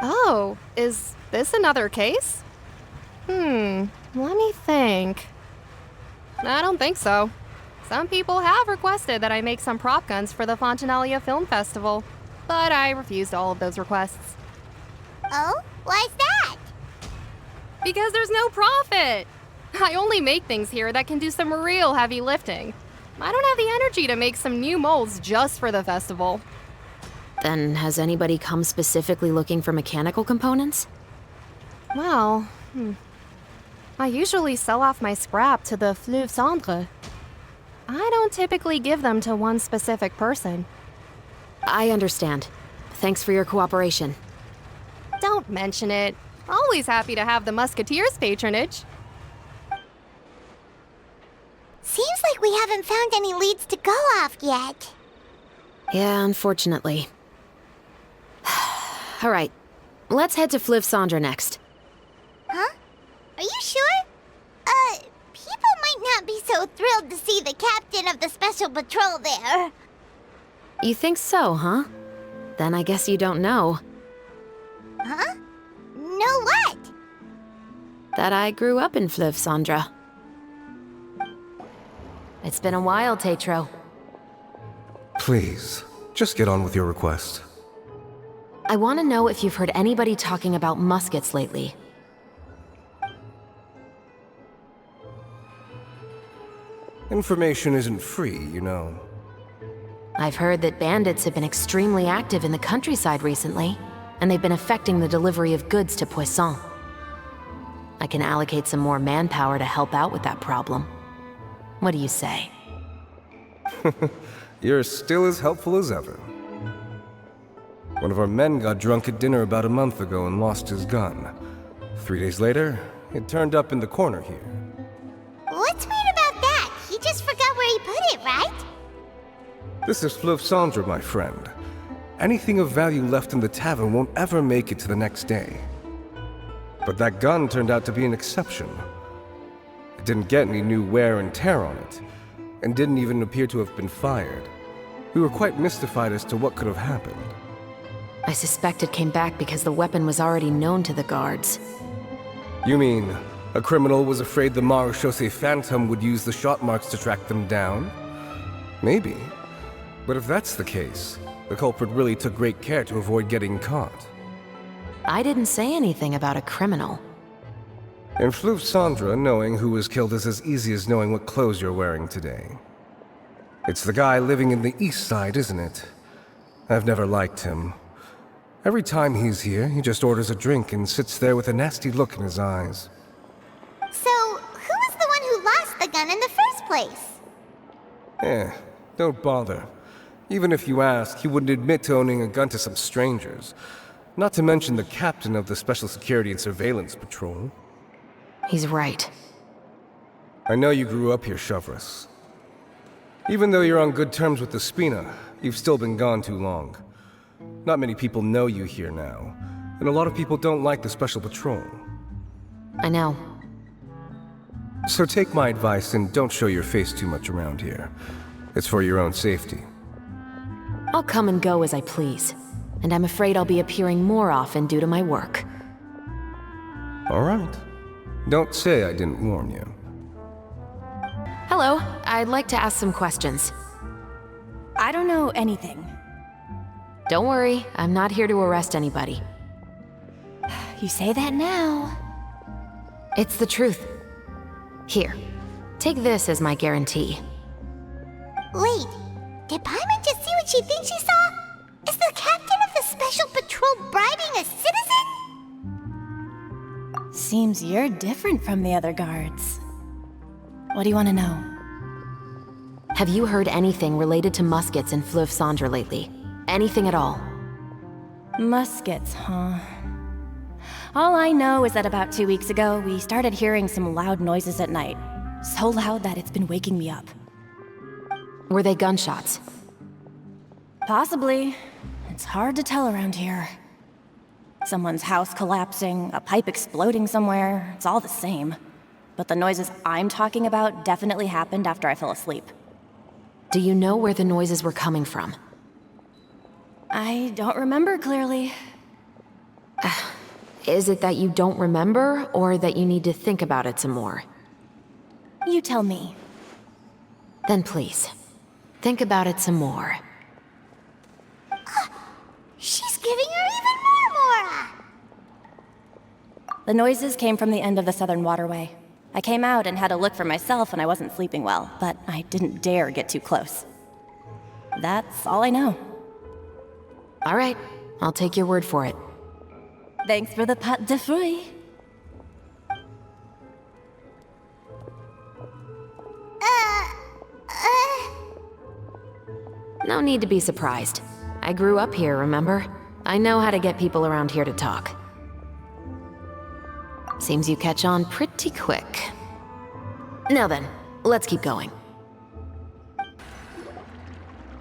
Oh, is this another case? Let me think. I don't think so. Some people have requested that I make some prop guns for the Fontaine Film Festival, but I refused all of those requests. Oh? Why's that? Because there's no profit! I only make things here that can do some real heavy lifting. I don't have the energy to make some new molds just for the festival. Then has anybody come specifically looking for mechanical components? Well, I usually sell off my scrap to the Fleuve Cendre. I don't typically give them to one specific person. I understand. Thanks for your cooperation. Don't mention it. Always happy to have the Musketeers' patronage. Seems like we haven't found any leads to go off yet. Yeah, unfortunately. All right, let's head to Fleuve Cendre next. Huh? Are you sure? People might not be so thrilled to see the captain of the special patrol there. You think so, huh? Then I guess you don't know. Huh? Know what? That I grew up in Fleuve Cendre. It's been a while, Tetro. Please, just get on with your request. I want to know if you've heard anybody talking about muskets lately. Information isn't free, you know. I've heard that bandits have been extremely active in the countryside recently, and they've been affecting the delivery of goods to Poisson. I can allocate some more manpower to help out with that problem. What do you say? You're still as helpful as ever. One of our men got drunk at dinner about a month ago and lost his gun. 3 days later, it turned up in the corner here. What's weird about that? He just forgot where he put it, right? This is Fleuve Cendre, my friend. Anything of value left in the tavern won't ever make it to the next day. But that gun turned out to be an exception. It didn't get any new wear and tear on it, and didn't even appear to have been fired. We were quite mystified as to what could have happened. I suspect it came back because the weapon was already known to the guards. You mean, a criminal was afraid the Marechaussee Phantom would use the shot marks to track them down? Maybe. But if that's the case, the culprit really took great care to avoid getting caught. I didn't say anything about a criminal. In Fleuve Cendre, knowing who was killed is as easy as knowing what clothes you're wearing today. It's the guy living in the east side, isn't it? I've never liked him. Every time he's here, he just orders a drink and sits there with a nasty look in his eyes. So, who was the one who lost the gun in the first place? Don't bother. Even if you ask, he wouldn't admit to owning a gun to some strangers. Not to mention the captain of the Special Security and Surveillance Patrol. He's right. I know you grew up here, Chevreuse. Even though you're on good terms with the Spina, you've still been gone too long. Not many people know you here now, and a lot of people don't like the Special Patrol. I know. So take my advice and don't show your face too much around here. It's for your own safety. I'll come and go as I please, and I'm afraid I'll be appearing more often due to my work. All right. Don't say I didn't warn you. Hello, I'd like to ask some questions. I don't know anything. Don't worry, I'm not here to arrest anybody. You say that now. It's the truth. Here, take this as my guarantee. Wait, did Paimon just see what she thinks she saw? Is the captain of the special patrol bribing a citizen? Seems you're different from the other guards. What do you want to know? Have you heard anything related to Muskets in Fleuve Cendre lately? Anything at all? Muskets, huh? All I know is that about 2 weeks ago, we started hearing some loud noises at night. So loud that it's been waking me up. Were they gunshots? Possibly. It's hard to tell around here. Someone's house collapsing, a pipe exploding somewhere, it's all the same. But the noises I'm talking about definitely happened after I fell asleep. Do you know where the noises were coming from? I don't remember clearly. Is it that you don't remember, or that you need to think about it some more? You tell me. Then please, think about it some more. She's giving her even more Mora! The noises came from the end of the Southern Waterway. I came out and had a look for myself when I wasn't sleeping well, but I didn't dare get too close. That's all I know. All right, I'll take your word for it. Thanks for the pâte de fruits. No need to be surprised. I grew up here, remember? I know how to get people around here to talk. Seems you catch on pretty quick. Now then, let's keep going.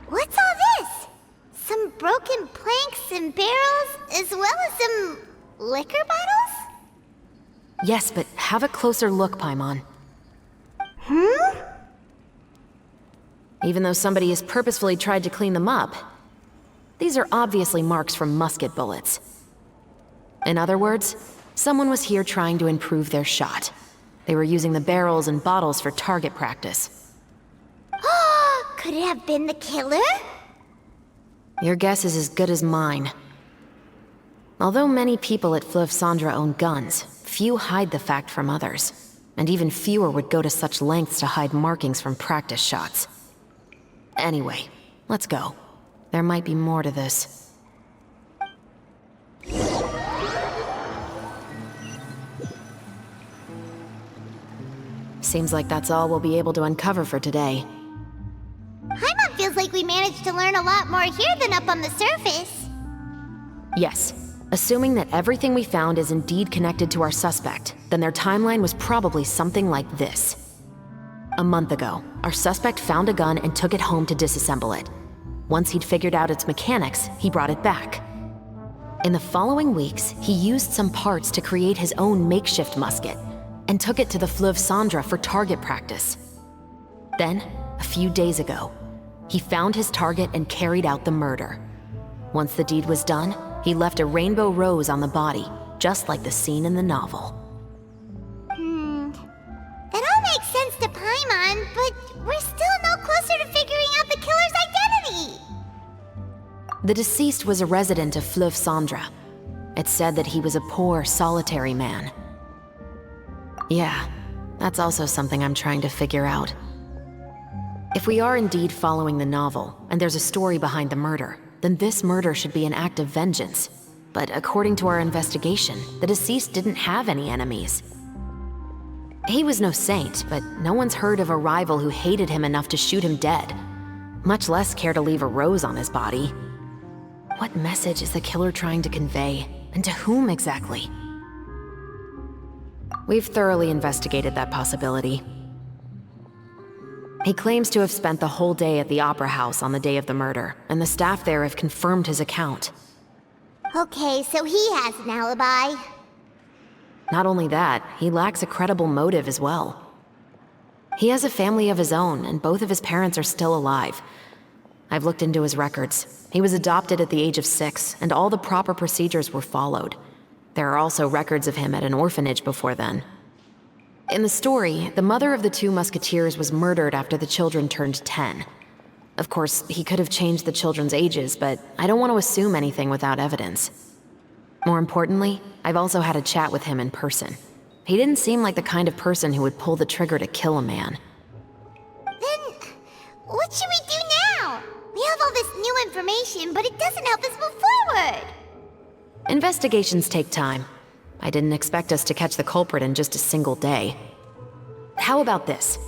What's all this? Some broken planks and barrels, as well as some liquor bottles? Yes, but have a closer look, Paimon. Even though somebody has purposefully tried to clean them up, these are obviously marks from musket bullets. In other words, someone was here trying to improve their shot. They were using the barrels and bottles for target practice. Could it have been the killer? Your guess is as good as mine. Although many people at Fleuve Cendre own guns, few hide the fact from others. And even fewer would go to such lengths to hide markings from practice shots. Anyway, let's go. There might be more to this. Seems like that's all we'll be able to uncover for today. Paimon feels like we managed to learn a lot more here than up on the surface. Yes. Assuming that everything we found is indeed connected to our suspect, then their timeline was probably something like this. A month ago, our suspect found a gun and took it home to disassemble it. Once he'd figured out its mechanics, he brought it back. In the following weeks, he used some parts to create his own makeshift musket, and took it to the Fleuve Cendre for target practice. Then, a few days ago, he found his target and carried out the murder. Once the deed was done, he left a rainbow rose on the body, just like the scene in the novel. That all makes sense to Paimon, but we're still no closer to figuring out the killer's identity! The deceased was a resident of Fleuve Cendre. It's said that he was a poor, solitary man. Yeah, that's also something I'm trying to figure out. If we are indeed following the novel, and there's a story behind the murder, then this murder should be an act of vengeance. But according to our investigation, the deceased didn't have any enemies. He was no saint, but no one's heard of a rival who hated him enough to shoot him dead, much less care to leave a rose on his body. What message is the killer trying to convey, and to whom exactly? We've thoroughly investigated that possibility. He claims to have spent the whole day at the Opera House on the day of the murder, and the staff there have confirmed his account. Okay, so he has an alibi. Not only that, he lacks a credible motive as well. He has a family of his own, and both of his parents are still alive. I've looked into his records. He was adopted at the age of 6, and all the proper procedures were followed. There are also records of him at an orphanage before then. In the story, the mother of the 2 musketeers was murdered after the children turned 10. Of course, he could have changed the children's ages, but I don't want to assume anything without evidence. More importantly, I've also had a chat with him in person. He didn't seem like the kind of person who would pull the trigger to kill a man. Then, what should we do now? We have all this new information, but it doesn't help us move forward. Investigations take time. I didn't expect us to catch the culprit in just a single day. How about this?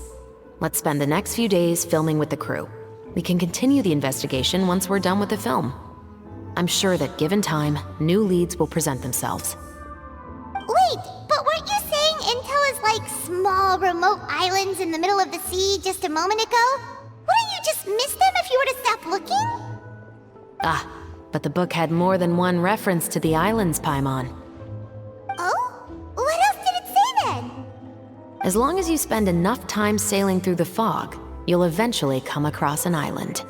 Let's spend the next few days filming with the crew. We can continue the investigation once we're done with the film. I'm sure that given time, new leads will present themselves. Wait, but weren't you saying Intel is like small, remote islands in the middle of the sea just a moment ago? Wouldn't you just miss them if you were to stop looking? Ah, but the book had more than one reference to the islands, Paimon. Oh? What else did it say then? As long as you spend enough time sailing through the fog, you'll eventually come across an island.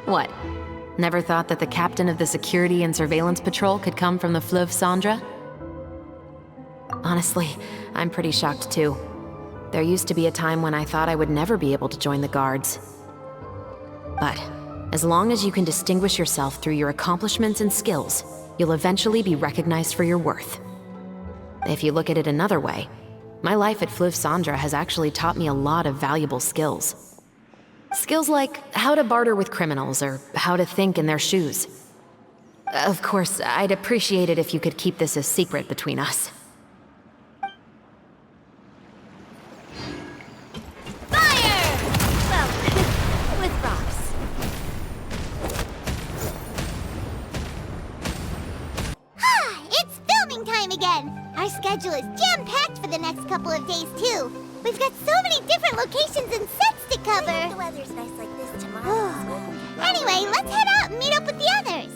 What? Never thought that the captain of the Security and Surveillance Patrol could come from the Fleuve Cendre? Honestly, I'm pretty shocked too. There used to be a time when I thought I would never be able to join the guards. But as long as you can distinguish yourself through your accomplishments and skills, you'll eventually be recognized for your worth. If you look at it another way, my life at Fleuve Cendre has actually taught me a lot of valuable skills. Skills like how to barter with criminals or how to think in their shoes. Of course, I'd appreciate it if you could keep this a secret between us. Fire! Well, with rocks. It's filming time again! Our schedule is jam-packed for the next couple of days, too. We've got so many different locations and sets to cover. The weather's nice like this tomorrow. Anyway, let's head out and meet up with the others.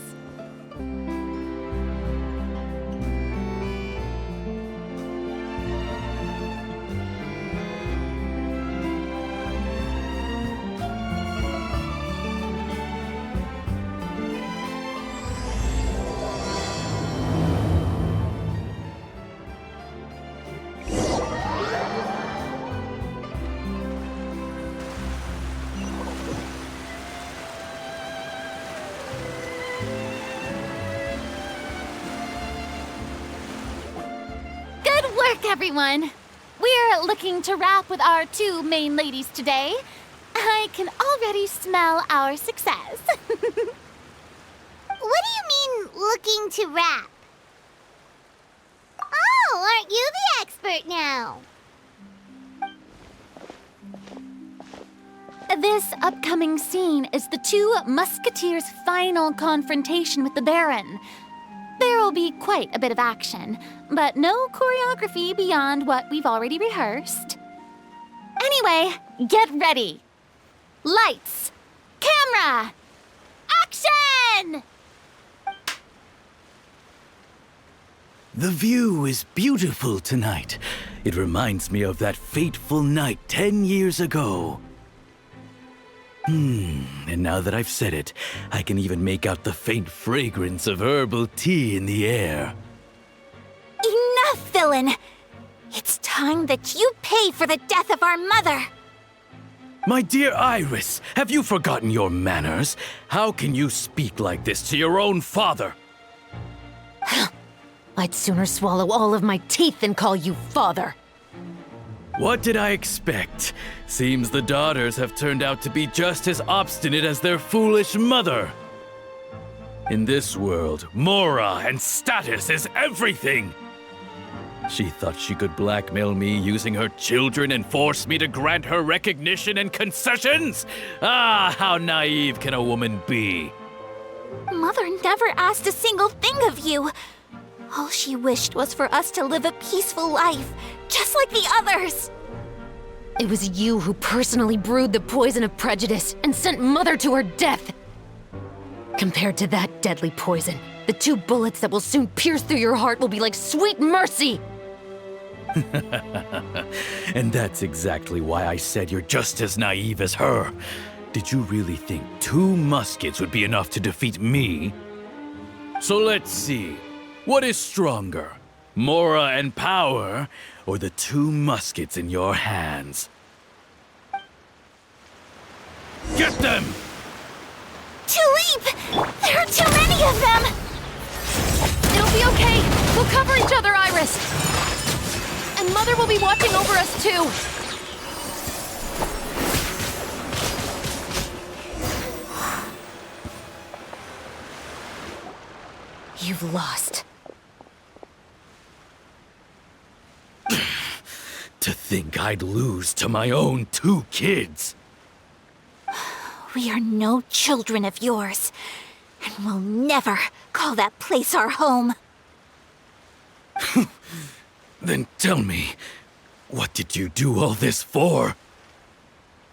Everyone, we're looking to wrap with our 2 main ladies today. I can already smell our success. What do you mean, looking to wrap? Oh, aren't you the expert now? This upcoming scene is the 2 Musketeers' final confrontation with the Baron. There will be quite a bit of action, but no choreography beyond what we've already rehearsed. Anyway, get ready. Lights, camera, action! The view is beautiful tonight. It reminds me of that fateful night 10 years ago. And now that I've said it, I can even make out the faint fragrance of herbal tea in the air. Enough, villain! It's time that you pay for the death of our mother! My dear Iris, have you forgotten your manners? How can you speak like this to your own father? I'd sooner swallow all of my teeth than call you father. What did I expect? Seems the daughters have turned out to be just as obstinate as their foolish mother. In this world, mora and status is everything. She thought she could blackmail me using her children and force me to grant her recognition and concessions? Ah, how naive can a woman be? Mother never asked a single thing of you. All she wished was for us to live a peaceful life, just like the others. It was you who personally brewed the poison of prejudice and sent Mother to her death. Compared to that deadly poison, the 2 bullets that will soon pierce through your heart will be like sweet mercy! And that's exactly why I said you're just as naive as her. Did you really think 2 muskets would be enough to defeat me? So let's see. What is stronger? Mora and power, or the 2 muskets in your hands? Get them! Tulip! There are too many of them! It'll be okay. We'll cover each other, Iris. And Mother will be watching over us, too. You've lost. To think I'd lose to my own 2 kids. We are no children of yours, and we'll never call that place our home. Then tell me, what did you do all this for?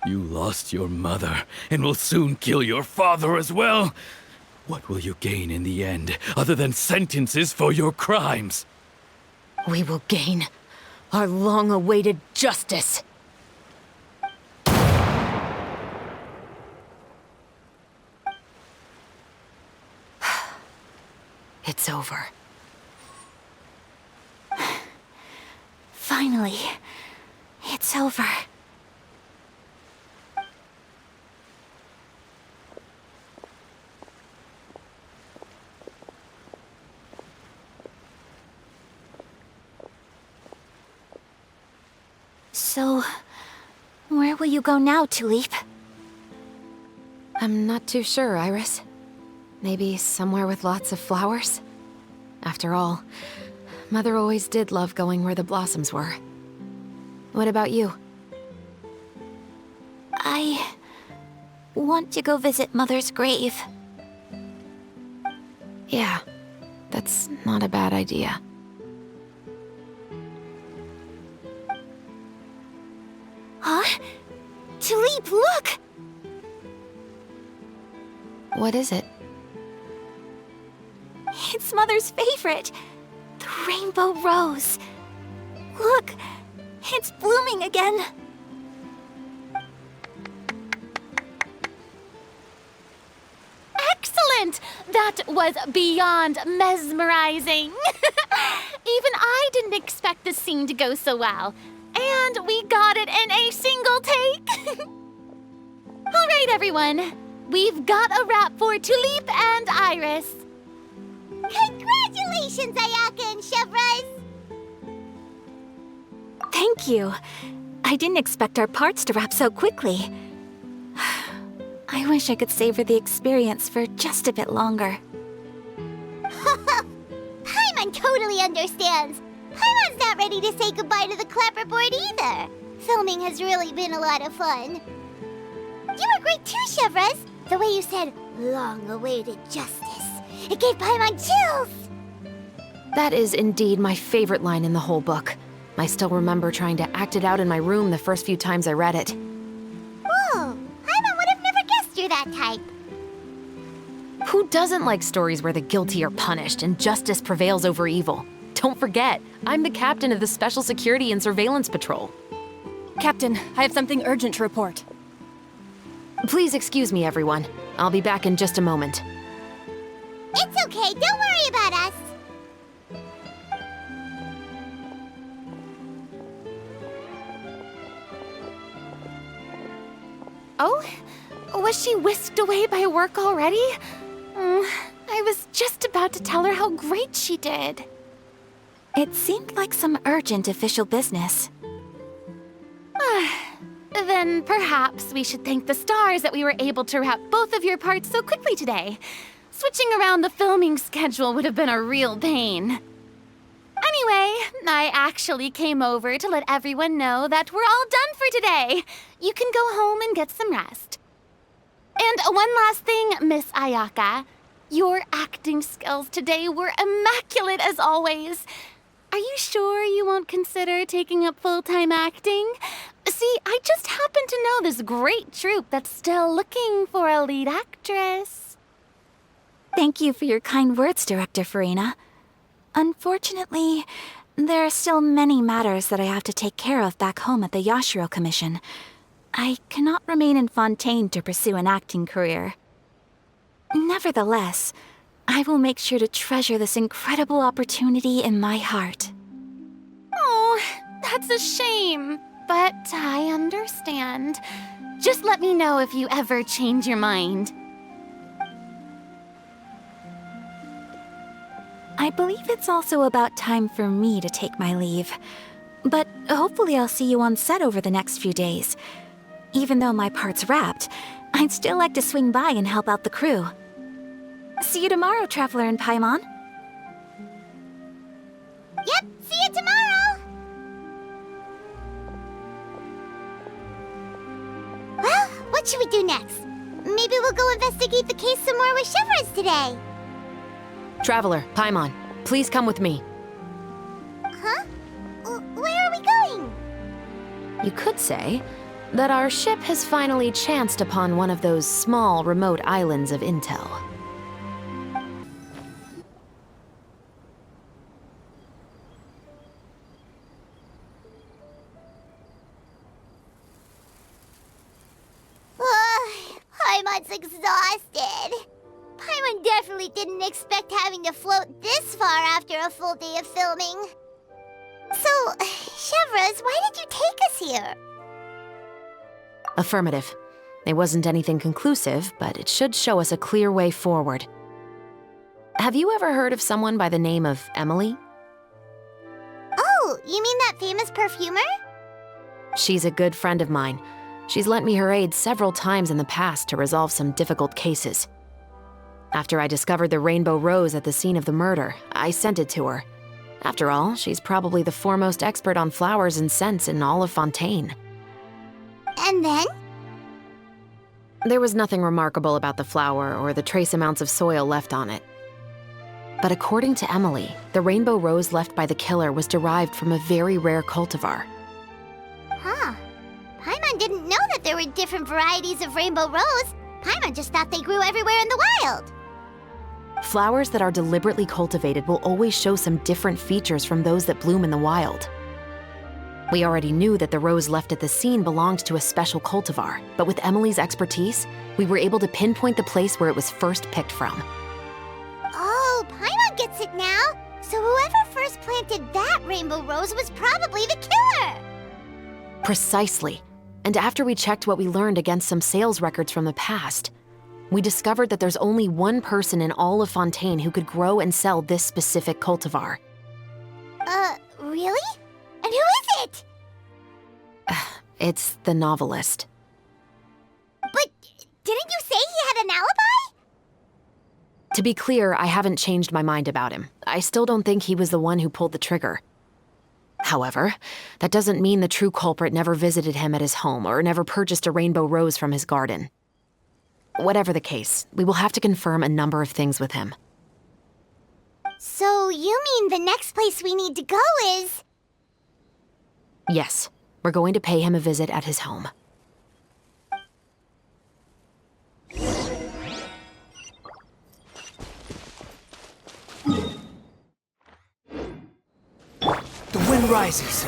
You lost your mother, and will soon kill your father as well. What will you gain in the end, other than sentences for your crimes? We will gain our long-awaited justice. It's over. Finally, it's over. So, where will you go now, Tulip? I'm not too sure, Iris. Maybe somewhere with lots of flowers? After all, Mother always did love going where the blossoms were. What about you? I want to go visit Mother's grave. Yeah, that's not a bad idea. Huh? Tulip, look! What is it? It's Mother's favorite, the rainbow rose. Look, it's blooming again. Excellent! That was beyond mesmerizing. Even I didn't expect the scene to go so well. And we got it in a single take. All right, everyone. We've got a wrap for Tulip and Iris. Congratulations, Ayaka and Chevreuse! Thank you. I didn't expect our parts to wrap so quickly. I wish I could savor the experience for just a bit longer. Paimon totally understands. Paimon's not ready to say goodbye to the clapperboard either. Filming has really been a lot of fun. You were great too, Chevreuse. The way you said, long-awaited justice. It gave Paimon chills! That is indeed my favorite line in the whole book. I still remember trying to act it out in my room the first few times I read it. Whoa! Paimon would have never guessed you're that type. Who doesn't like stories where the guilty are punished and justice prevails over evil? Don't forget, I'm the captain of the Special Security and Surveillance Patrol. Captain, I have something urgent to report. Please excuse me, everyone. I'll be back in just a moment. It's okay, don't worry about us. Oh? Was she whisked away by work already? I was just about to tell her how great she did. It seemed like some urgent official business. Then perhaps we should thank the stars that we were able to wrap both of your parts so quickly today. Switching around the filming schedule would have been a real pain. Anyway, I actually came over to let everyone know that we're all done for today. You can go home and get some rest. And one last thing, Miss Ayaka. Your acting skills today were immaculate as always. Are you sure you won't consider taking up full-time acting? See, I just happen to know this great troupe that's still looking for a lead actress. Thank you for your kind words, Director Furina. Unfortunately, there are still many matters that I have to take care of back home at the Yashiro Commission. I cannot remain in Fontaine to pursue an acting career. Nevertheless, I will make sure to treasure this incredible opportunity in my heart. Oh, that's a shame. But I understand. Just let me know if you ever change your mind. I believe it's also about time for me to take my leave. But hopefully I'll see you on set over the next few days. Even though my part's wrapped, I'd still like to swing by and help out the crew. See you tomorrow, Traveler and Paimon. Yep, see you tomorrow! Well, what should we do next? Maybe we'll go investigate the case some more with Chevreuse today. Traveler, Paimon, please come with me. Huh? Where are we going? You could say that our ship has finally chanced upon one of those small, remote islands of intel. Paimon's exhausted. Paimon definitely didn't expect having to float this far after a full day of filming. So, Chevreuse, why did you take us here? Affirmative. It wasn't anything conclusive, but it should show us a clear way forward. Have you ever heard of someone by the name of EMILIE? Oh, you mean that famous perfumer? She's a good friend of mine. She's lent me her aid several times in the past to resolve some difficult cases. After I discovered the rainbow rose at the scene of the murder, I sent it to her. After all, she's probably the foremost expert on flowers and scents in all of Fontaine. And then? There was nothing remarkable about the flower or the trace amounts of soil left on it. But according to EMILIE, the rainbow rose left by the killer was derived from a very rare cultivar. Huh. Paimon didn't know that there were different varieties of rainbow rose. Paimon just thought they grew everywhere in the wild. Flowers that are deliberately cultivated will always show some different features from those that bloom in the wild. We already knew that the rose left at the scene belonged to a special cultivar, but with EMILIE's expertise, we were able to pinpoint the place where it was first picked from. Oh, Paimon gets it now. So whoever first planted that rainbow rose was probably the killer. Precisely. And after we checked what we learned against some sales records from the past, we discovered that there's only one person in all of Fontaine who could grow and sell this specific cultivar. Really? And who is it? It's the novelist. But didn't you say he had an alibi? To be clear, I haven't changed my mind about him. I still don't think he was the one who pulled the trigger. However, that doesn't mean the true culprit never visited him at his home or never purchased a rainbow rose from his garden. Whatever the case, we will have to confirm a number of things with him. So you mean the next place we need to go is... Yes, we're going to pay him a visit at his home. The wind rises.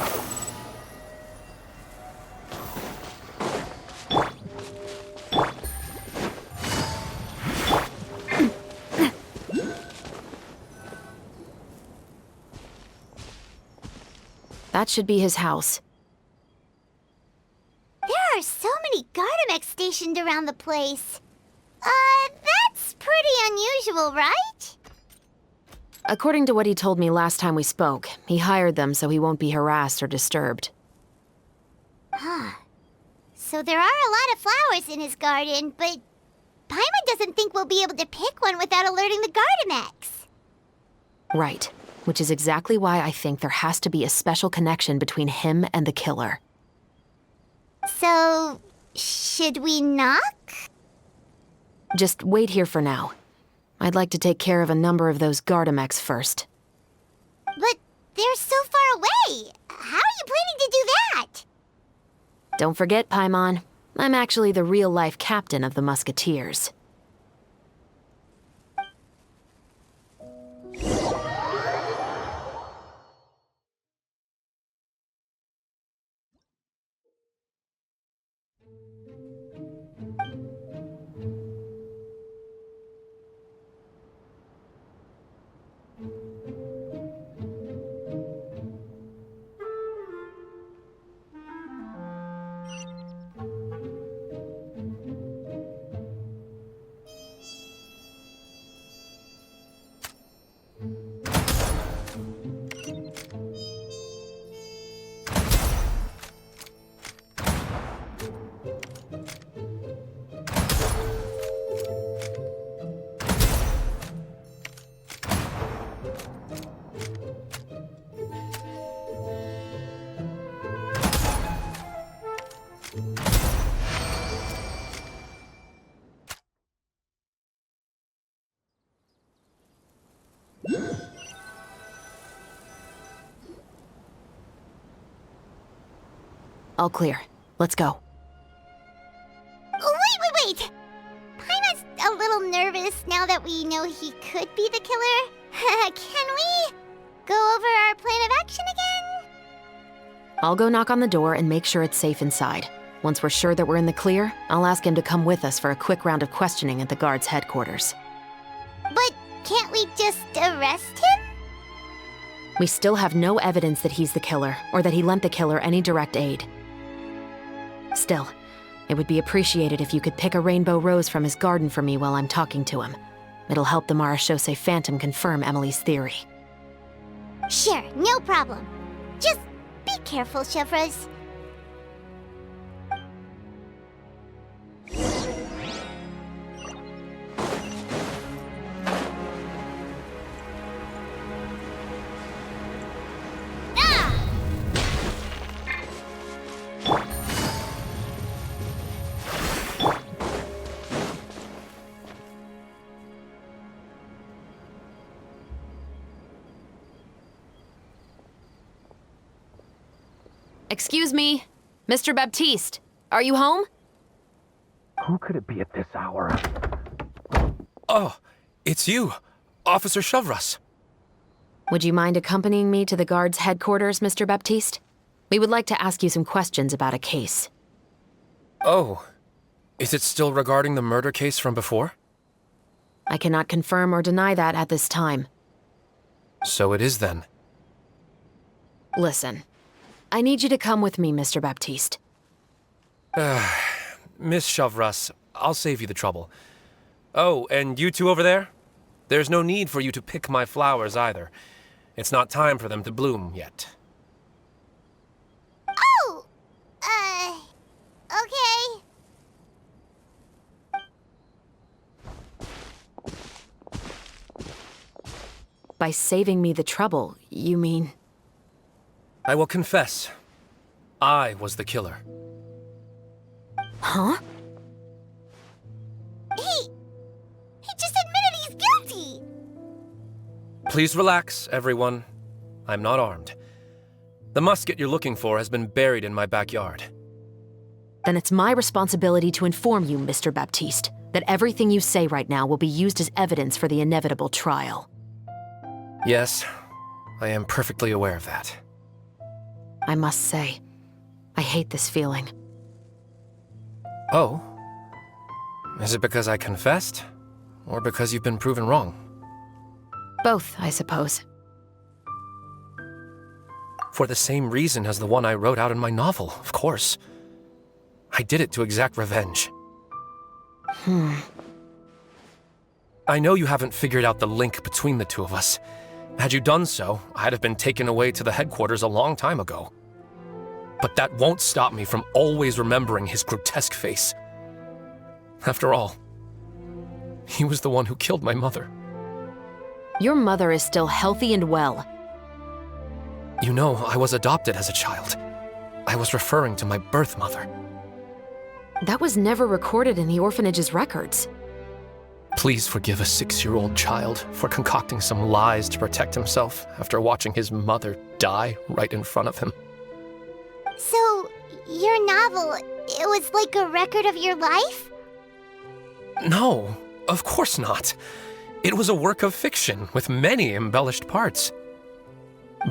That should be his house. There are so many WELKIN stationed around the place. That's pretty unusual, right? According to what he told me last time we spoke, he hired them so he won't be harassed or disturbed. Huh. So there are a lot of flowers in his garden, but Paimon doesn't think we'll be able to pick one without alerting the WELKIN. Right, which is exactly why I think there has to be a special connection between him and the killer. So, should we knock? Just wait here for now. I'd like to take care of a number of those WELKIN first. But they're so far away. How are you planning to do that? Don't forget, Paimon, I'm actually the real-life captain of the Musketeers. All clear. Let's go. Wait! Paimon's a little nervous now that we know he could be the killer. Can we go over our plan of action again? I'll go knock on the door and make sure it's safe inside. Once we're sure that we're in the clear, I'll ask him to come with us for a quick round of questioning at the guard's headquarters. But can't we just arrest him? We still have no evidence that he's the killer, or that he lent the killer any direct aid. Still, it would be appreciated if you could pick a rainbow rose from his garden for me while I'm talking to him. It'll help the Marachose Phantom confirm Emily's theory. Sure, no problem. Just be careful, Chevreuse. Excuse me, Mr. Baptiste, are you home? Who could it be at this hour? Oh, it's you, Officer Chevreuse. Would you mind accompanying me to the guard's headquarters, Mr. Baptiste? We would like to ask you some questions about a case. Oh, is it still regarding the murder case from before? I cannot confirm or deny that at this time. So it is then. Listen, I need you to come with me, Mr. Baptiste. Miss Chevreuse, I'll save you the trouble. Oh, and you two over there? There's no need for you to pick my flowers either. It's not time for them to bloom yet. Oh! Okay. By saving me the trouble, you mean... I will confess. I was the killer. Huh? He just admitted he's guilty! Please relax, everyone. I'm not armed. The musket you're looking for has been buried in my backyard. Then it's my responsibility to inform you, Mr. Baptiste, that everything you say right now will be used as evidence for the inevitable trial. Yes, I am perfectly aware of that. I must say, I hate this feeling. Oh? Is it because I confessed? Or because you've been proven wrong? Both, I suppose. For the same reason as the one I wrote out in my novel, of course. I did it to exact revenge. I know you haven't figured out the link between the two of us. Had you done so, I'd have been taken away to the headquarters a long time ago. But that won't stop me from always remembering his grotesque face. After all, he was the one who killed my mother. Your mother is still healthy and well. You know, I was adopted as a child. I was referring to my birth mother. That was never recorded in the orphanage's records. Please forgive a 6-year-old child for concocting some lies to protect himself after watching his mother die right in front of him. So, your novel, it was like a record of your life? No, of course not. It was a work of fiction with many embellished parts.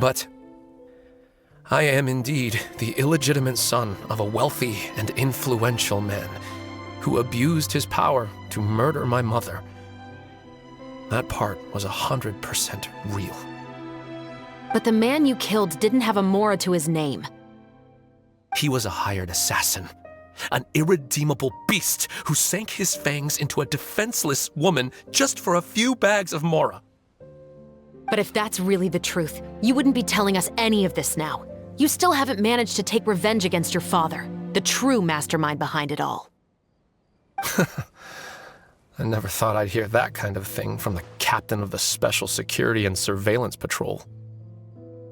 But I am indeed the illegitimate son of a wealthy and influential man who abused his power to murder my mother. That part was 100% real. But the man you killed didn't have a Mora to his name. He was a hired assassin. An irredeemable beast who sank his fangs into a defenseless woman just for a few bags of Mora. But if that's really the truth, you wouldn't be telling us any of this now. You still haven't managed to take revenge against your father, the true mastermind behind it all. I never thought I'd hear that kind of thing from the captain of the Special Security and Surveillance Patrol.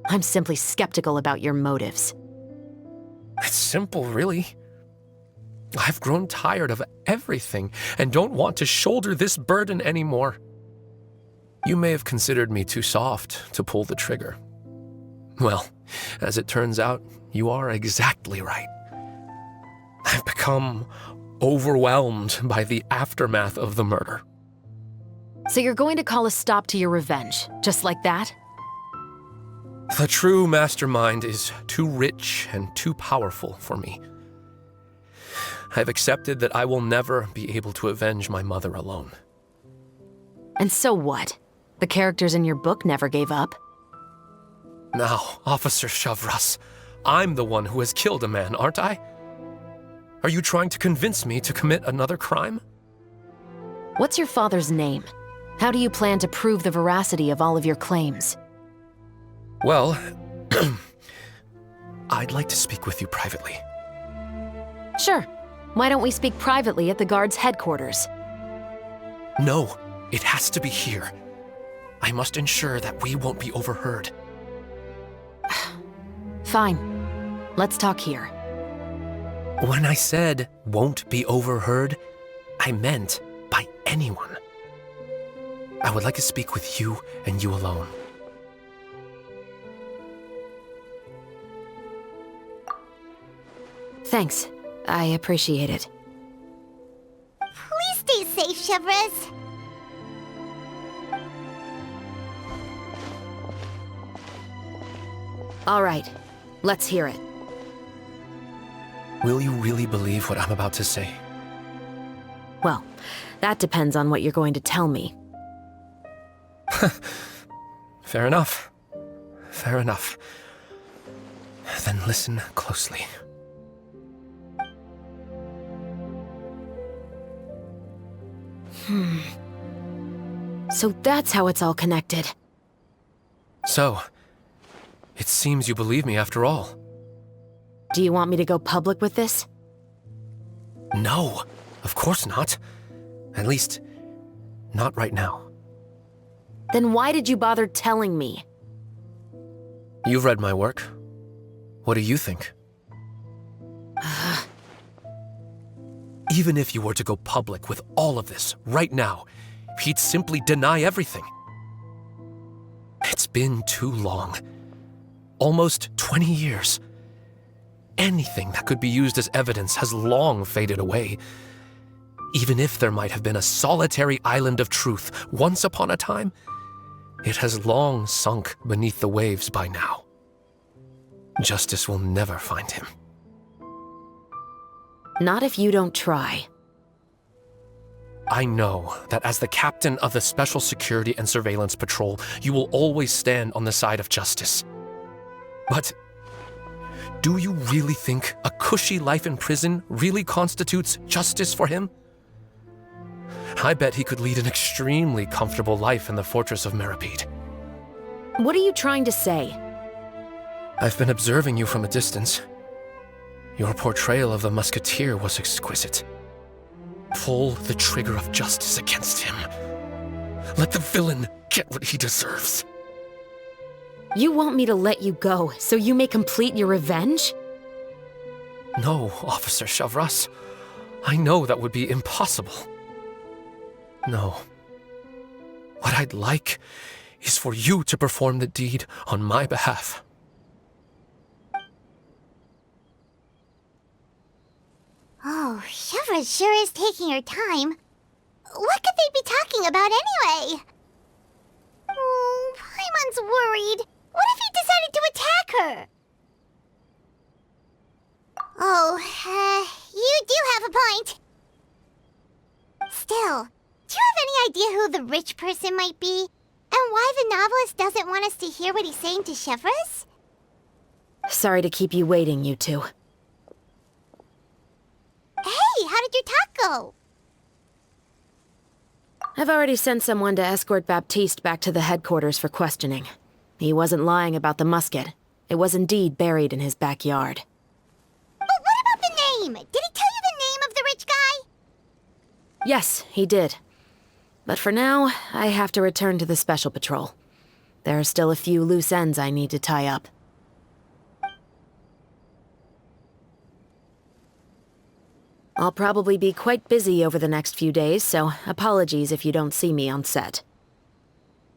I'm simply skeptical about your motives. It's simple, really. I've grown tired of everything and don't want to shoulder this burden anymore. You may have considered me too soft to pull the trigger. Well, as it turns out, you are exactly right. I've become overwhelmed by the aftermath of the murder. So you're going to call a stop to your revenge, just like that? The true mastermind is too rich and too powerful for me. I've accepted that I will never be able to avenge my mother alone. And so what? The characters in your book never gave up. Now, Officer Chevreuse, I'm the one who has killed a man, aren't I? Are you trying to convince me to commit another crime? What's your father's name? How do you plan to prove the veracity of all of your claims? Well, I'd like to speak with you privately. Sure. Why don't we speak privately at the guard's headquarters? No, it has to be here. I must ensure that we won't be overheard. Fine. Let's talk here. When I said won't be overheard, I meant by anyone. I would like to speak with you and you alone. Thanks. I appreciate it. Please stay safe, Chevreuse. All right. Let's hear it. Will you really believe what I'm about to say? Well, that depends on what you're going to tell me. Fair enough. Fair enough. Then listen closely. So that's how it's all connected. So, it seems you believe me after all. Do you want me to go public with this? No, of course not. At least, not right now. Then why did you bother telling me? You've read my work. What do you think? Even if you were to go public with all of this right now, he'd simply deny everything. It's been too long. Almost 20 years. Anything that could be used as evidence has long faded away. Even if there might have been a solitary island of truth once upon a time, it has long sunk beneath the waves by now. Justice will never find him. Not if you don't try. I know that as the captain of the Special Security and Surveillance Patrol, you will always stand on the side of justice. But do you really think a cushy life in prison really constitutes justice for him? I bet he could lead an extremely comfortable life in the fortress of Meripede. What are you trying to say? I've been observing you from a distance. Your portrayal of the Musketeer was exquisite. Pull the trigger of justice against him. Let the villain get what he deserves. You want me to let you go so you may complete your revenge? No, Officer Chevreuse. I know that would be impossible. No. What I'd like is for you to perform the deed on my behalf. Oh, Chevreuse sure is taking her time. What could they be talking about anyway? Oh, Paimon's worried. What if he decided to attack her? Oh, you do have a point. Still, do you have any idea who the rich person might be? And why the novelist doesn't want us to hear what he's saying to Chevreuse? Sorry to keep you waiting, you two. Hey, how did your talk go? I've already sent someone to escort Baptiste back to the headquarters for questioning. He wasn't lying about the musket. It was indeed buried in his backyard. But what about the name? Did he tell you the name of the rich guy? Yes, he did. But for now, I have to return to the Special Patrol. There are still a few loose ends I need to tie up. I'll probably be quite busy over the next few days, so apologies if you don't see me on set.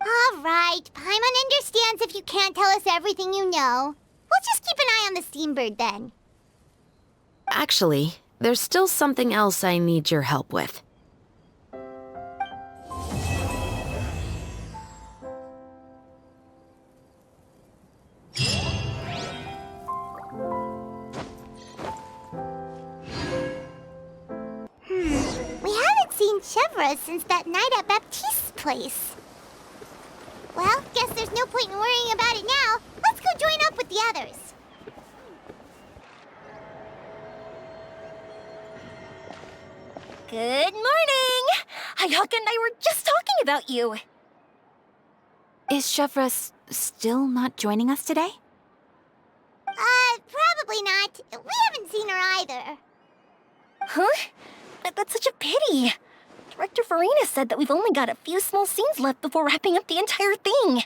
All right, Paimon understands if you can't tell us everything you know. We'll just keep an eye on the Steambird then. Actually, there's still something else I need your help with. We haven't seen Chevreuse since that night at Baptiste's place. Well, guess there's no point in worrying about it now. Let's go join up with the others. Good morning! Ayaka and I were just talking about you. Is Chevreuse still not joining us today? Probably not. We haven't seen her either. Huh? That's such a pity. Director Furina said that we've only got a few small scenes left before wrapping up the entire thing.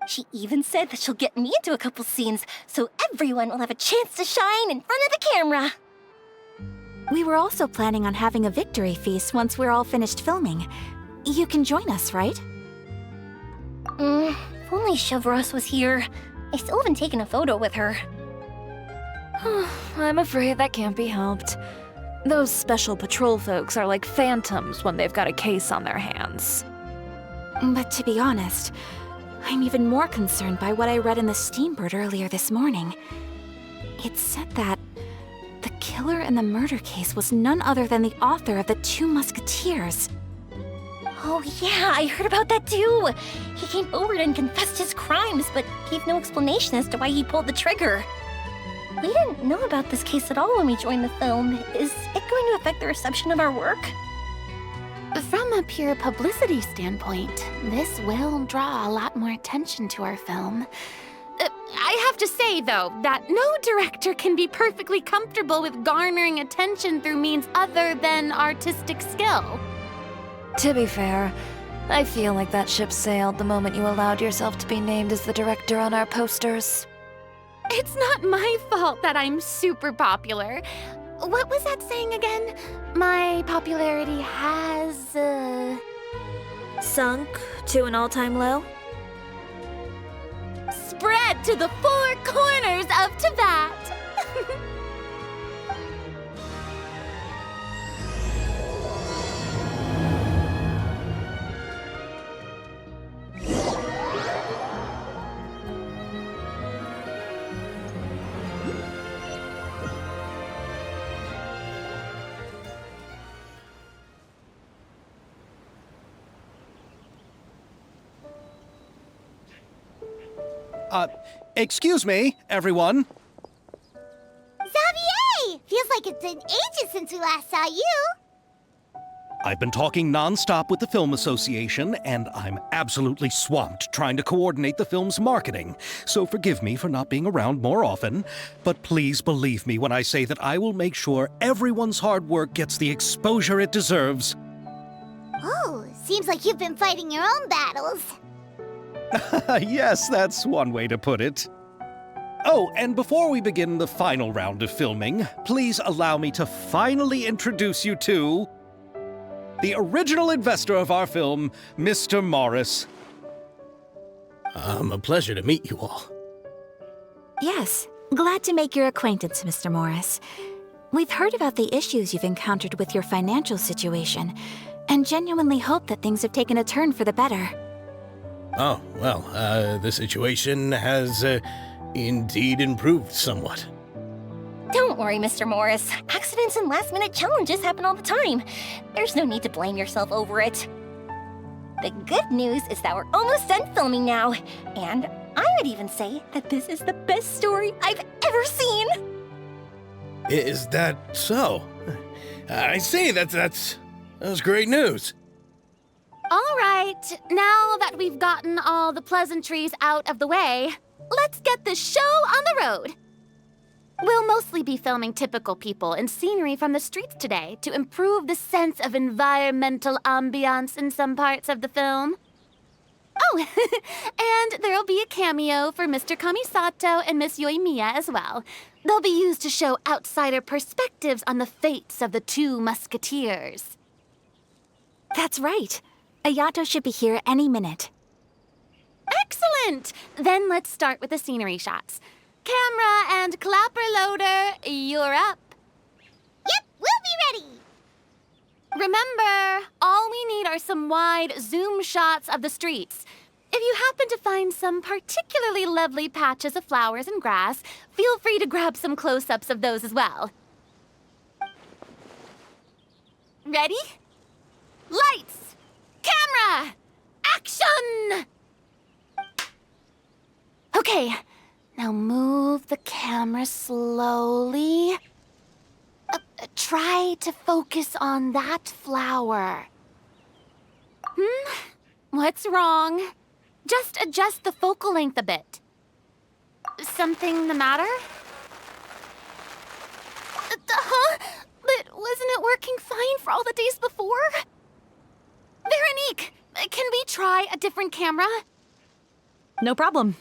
She even said that she'll get me into a couple scenes, so everyone will have a chance to shine in front of the camera. We were also planning on having a victory feast once we're all finished filming. You can join us, right? If only Chevreuse was here. I still haven't taken a photo with her. I'm afraid that can't be helped. Those special patrol folks are like phantoms when they've got a case on their hands. But to be honest, I'm even more concerned by what I read in the Steambird earlier this morning. It said that the killer in the murder case was none other than the author of the 2 Musketeers. Oh yeah, I heard about that too. He came forward and confessed his crimes, but gave no explanation as to why he pulled the trigger. We didn't know about this case at all when we joined the film. Is it going to affect the reception of our work? From a pure publicity standpoint, this will draw a lot more attention to our film. I have to say, though, that no director can be perfectly comfortable with garnering attention through means other than artistic skill. To be fair, I feel like that ship sailed the moment you allowed yourself to be named as the director on our posters. It's not my fault that I'm super popular. What was that saying again? My popularity has, sunk to an all-time low? Spread to the 4 corners of Tibet! Excuse me, everyone. Xavier! Feels like it's been ages since we last saw you. I've been talking nonstop with the Film Association, and I'm absolutely swamped trying to coordinate the film's marketing. So forgive me for not being around more often, but please believe me when I say that I will make sure everyone's hard work gets the exposure it deserves. Oh, seems like you've been fighting your own battles. Yes, that's one way to put it. Oh, and before we begin the final round of filming, please allow me to finally introduce you to the original investor of our film, Mr. Morris. A pleasure to meet you all. Yes, glad to make your acquaintance, Mr. Morris. We've heard about the issues you've encountered with your financial situation, and genuinely hope that things have taken a turn for the better. Oh, well, the situation has, indeed improved somewhat. Don't worry, Mr. Morris. Accidents and last-minute challenges happen all the time. There's no need to blame yourself over it. The good news is that we're almost done filming now. And I would even say that this is the best story I've ever seen. Is that so? I see, that's great news. All right, now that we've gotten all the pleasantries out of the way, let's get the show on the road. We'll mostly be filming typical people and scenery from the streets today to improve the sense of environmental ambiance in some parts of the film. Oh, and there'll be a cameo for Mr. Kamisato and Miss Yoimiya as well. They'll be used to show outsider perspectives on the fates of the two musketeers. That's right. Ayato should be here any minute. Excellent! Then let's start with the scenery shots. Camera and clapper loader, you're up. Yep, we'll be ready. Remember, all we need are some wide zoom shots of the streets. If you happen to find some particularly lovely patches of flowers and grass, feel free to grab some close-ups of those as well. Ready? Lights! Camera! Action! Okay, now move the camera slowly. Try to focus on that flower. What's wrong? Just adjust the focal length a bit. Something the matter? Huh? But wasn't it working fine for all the days before? Veronique, can we try a different camera? No problem.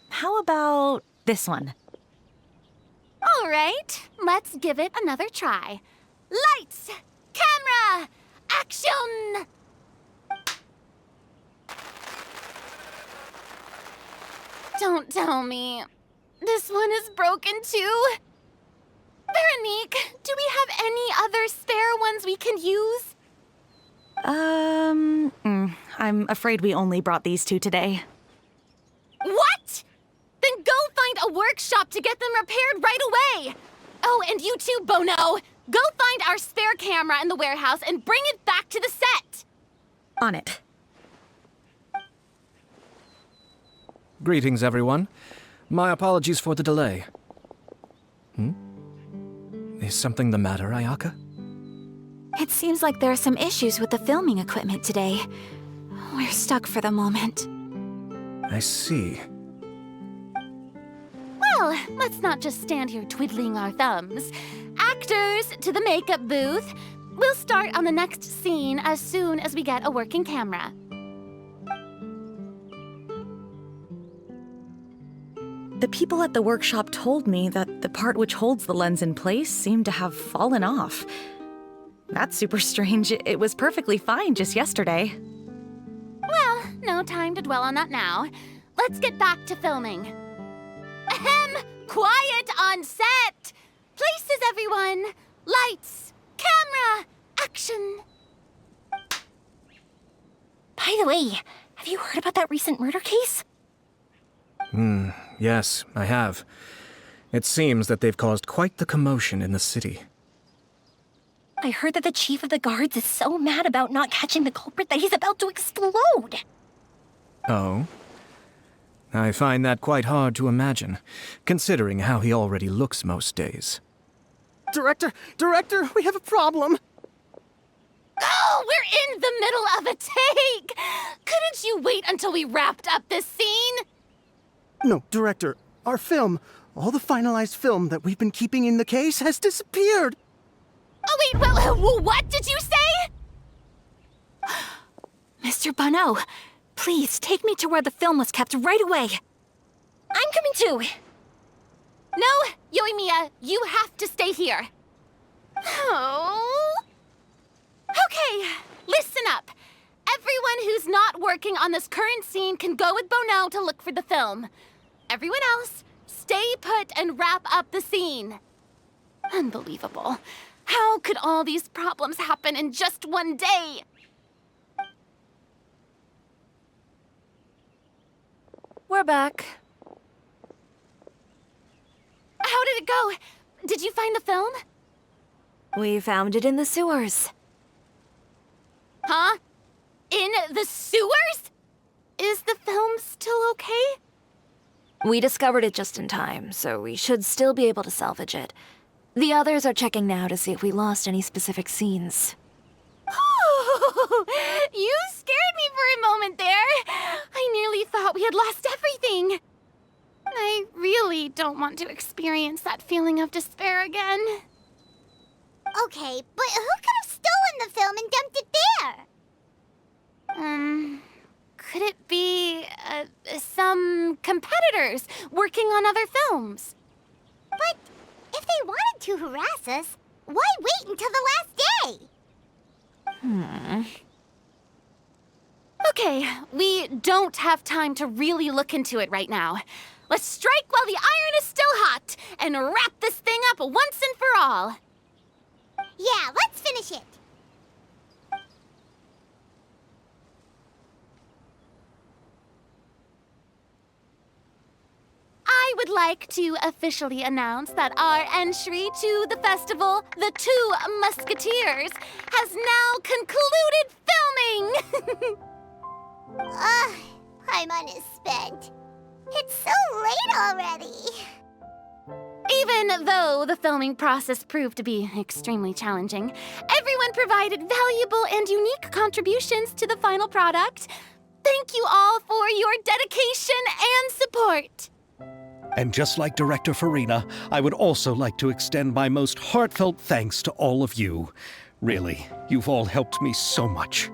How about this one? All right, let's give it another try. Lights! Camera! Action! Don't tell me. This one is broken too? Veronique, do we have any other spare ones we can use? I'm afraid we only brought these two today. What? Then go find a workshop to get them repaired right away. Oh, and you too, Bono. Go find our spare camera in the warehouse and bring it back to the set. On it. Greetings, everyone. My apologies for the delay. Is something the matter, Ayaka? It seems like there are some issues with the filming equipment today. We're stuck for the moment. I see. Well, let's not just stand here twiddling our thumbs. Actors, to the makeup booth. We'll start on the next scene as soon as we get a working camera. The people at the workshop told me that the part which holds the lens in place seemed to have fallen off. That's super strange. It was perfectly fine just yesterday. Well, no time to dwell on that now. Let's get back to filming. Ahem! Quiet on set! Places, everyone! Lights! Camera! Action! By the way, have you heard about that recent murder case? Yes, I have. It seems that they've caused quite the commotion in the city. I heard that the chief of the guards is so mad about not catching the culprit that he's about to explode. Oh? I find that quite hard to imagine, considering how he already looks most days. Director, we have a problem. Oh, we're in the middle of a take! Couldn't you wait until we wrapped up this scene? No, Director, our film, all the finalized film that we've been keeping in the case has disappeared. Oh, wait, well, what did you say? Mr. Bono, please take me to where the film was kept right away. I'm coming too. No, Yoimiya, you have to stay here. Oh. Okay, listen up. Everyone who's not working on this current scene can go with Bono to look for the film. Everyone else, stay put and wrap up the scene. Unbelievable. How could all these problems happen in just one day? We're back. How did it go? Did you find the film? We found it in the sewers. Huh? in the sewers? Is the film still okay? We discovered it just in time, so we should still be able to salvage it. The others are checking now to see if we lost any specific scenes. You scared me for a moment there. I nearly thought we had lost everything. I really don't want to experience that feeling of despair again. Okay, but who could have stolen the film and dumped it there? Could it be, some competitors working on other films? But if they wanted to harass us, why wait until the last day? Okay, we don't have time to really look into it right now. Let's strike while the iron is still hot and wrap this thing up once and for all. Yeah, let's finish it. I would like to officially announce that our entry to the festival, The Two Musketeers, has now concluded filming! Paimon is spent. It's so late already. Even though the filming process proved to be extremely challenging, everyone provided valuable and unique contributions to the final product. Thank you all for your dedication and support. And just like Director Furina, I would also like to extend my most heartfelt thanks to all of you. Really, you've all helped me so much.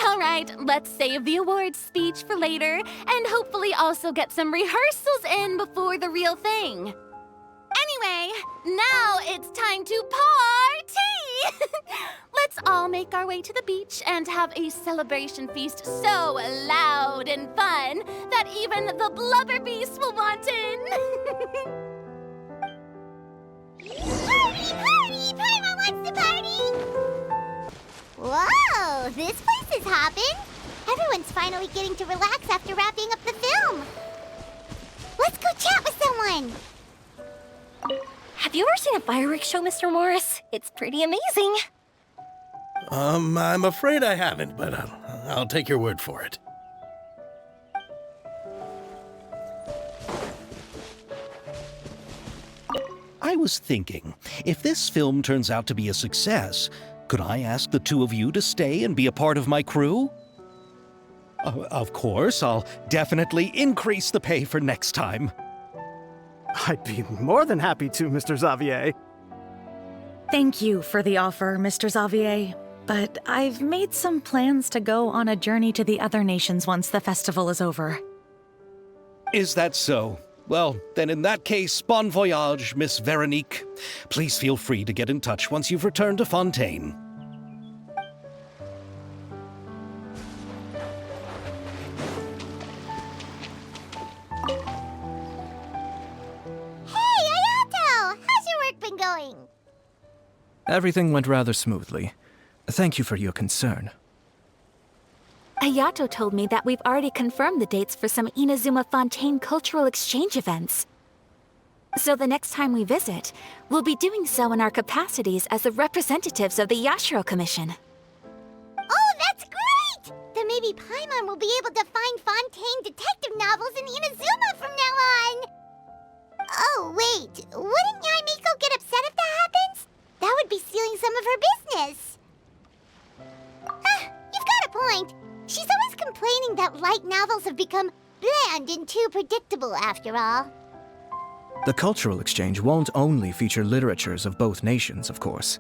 All right, let's save the awards speech for later, and hopefully also get some rehearsals in before the real thing. Anyway, now it's time to party! Let's all make our way to the beach and have a celebration feast so loud and fun that even the blubber beast will want in. Party, party! Paimon wants to party! Whoa, this place is hopping. Everyone's finally getting to relax after wrapping up the film. Let's go chat with someone. Have you ever seen a fireworks show, Mr. Morris? It's pretty amazing. I'm afraid I haven't, but I'll take your word for it. I was thinking, if this film turns out to be a success, could I ask the two of you to stay and be a part of my crew? Of course, I'll definitely increase the pay for next time. I'd be more than happy to, Mr. XAVIER. Thank you for the offer, Mr. XAVIER, but I've made some plans to go on a journey to the other nations once the festival is over. Is that so? Well, then in that case, bon voyage, Miss Veronique. Please feel free to get in touch once you've returned to Fontaine. Hey, Ayato! How's your work been going? Everything went rather smoothly. Thank you for your concern. Ayato told me that we've already confirmed the dates for some Inazuma Fontaine cultural exchange events. So the next time we visit, we'll be doing so in our capacities as the representatives of the Yashiro Commission. Oh, that's great! Then maybe Paimon will be able to find Fontaine detective novels in Inazuma from now on! Oh, wait. Wouldn't Yoimiya get upset if that happens? That would be stealing some of her business. You've got a point. She's always complaining that light novels have become bland and too predictable after all. The cultural exchange won't only feature literatures of both nations, of course.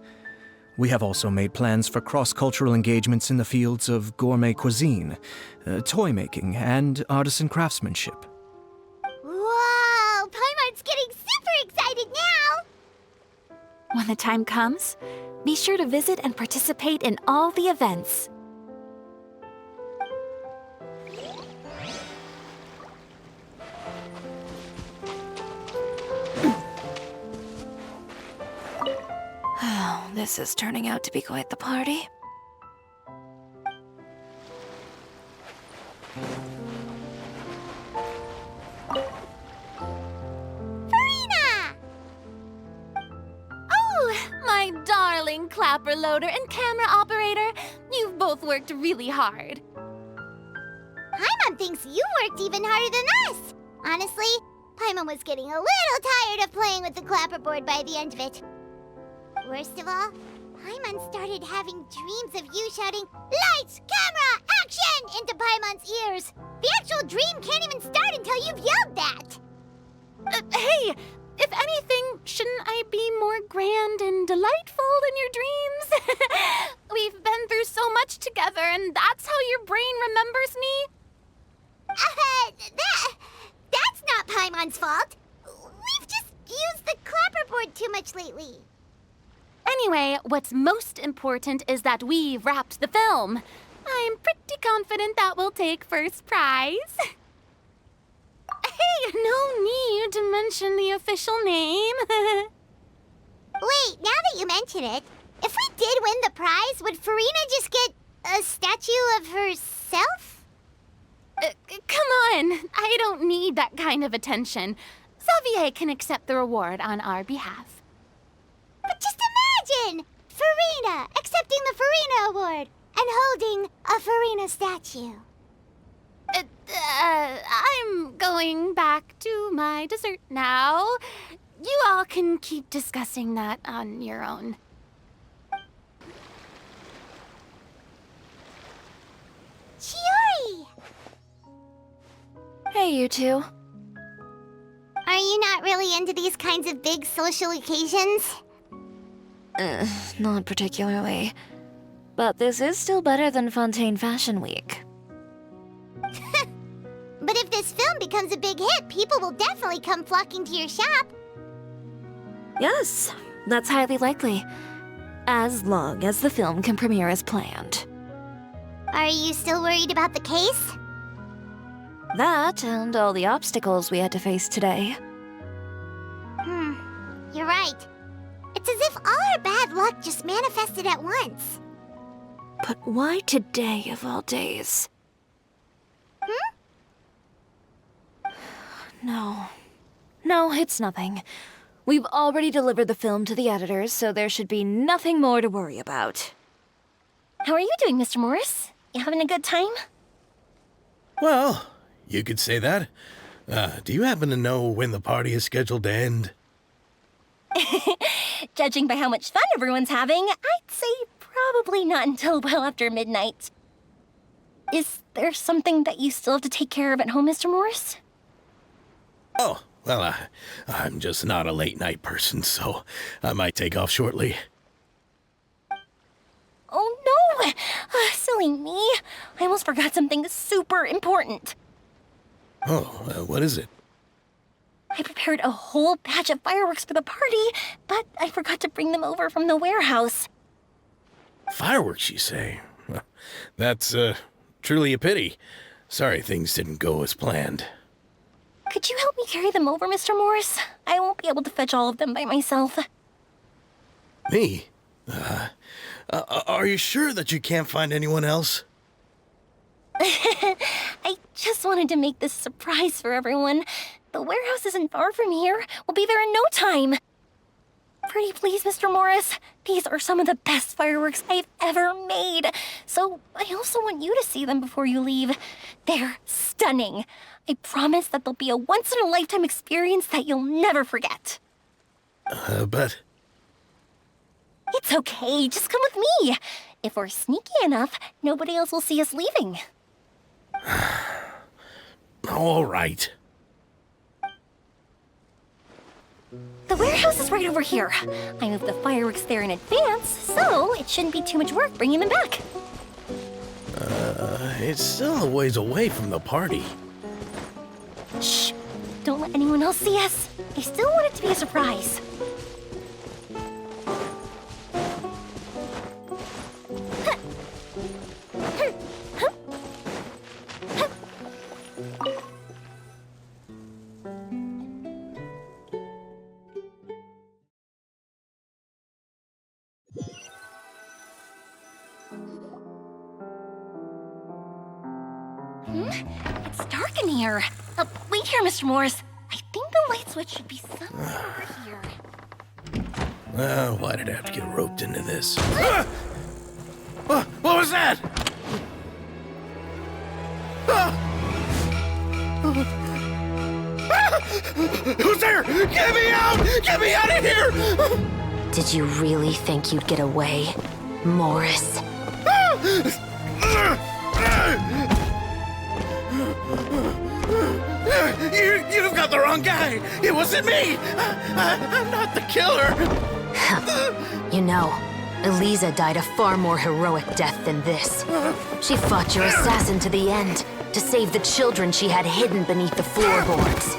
We have also made plans for cross-cultural engagements in the fields of gourmet cuisine, toy making, and artisan craftsmanship. Wow! Paimon's getting super excited now! When the time comes, be sure to visit and participate in all the events. This is turning out to be quite the party. Furina! Oh, my darling clapper loader and camera operator. both worked really hard. Paimon thinks you worked even harder than us. Honestly, Paimon was getting a little tired of playing with the clapperboard by the end of it. Worst of all, Paimon started having dreams of you shouting, "Lights, camera, action!" into Paimon's ears. The actual dream can't even start until you've yelled that. Hey, if anything, shouldn't I be more grand and delightful than your dreams? We've been through so much together, and that's how your brain remembers me? That's not Paimon's fault. We've just used the clapperboard too much lately. Anyway, what's most important is that we've wrapped the film. I'm pretty confident that we'll take first prize. Hey, no need to mention the official name. Wait, now that you mention it, if we did win the prize, would Furina just get a statue of herself? Come on, I don't need that kind of attention. XAVIER can accept the reward on our behalf. But just imagine! Furina accepting the Furina Award and holding a Furina statue. I'm going back to my dessert now. You all can keep discussing that on your own. Chiori! Hey, you two. Are you not really into these kinds of big social occasions? Not particularly. But this is still better than Fontaine Fashion Week. But if this film becomes a big hit, people will definitely come flocking to your shop. Yes, that's highly likely. As long as the film can premiere as planned. Are you still worried about the case? That and all the obstacles we had to face today. You're right. It's as if all our bad luck just manifested at once. But why today of all days? No, it's nothing. We've already delivered the film to the editors, so there should be nothing more to worry about. How are you doing, Mr. Morris? You having a good time? Well, you could say that. Do you happen to know when the party is scheduled to end? Judging by how much fun everyone's having, I'd say probably not until well after midnight. Is there something that you still have to take care of at home, Mr. Morris? Oh, well, I'm just not a late-night person, so I might take off shortly. Oh, no! Silly me. I almost forgot something super important. Oh, what is it? I prepared a whole batch of fireworks for the party, but I forgot to bring them over from the warehouse. Fireworks, you say? Well, that's, truly a pity. Sorry things didn't go as planned. Could you help me carry them over, Mr. Morris? I won't be able to fetch all of them by myself. Me? Are you sure that you can't find anyone else? I just wanted to make this surprise for everyone. The warehouse isn't far from here. We'll be there in no time. Pretty please, Mr. Morris. These are some of the best fireworks I've ever made. So I also want you to see them before you leave. They're stunning. I promise that they'll be a once-in-a-lifetime experience that you'll never forget. But... It's okay. Just come with me. If we're sneaky enough, nobody else will see us leaving. All right. The warehouse is right over here. I moved the fireworks there in advance, so it shouldn't be too much work bringing them back. It's still a ways away from the party. Shh! Don't let anyone else see us. I still want it to be a surprise. It's dark in here. Wait here, Mr. Morris. I think the light switch should be somewhere over here. Why did I have to get roped into this? What was that? Who's there? Get me out! Get me out of here! Did you really think you'd get away, Morris? You've got the wrong guy! It wasn't me! I'm not the killer! You know, Eliza died a far more heroic death than this. She fought your assassin to the end, to save the children she had hidden beneath the floorboards.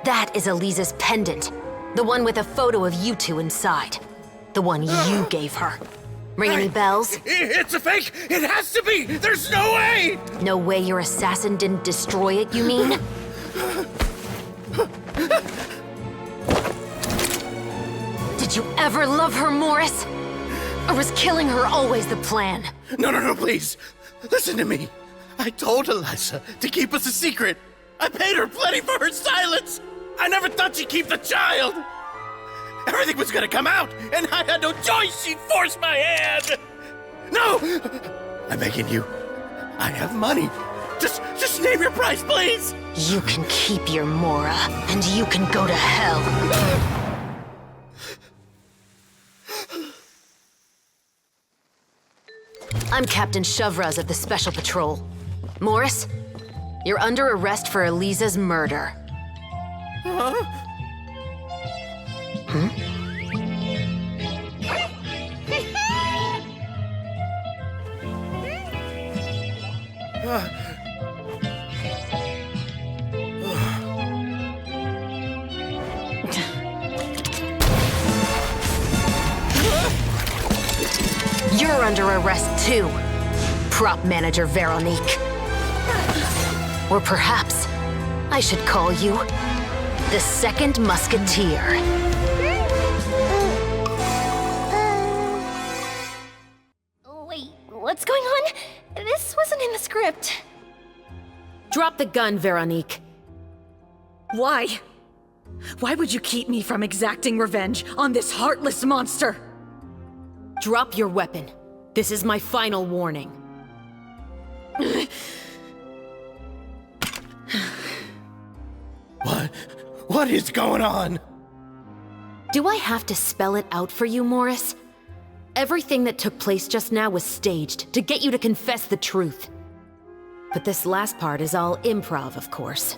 That is Eliza's pendant. The one with a photo of you two inside. The one you gave her. Ring any bells? It's a fake! It has to be! There's no way! No way your assassin didn't destroy it, you mean? Did you ever love her, Morris? Or was killing her always the plan? No, please. Listen to me. I told Eliza to keep us a secret. I paid her plenty for her silence. I never thought she'd keep the child. Everything was gonna come out, and I had no choice. She'd force my hand. No! I'm begging you. I have money. Just name your price, please. You can keep your Mora, and you can go to hell. I'm Captain Chevreuse of the Special Patrol. Morris, you're under arrest for Eliza's murder. You're under arrest too, prop manager Veronique. Or perhaps I should call you the Second Musketeer. Wait, what's going on? This wasn't in the script. Drop the gun, Veronique. Why? Why would you keep me from exacting revenge on this heartless monster? Drop your weapon. This is my final warning. What is going on? Do I have to spell it out for you, Morris? Everything that took place just now was staged to get you to confess the truth. But this last part is all improv, of course.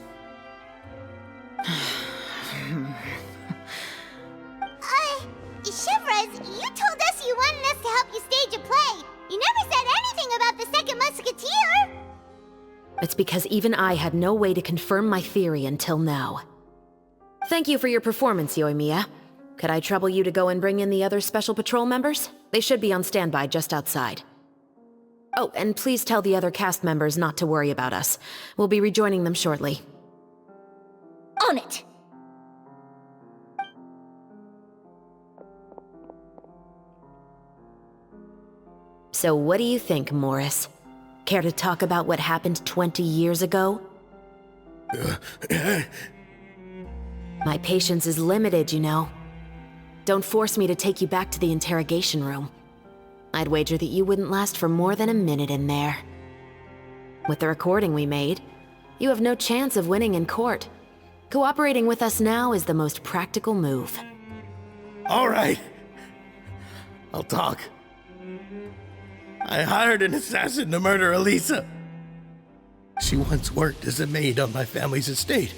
Chevreuse, you told us you wanted us to help you stage a play. You never said anything about the Second Musketeer. It's because even I had no way to confirm my theory until now. Thank you for your performance, Yoimiya. Could I trouble you to go and bring in the other Special Patrol members? They should be on standby just outside. Oh, and please tell the other cast members not to worry about us. We'll be rejoining them shortly. On it! So what do you think, Morris? Care to talk about what happened 20 years ago? My patience is limited, you know. Don't force me to take you back to the interrogation room. I'd wager that you wouldn't last for more than a minute in there. With the recording we made, you have no chance of winning in court. Cooperating with us now is the most practical move. All right. I'll talk. I hired an assassin to murder Eliza. She once worked as a maid on my family's estate.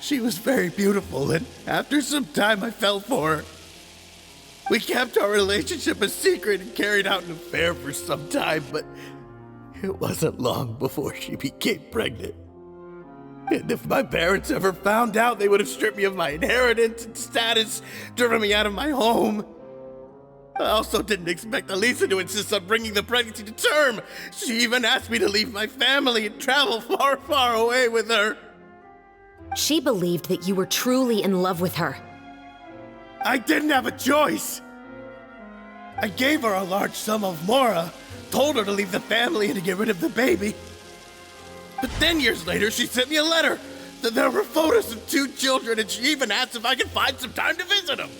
She was very beautiful, and after some time I fell for her. We kept our relationship a secret and carried out an affair for some time, but it wasn't long before she became pregnant. And if my parents ever found out, they would have stripped me of my inheritance and status, driven me out of my home. I also didn't expect Eliza to insist on bringing the pregnancy to term. She even asked me to leave my family and travel far, far away with her. She believed that you were truly in love with her. I didn't have a choice. I gave her a large sum of Mora, told her to leave the family and to get rid of the baby. But then years later, she sent me a letter. There were photos of 2 children, and she even asked if I could find some time to visit them.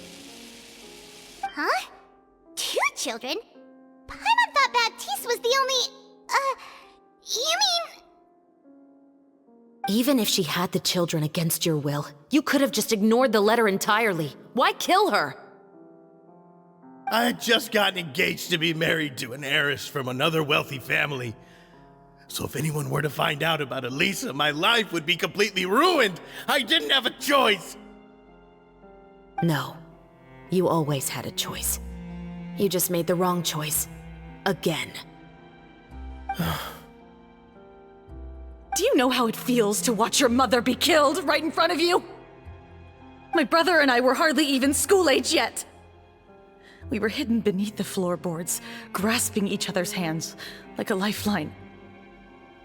Huh? 2 children? Paimon thought Baptiste was the only... You mean... Even if she had the children against your will, you could have just ignored the letter entirely. Why kill her? I had just gotten engaged to be married to an heiress from another wealthy family. So if anyone were to find out about Elisa, my life would be completely ruined. I didn't have a choice. No. You always had a choice. You just made the wrong choice. Again. Do you know how it feels to watch your mother be killed right in front of you? My brother and I were hardly even school age yet. We were hidden beneath the floorboards, grasping each other's hands like a lifeline.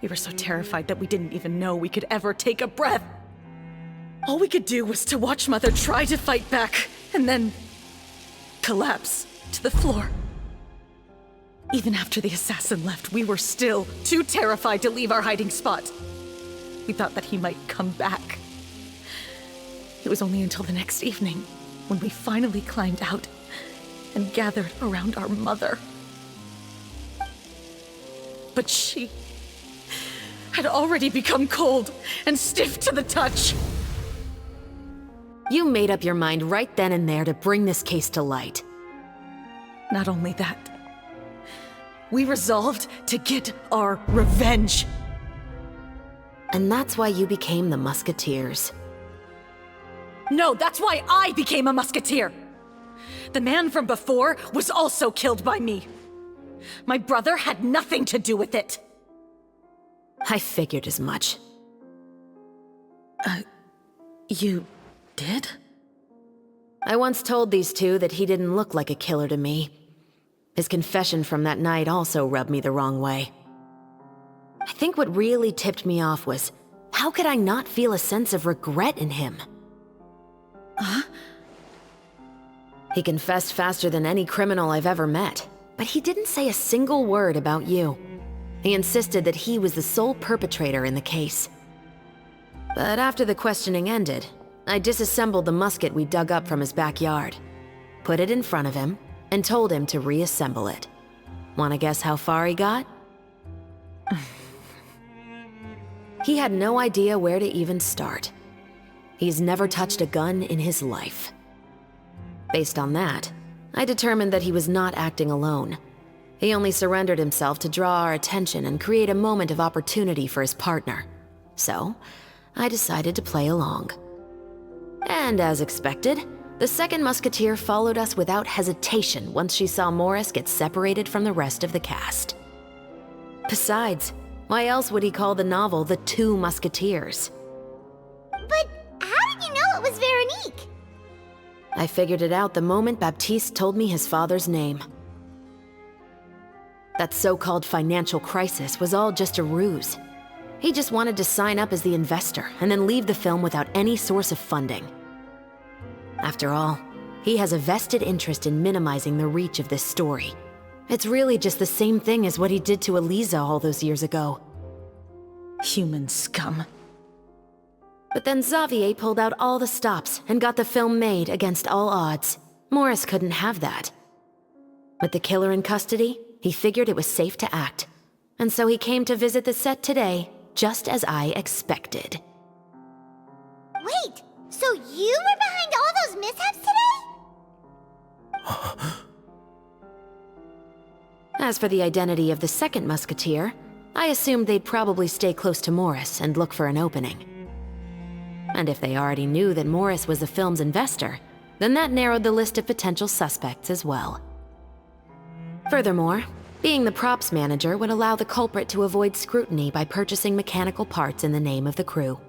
We were so terrified that we didn't even know we could ever take a breath. All we could do was to watch Mother try to fight back, and then collapse to the floor. Even after the assassin left, we were still too terrified to leave our hiding spot. We thought that he might come back. It was only until the next evening when we finally climbed out and gathered around our mother. But she had already become cold and stiff to the touch. You made up your mind right then and there to bring this case to light. Not only that, we resolved to get our revenge. And that's why you became the Musketeers. No, that's why I became a Musketeer. The man from before was also killed by me. My brother had nothing to do with it. I figured as much. You did? I once told these two that he didn't look like a killer to me. His confession from that night also rubbed me the wrong way. I think what really tipped me off was, how could I not feel a sense of regret in him? Huh? He confessed faster than any criminal I've ever met, but he didn't say a single word about you. He insisted that he was the sole perpetrator in the case. But after the questioning ended, I disassembled the musket we dug up from his backyard, put it in front of him, and told him to reassemble it. Wanna guess how far he got? He had no idea where to even start. He's never touched a gun in his life. Based on that, I determined that he was not acting alone. He only surrendered himself to draw our attention and create a moment of opportunity for his partner. So, I decided to play along. And as expected, the Second Musketeer followed us without hesitation once she saw Morris get separated from the rest of the cast. Besides, why else would he call the novel The Two Musketeers? But how did you know it was Veronique? I figured it out the moment Baptiste told me his father's name. That so-called financial crisis was all just a ruse. He just wanted to sign up as the investor and then leave the film without any source of funding. After all, he has a vested interest in minimizing the reach of this story. It's really just the same thing as what he did to Elisa all those years ago. Human scum. But then XAVIER pulled out all the stops and got the film made against all odds. Morris couldn't have that. With the killer in custody, he figured it was safe to act. And so he came to visit the set today, just as I expected. Wait, so you were behind all those mishaps today? As for the identity of the Second Musketeer, I assumed they'd probably stay close to Morris and look for an opening. And if they already knew that Morris was the film's investor, then that narrowed the list of potential suspects as well. Furthermore, being the props manager would allow the culprit to avoid scrutiny by purchasing mechanical parts in the name of the crew.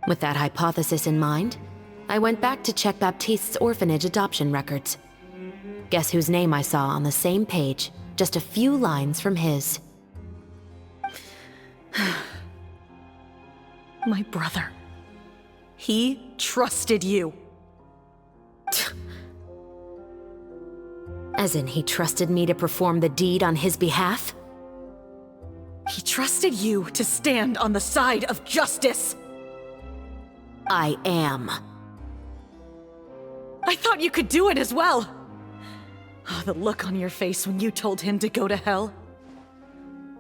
With that hypothesis in mind, I went back to check Baptiste's orphanage adoption records. Guess whose name I saw on the same page, just a few lines from his. My brother. He trusted you. As in, he trusted me to perform the deed on his behalf? He trusted you to stand on the side of justice. I am. I thought you could do it as well. Oh, the look on your face when you told him to go to hell.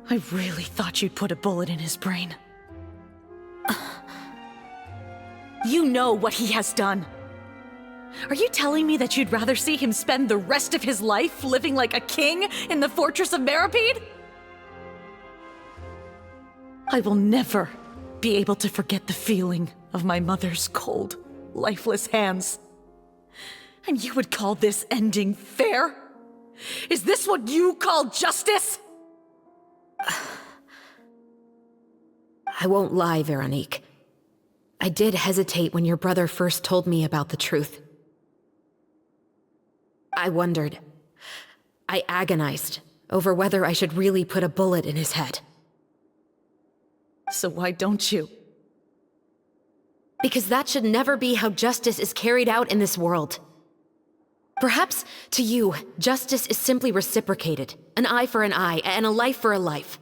I really thought you'd put a bullet in his brain. You know what he has done. Are you telling me that you'd rather see him spend the rest of his life living like a king in the fortress of Meropide? I will never be able to forget the feeling of my mother's cold, lifeless hands. And you would call this ending fair? Is this what you call justice? I won't lie, Veronique. I did hesitate when your brother first told me about the truth. I wondered. I agonized over whether I should really put a bullet in his head. So why don't you? Because that should never be how justice is carried out in this world. Perhaps, to you, justice is simply reciprocated. An eye for an eye, and a life for a life.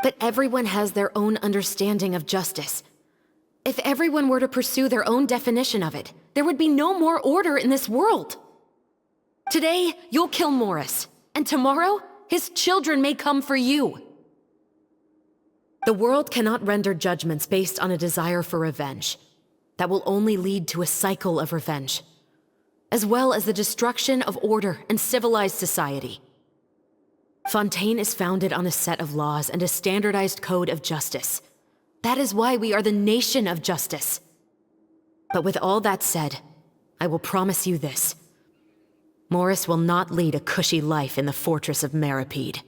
But everyone has their own understanding of justice. If everyone were to pursue their own definition of it, there would be no more order in this world. Today, you'll kill Morris, and tomorrow, his children may come for you. The world cannot render judgments based on a desire for revenge. That will only lead to a cycle of revenge, as well as the destruction of order and civilized society. Fontaine is founded on a set of laws and a standardized code of justice. That is why we are the nation of justice. But with all that said, I will promise you this. Morris will not lead a cushy life in the fortress of Meropide.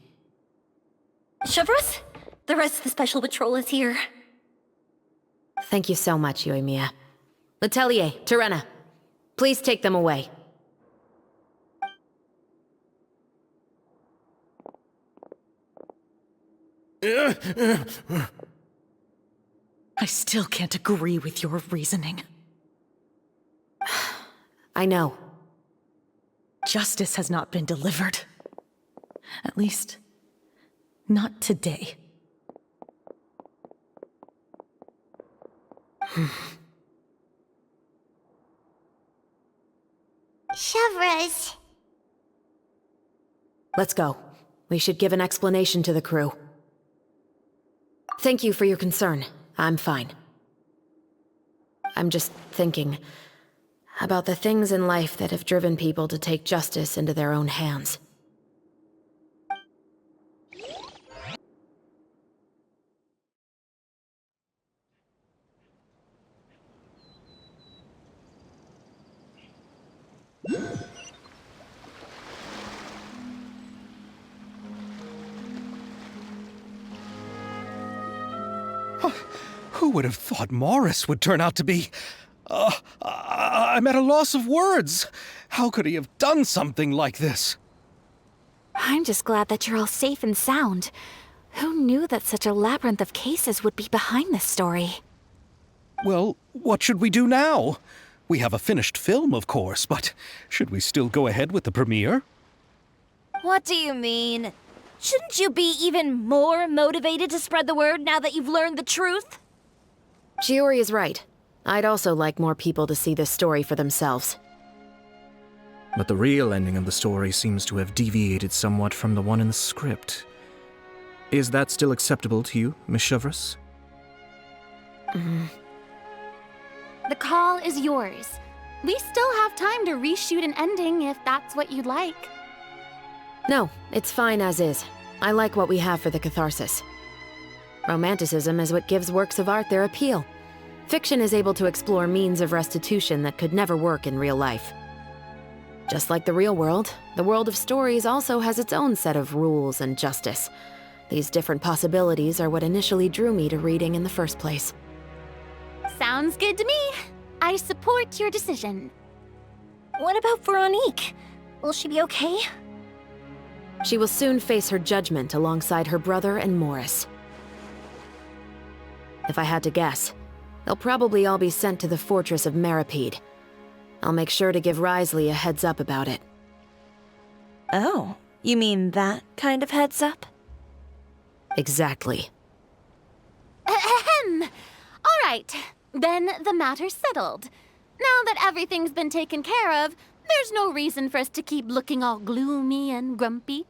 Chevreuse, the rest of the special patrol is here. Thank you so much, Yoimiya. Letelier, Terena, please take them away. I still can't agree with your reasoning. I know. Justice has not been delivered. At least, not today. Chevreuse. Let's go. We should give an explanation to the crew. Thank you for your concern. I'm fine. I'm just thinking about the things in life that have driven people to take justice into their own hands. Who would have thought Morris would turn out to be... I'm at a loss of words. How could he have done something like this? I'm just glad that you're all safe and sound. Who knew that such a labyrinth of cases would be behind this story? Well, what should we do now? We have a finished film, of course, but should we still go ahead with the premiere? What do you mean? Shouldn't you be even more motivated to spread the word now that you've learned the truth? Chiori is right. I'd also like more people to see this story for themselves. But the real ending of the story seems to have deviated somewhat from the one in the script. Is that still acceptable to you, Miss Chevreuse? The call is yours. We still have time to reshoot an ending if that's what you'd like. No, it's fine as is. I like what we have for the catharsis. Romanticism is what gives works of art their appeal. Fiction is able to explore means of restitution that could never work in real life. Just like the real world, the world of stories also has its own set of rules and justice. These different possibilities are what initially drew me to reading in the first place. Sounds good to me. I support your decision. What about Veronique? Will she be okay? She will soon face her judgment alongside her brother and Morris. If I had to guess, they'll probably all be sent to the fortress of Meropide. I'll make sure to give Wriothesley a heads up about it. Oh, you mean that kind of heads up? Exactly. Ahem. All right, then the matter's settled. Now that everything's been taken care of, there's no reason for us to keep looking all gloomy and grumpy.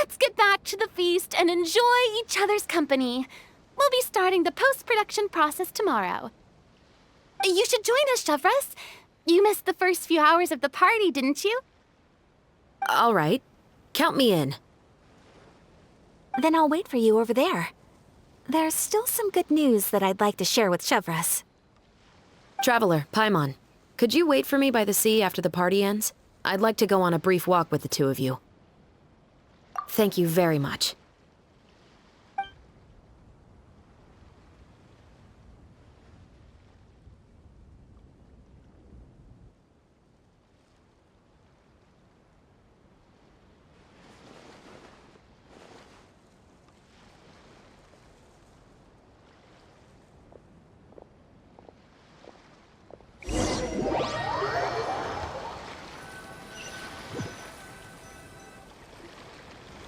let's get back to the feast and enjoy each other's company. We'll be starting the post-production process tomorrow. You should join us, Chevreuse. You missed the first few hours of the party, didn't you? All right. Count me in. Then I'll wait for you over there. There's still some good news that I'd like to share with Chevreuse. Traveler, Paimon, could you wait for me by the sea after the party ends? I'd like to go on a brief walk with the two of you. Thank you very much.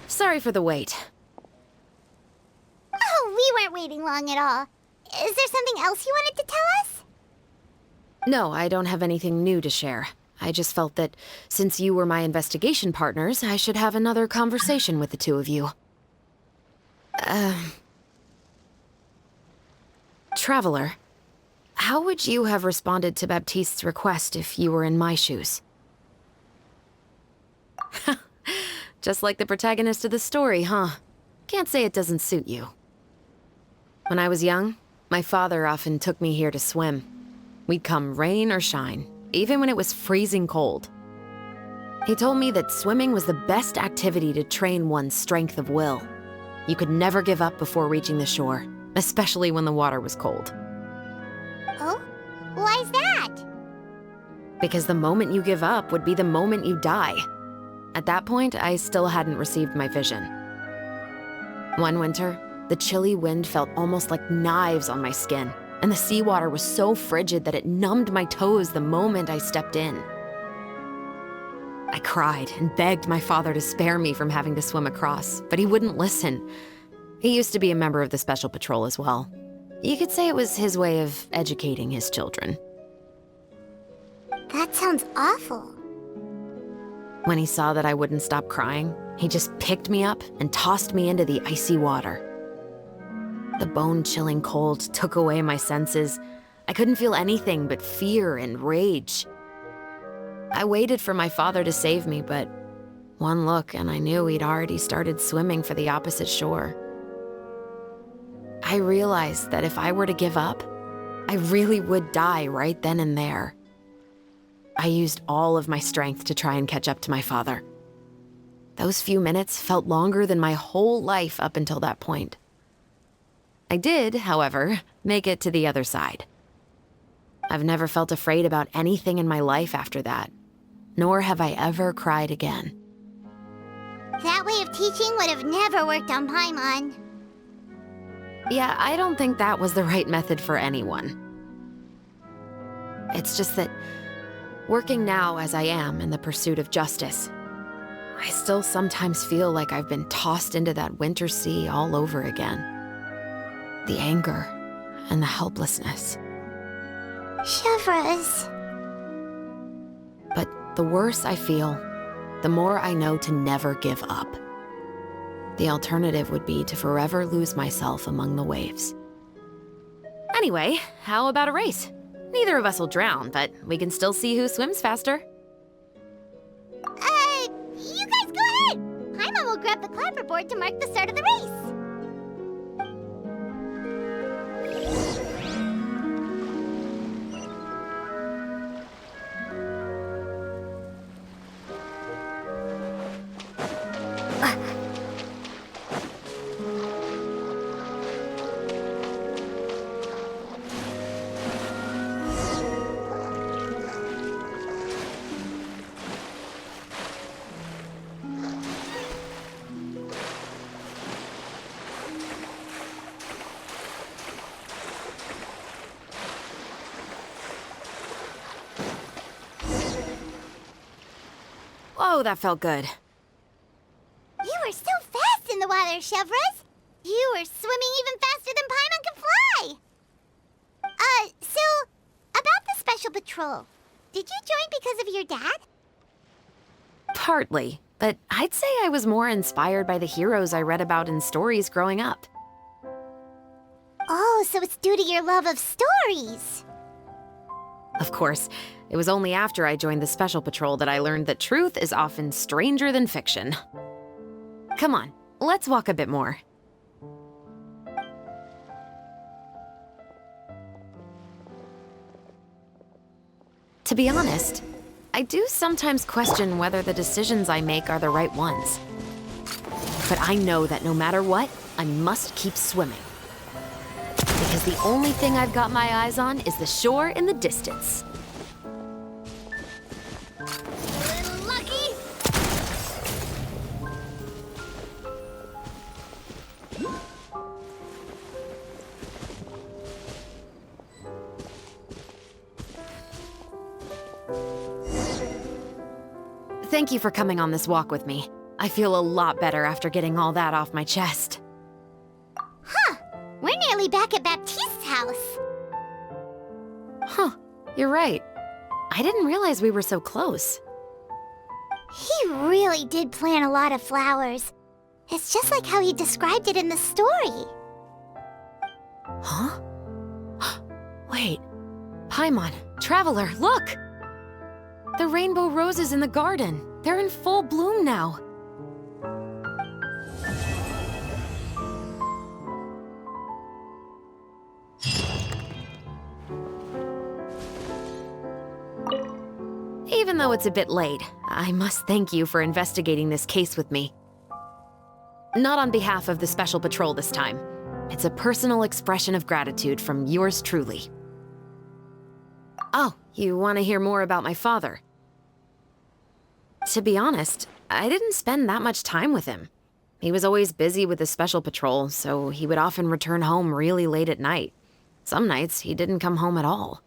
Sorry for the wait. Oh, we weren't waiting long at all. Is there something else you wanted to tell us? No, I don't have anything new to share. I just felt that since you were my investigation partners, I should have another conversation with the two of you. Traveler, how would you have responded to Baptiste's request if you were in my shoes? Just like the protagonist of the story, huh? Can't say it doesn't suit you. When I was young, my father often took me here to swim. We'd come rain or shine, even when it was freezing cold. He told me that swimming was the best activity to train one's strength of will. You could never give up before reaching the shore, especially when the water was cold. Oh? Why's that? Because the moment you give up would be the moment you die. At that point, I still hadn't received my vision. One winter, the chilly wind felt almost like knives on my skin, and the seawater was so frigid that it numbed my toes the moment I stepped in. I cried and begged my father to spare me from having to swim across, but he wouldn't listen. He used to be a member of the Special Patrol as well. You could say it was his way of educating his children. That sounds awful. When he saw that I wouldn't stop crying, he just picked me up and tossed me into the icy water. The bone-chilling cold took away my senses. I couldn't feel anything but fear and rage. I waited for my father to save me, but one look and I knew he'd already started swimming for the opposite shore. I realized that if I were to give up, I really would die right then and there. I used all of my strength to try and catch up to my father. Those few minutes felt longer than my whole life up until that point. I did, however, make it to the other side. I've never felt afraid about anything in my life after that, nor have I ever cried again. That way of teaching would have never worked on Paimon. Yeah, I don't think that was the right method for anyone. It's just that, working now as I am in the pursuit of justice, I still sometimes feel like I've been tossed into that winter sea all over again. The anger and the helplessness. Chevreuse. But the worse I feel, the more I know to never give up. The alternative would be to forever lose myself among the waves. Anyway, how about a race? Neither of us will drown, but we can still see who swims faster. You guys go ahead! Paimon will grab the clapperboard to mark the start of the race. Whoa, that felt good. You were so fast in the water, Chevreuse. You were swimming even faster than Paimon can fly. So, about the Special Patrol, did you join because of your dad? Partly. but I'd say I was more inspired by the heroes I read about in stories growing up. Oh, so it's due to your love of stories. Of course, it was only after I joined the Special Patrol that I learned that truth is often stranger than fiction. Come on, let's walk a bit more. To be honest, I do sometimes question whether the decisions I make are the right ones. But I know that no matter what, I must keep swimming. Because the only thing I've got my eyes on is the shore in the distance. Lucky! Thank you for coming on this walk with me. I feel a lot better after getting all that off my chest. Huh. We're nearly back at Baptiste's house. Huh, you're right. I didn't realize we were so close. He really did plant a lot of flowers. It's just like how he described it in the story. Huh? Wait. Paimon, Traveler, look! The rainbow roses in the garden. They're in full bloom now. Even though it's a bit late, I must thank you for investigating this case with me. Not on behalf of the Special Patrol this time. It's a personal expression of gratitude from yours truly. Oh, you want to hear more about my father? To be honest, I didn't spend that much time with him. He was always busy with the Special Patrol, so he would often return home really late at night. Some nights, he didn't come home at all.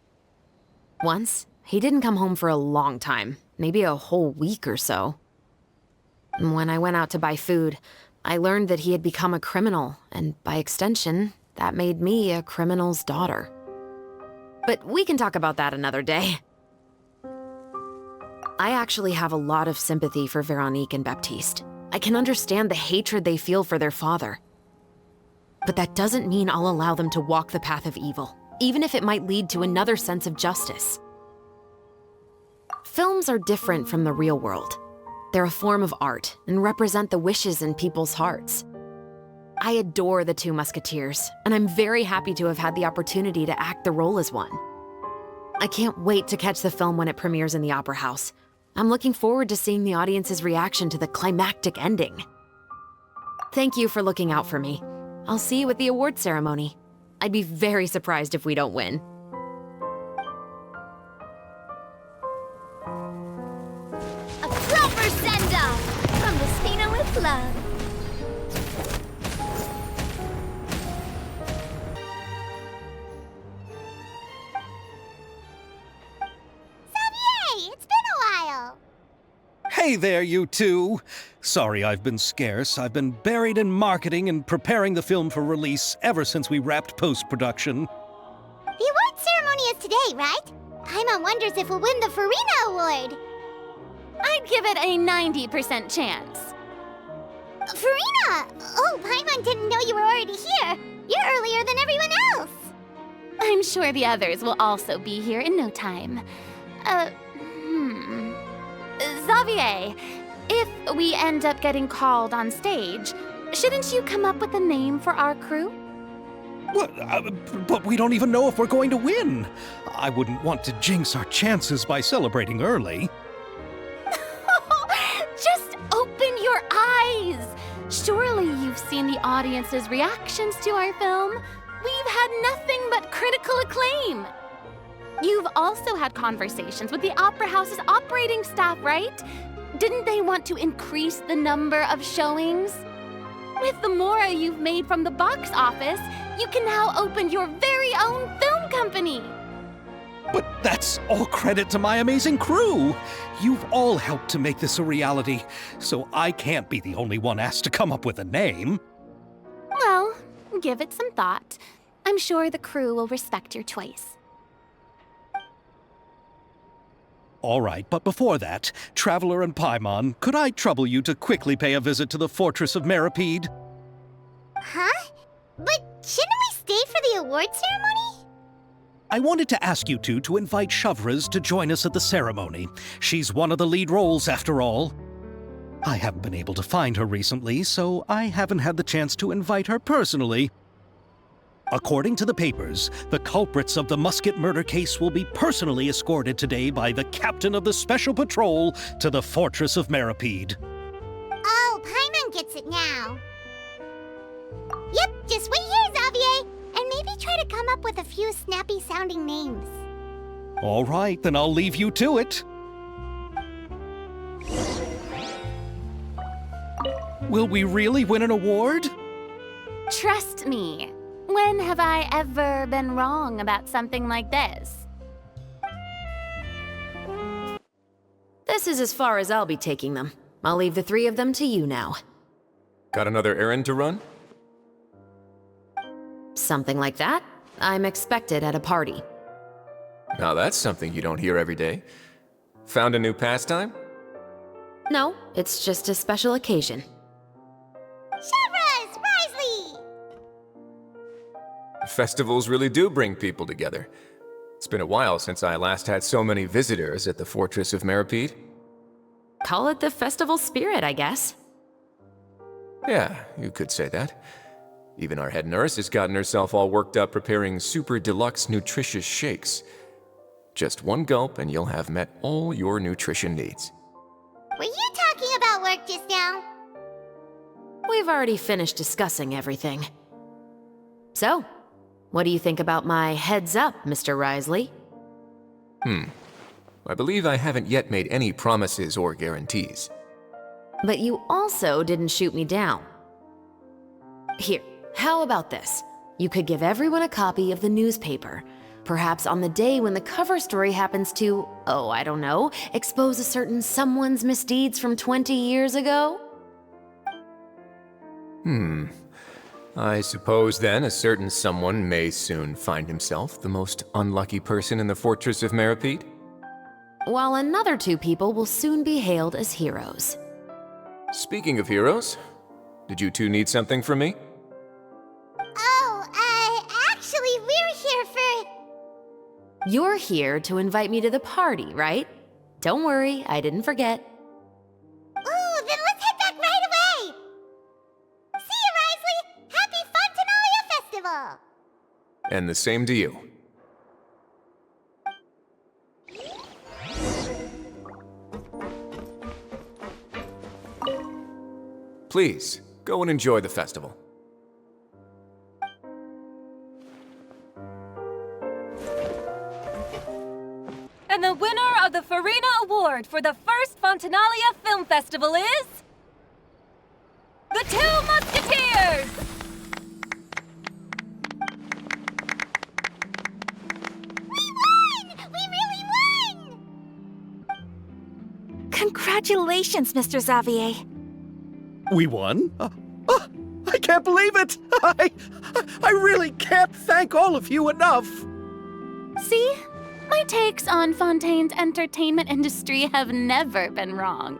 Once, he didn't come home for a long time, maybe a whole week or so. When I went out to buy food, I learned that he had become a criminal, and by extension, that made me a criminal's daughter. But we can talk about that another day. I actually have a lot of sympathy for Veronique and Baptiste. I can understand the hatred they feel for their father. But that doesn't mean I'll allow them to walk the path of evil, even if it might lead to another sense of justice. Films are different from the real world. They're a form of art and represent the wishes in people's hearts. I adore the two Musketeers, and I'm very happy to have had the opportunity to act the role as one. I can't wait to catch the film when it premieres in the Opera House. I'm looking forward to seeing the audience's reaction to the climactic ending. Thank you for looking out for me. I'll see you at the award ceremony. I'd be very surprised if we don't win. A proper send-off from Vespina with love. Xavier, it's been a while. Hey there, you two! Sorry I've been scarce. I've been buried in marketing and preparing the film for release ever since we wrapped post-production. The award ceremony is today, right? Paimon wonders if we'll win the Furina award. I'd give it a 90% chance. Furina! Oh, Paimon didn't know you were already here. You're earlier than everyone else. I'm sure the others will also be here in no time. Xavier, if we end up getting called on stage, shouldn't you come up with a name for our crew? What? But we don't even know if we're going to win. I wouldn't want to jinx our chances by celebrating early. Just open your eyes! Surely you've seen the audience's reactions to our film. We've had nothing but critical acclaim. You've also had conversations with the Opera House's operating staff, right? Didn't they want to increase the number of showings? With the mora you've made from the box office, you can now open your very own film company. But that's all credit to my amazing crew. You've all helped to make this a reality, so I can't be the only one asked to come up with a name. Well, give it some thought. I'm sure the crew will respect your choice. All right, but before that, Traveler and Paimon, could I trouble you to quickly pay a visit to the Fortress of Meripede? Huh? But shouldn't we stay for the award ceremony? I wanted to ask you two to invite Chevreuse to join us at the ceremony. She's one of the lead roles, after all. I haven't been able to find her recently, so I haven't had the chance to invite her personally. According to the papers, the culprits of the Musket murder case will be personally escorted today by the captain of the Special Patrol to the Fortress of Meripede. Oh, Paimon gets it now. Yep, just wait here, Xavier, and maybe try to come up with a few snappy-sounding names. All right, then I'll leave you to it. Will we really win an award? Trust me. When have I ever been wrong about something like this? This is as far as I'll be taking them. I'll leave the three of them to you now. Got another errand to run? Something like that. I'm expected at a party. Now that's something you don't hear every day. Found a new pastime? No, it's just a special occasion. Chevreuse! Wriothesley! Festivals really do bring people together. It's been a while since I last had so many visitors at the Fortress of Meripede. Call it the festival spirit, I guess. Yeah, you could say that. Even our head nurse has gotten herself all worked up preparing super deluxe nutritious shakes. Just one gulp and you'll have met all your nutrition needs. Were you talking about work just now? We've already finished discussing everything. So, what do you think about my heads up, Mr. Wriothesley? I believe I haven't yet made any promises or guarantees. But you also didn't shoot me down. Here, how about this? You could give everyone a copy of the newspaper. Perhaps on the day when the cover story happens to, oh, I don't know, expose a certain someone's misdeeds from 20 years ago? I suppose then a certain someone may soon find himself the most unlucky person in the Fortress of Meripede? While another two people will soon be hailed as heroes. Speaking of heroes, did you two need something from me? Actually, we're here for... You're here to invite me to the party, right? Don't worry, I didn't forget. Ooh, then let's head back right away! See you, Wriothesley! Happy Fontaine Festival! And the same to you. Please, go and enjoy the festival. And the winner of the Furina Award for the first Fontaine Film Festival is... the Two Musketeers! We won! We really won! Congratulations, Mr. Xavier. We won? I can't believe it! I really can't thank all of you enough! See? My takes on Fontaine's entertainment industry have never been wrong.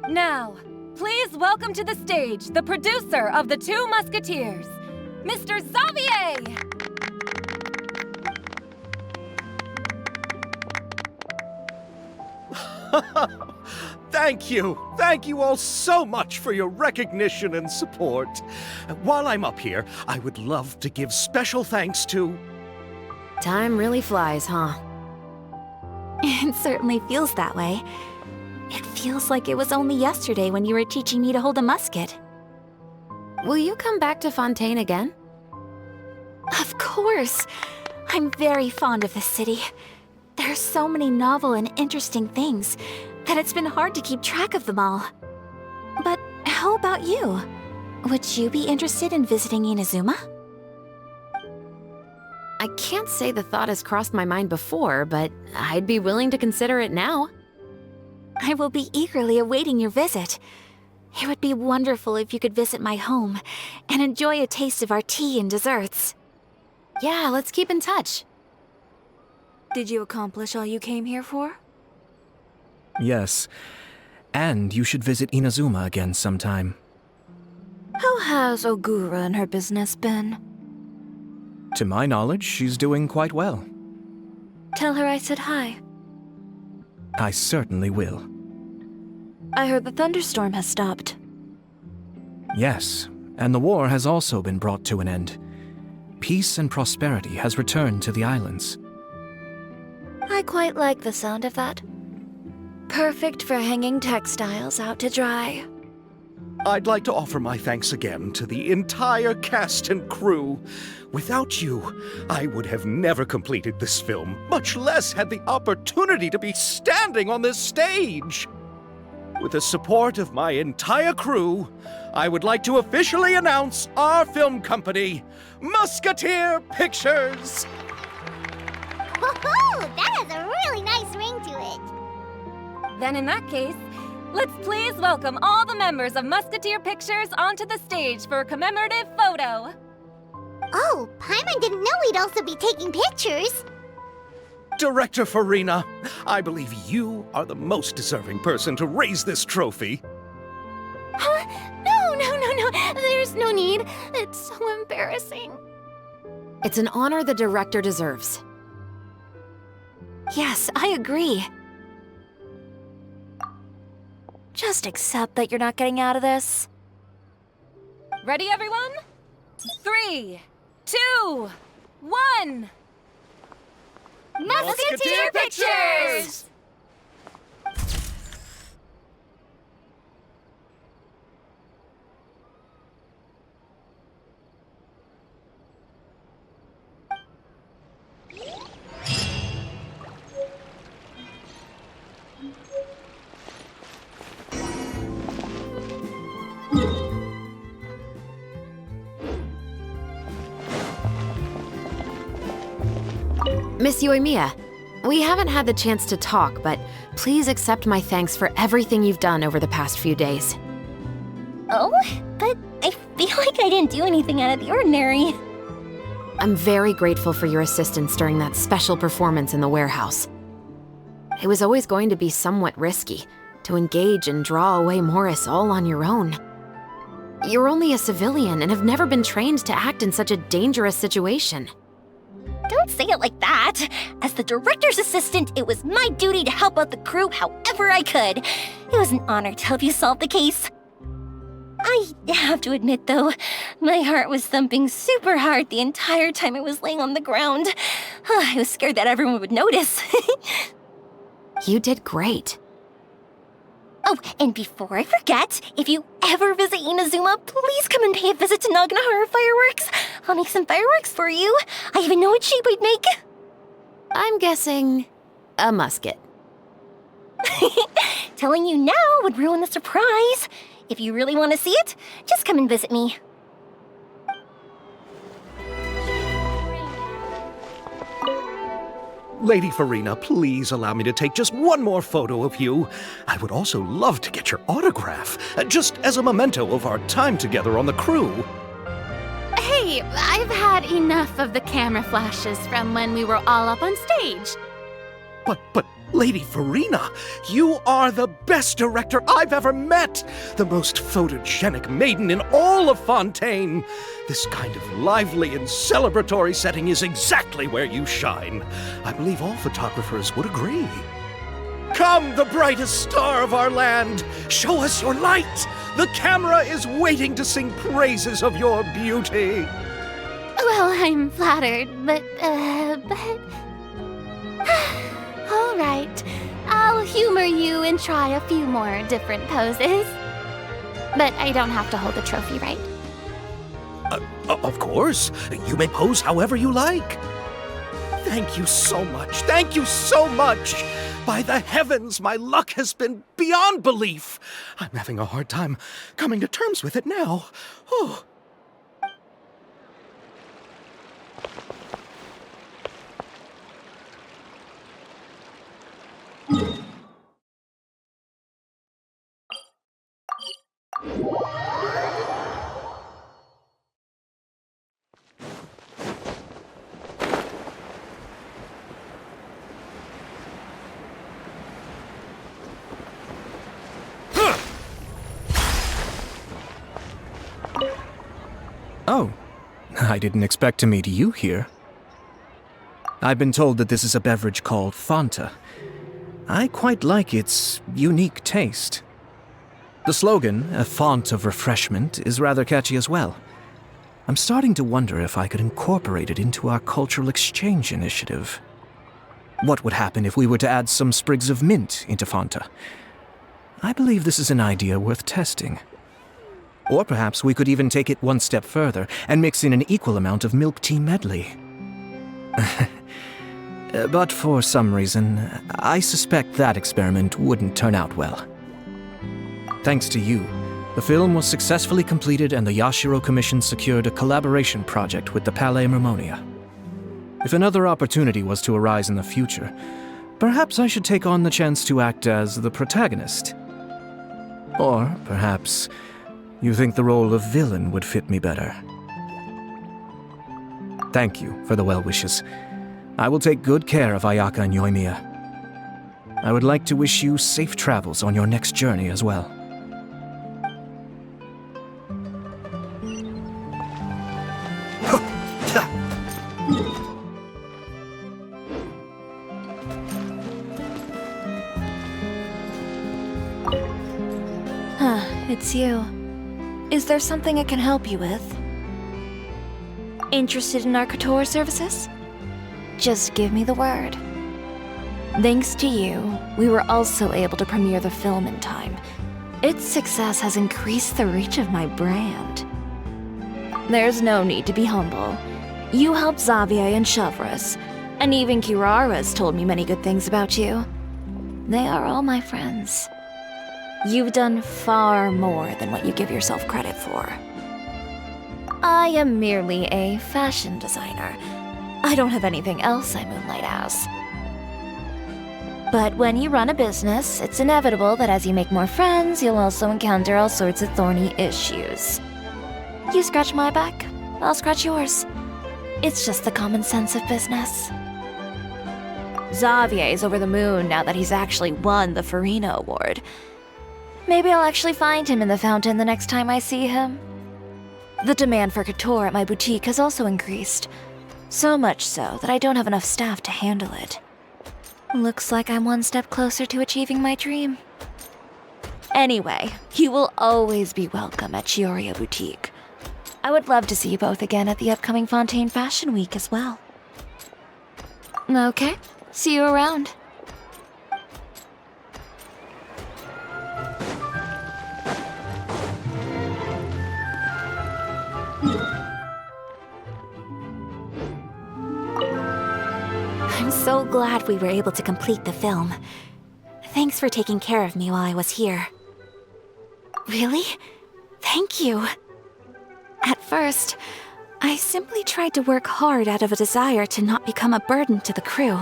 Now, please welcome to the stage the producer of the Two Musketeers, Mr. Xavier! Thank you! Thank you all so much for your recognition and support. While I'm up here, I would love to give special thanks to... Time really flies, huh? It certainly feels that way. It feels like it was only yesterday when you were teaching me to hold a musket. Will you come back to Fontaine again? Of course! I'm very fond of this city. There are so many novel and interesting things that it's been hard to keep track of them all. But how about you? Would you be interested in visiting Inazuma? I can't say the thought has crossed my mind before, but I'd be willing to consider it now. I will be eagerly awaiting your visit. It would be wonderful if you could visit my home and enjoy a taste of our tea and desserts. Yeah, let's keep in touch. Did you accomplish all you came here for? Yes. And you should visit Inazuma again sometime. How has Ogura and her business been? To my knowledge, she's doing quite well. Tell her I said hi. I certainly will. I heard the thunderstorm has stopped. Yes, and the war has also been brought to an end. Peace and prosperity has returned to the islands. I quite like the sound of that. Perfect for hanging textiles out to dry. I'd like to offer my thanks again to the entire cast and crew. Without you, I would have never completed this film, much less had the opportunity to be standing on this stage. With the support of my entire crew, I would like to officially announce our film company, Musketeer Pictures! Woohoo! That has a really nice ring to it. Then in that case, let's please welcome all the members of Musketeer Pictures onto the stage for a commemorative photo. Oh, Paimon didn't know we'd also be taking pictures. Director Furina, I believe you are the most deserving person to raise this trophy. No. There's no need. It's so embarrassing. It's an honor the director deserves. Yes, I agree. Just accept that you're not getting out of this. Ready, everyone? 3, 2, 1. Musketeer Pictures! Miss Yoimiya, we haven't had the chance to talk, but please accept my thanks for everything you've done over the past few days. Oh, but I feel like I didn't do anything out of the ordinary. I'm very grateful for your assistance during that special performance in the warehouse. It was always going to be somewhat risky to engage and draw away Morris all on your own. You're only a civilian and have never been trained to act in such a dangerous situation. Don't say it like that. As the director's assistant, it was my duty to help out the crew however I could. It was an honor to help you solve the case. I have to admit, though, my heart was thumping super hard the entire time I was laying on the ground. I was scared that everyone would notice. You did great. Oh, and before I forget, if you ever visit Inazuma, please come and pay a visit to Naganohara Fireworks. I'll make some fireworks for you. I even know what shape we'd make. I'm guessing a musket. Telling you now would ruin the surprise. If you really want to see it, just come and visit me. Lady Furina, please allow me to take just one more photo of you. I would also love to get your autograph, just as a memento of our time together on the crew. Hey, I've had enough of the camera flashes from when we were all up on stage. But, Lady Furina, you are the best director I've ever met! The most photogenic maiden in all of Fontaine! This kind of lively and celebratory setting is exactly where you shine. I believe all photographers would agree. Come, the brightest star of our land! Show us your light! The camera is waiting to sing praises of your beauty! Well, I'm flattered, but... All right, I'll humor you and try a few more different poses. But I don't have to hold the trophy, right? Of course. You may pose however you like. Thank you so much. Thank you so much. By the heavens, my luck has been beyond belief. I'm having a hard time coming to terms with it now. Oh. Oh, I didn't expect to meet you here. I've been told that this is a beverage called Fanta. I quite like its unique taste. The slogan, a font of refreshment, is rather catchy as well. I'm starting to wonder if I could incorporate it into our cultural exchange initiative. What would happen if we were to add some sprigs of mint into Fanta? I believe this is an idea worth testing. Or perhaps we could even take it one step further and mix in an equal amount of milk tea medley. But for some reason, I suspect that experiment wouldn't turn out well. Thanks to you, the film was successfully completed and the Yashiro Commission secured a collaboration project with the Palais Mermonia. If another opportunity was to arise in the future, perhaps I should take on the chance to act as the protagonist. Or perhaps you think the role of villain would fit me better. Thank you for the well wishes. I will take good care of Ayaka and Yoimiya. I would like to wish you safe travels on your next journey as well. It's you. Is there something I can help you with? Interested in our couture services? Just give me the word. Thanks to you, we were also able to premiere the film in time. Its success has increased the reach of my brand. There's no need to be humble. You helped XAVIER and Chevreuse, and even Kirara's told me many good things about you. They are all my friends. You've done far more than what you give yourself credit for. I am merely a fashion designer. I don't have anything else I moonlight as. But when you run a business, it's inevitable that as you make more friends, you'll also encounter all sorts of thorny issues. You scratch my back, I'll scratch yours. It's just the common sense of business. XAVIER's over the moon now that he's actually won the Furina award. Maybe I'll actually find him in the fountain the next time I see him. The demand for couture at my boutique has also increased. So much so that I don't have enough staff to handle it. Looks like I'm one step closer to achieving my dream. Anyway, you will always be welcome at Chiori Boutique. I would love to see you both again at the upcoming Fontaine Fashion Week as well. Okay, see you around. I'm so glad we were able to complete the film. Thanks for taking care of me while I was here. Really? Thank you. At first, I simply tried to work hard out of a desire to not become a burden to the crew.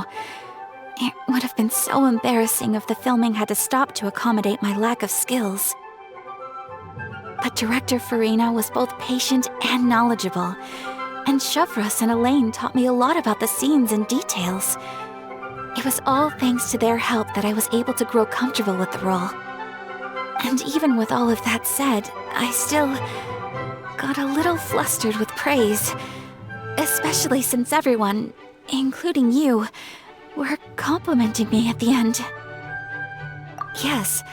It would have been so embarrassing if the filming had to stop to accommodate my lack of skills. But Director Furina was both patient and knowledgeable, and Chevreuse and Elaine taught me a lot about the scenes and details. It was all thanks to their help that I was able to grow comfortable with the role. And even with all of that said, I still got a little flustered with praise, especially since everyone, including you, were complimenting me at the end. Yes,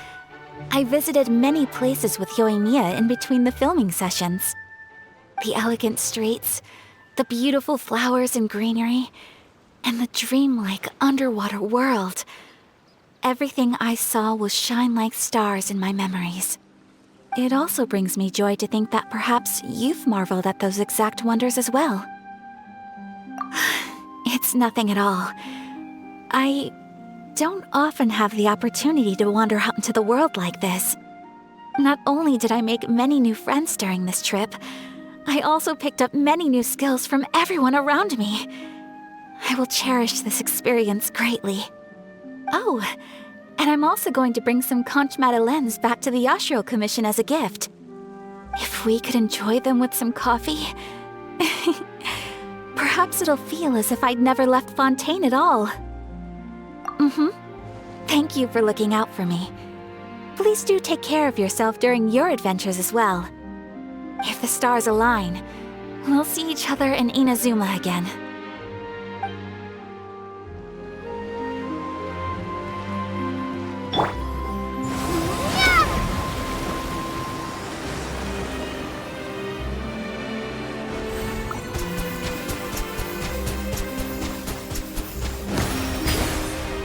I visited many places with Yoimiya in between the filming sessions. The elegant streets, the beautiful flowers and greenery, and the dreamlike underwater world. Everything I saw will shine like stars in my memories. It also brings me joy to think that perhaps you've marveled at those exact wonders as well. It's nothing at all. I don't often have the opportunity to wander out into the world like this. Not only did I make many new friends during this trip, I also picked up many new skills from everyone around me. I will cherish this experience greatly. Oh, and I'm also going to bring some conch madeleines back to the Yashiro Commission as a gift. If we could enjoy them with some coffee, perhaps it'll feel as if I'd never left Fontaine at all. Thank you for looking out for me. Please do take care of yourself during your adventures as well. If the stars align, We'll see each other in Inazuma again.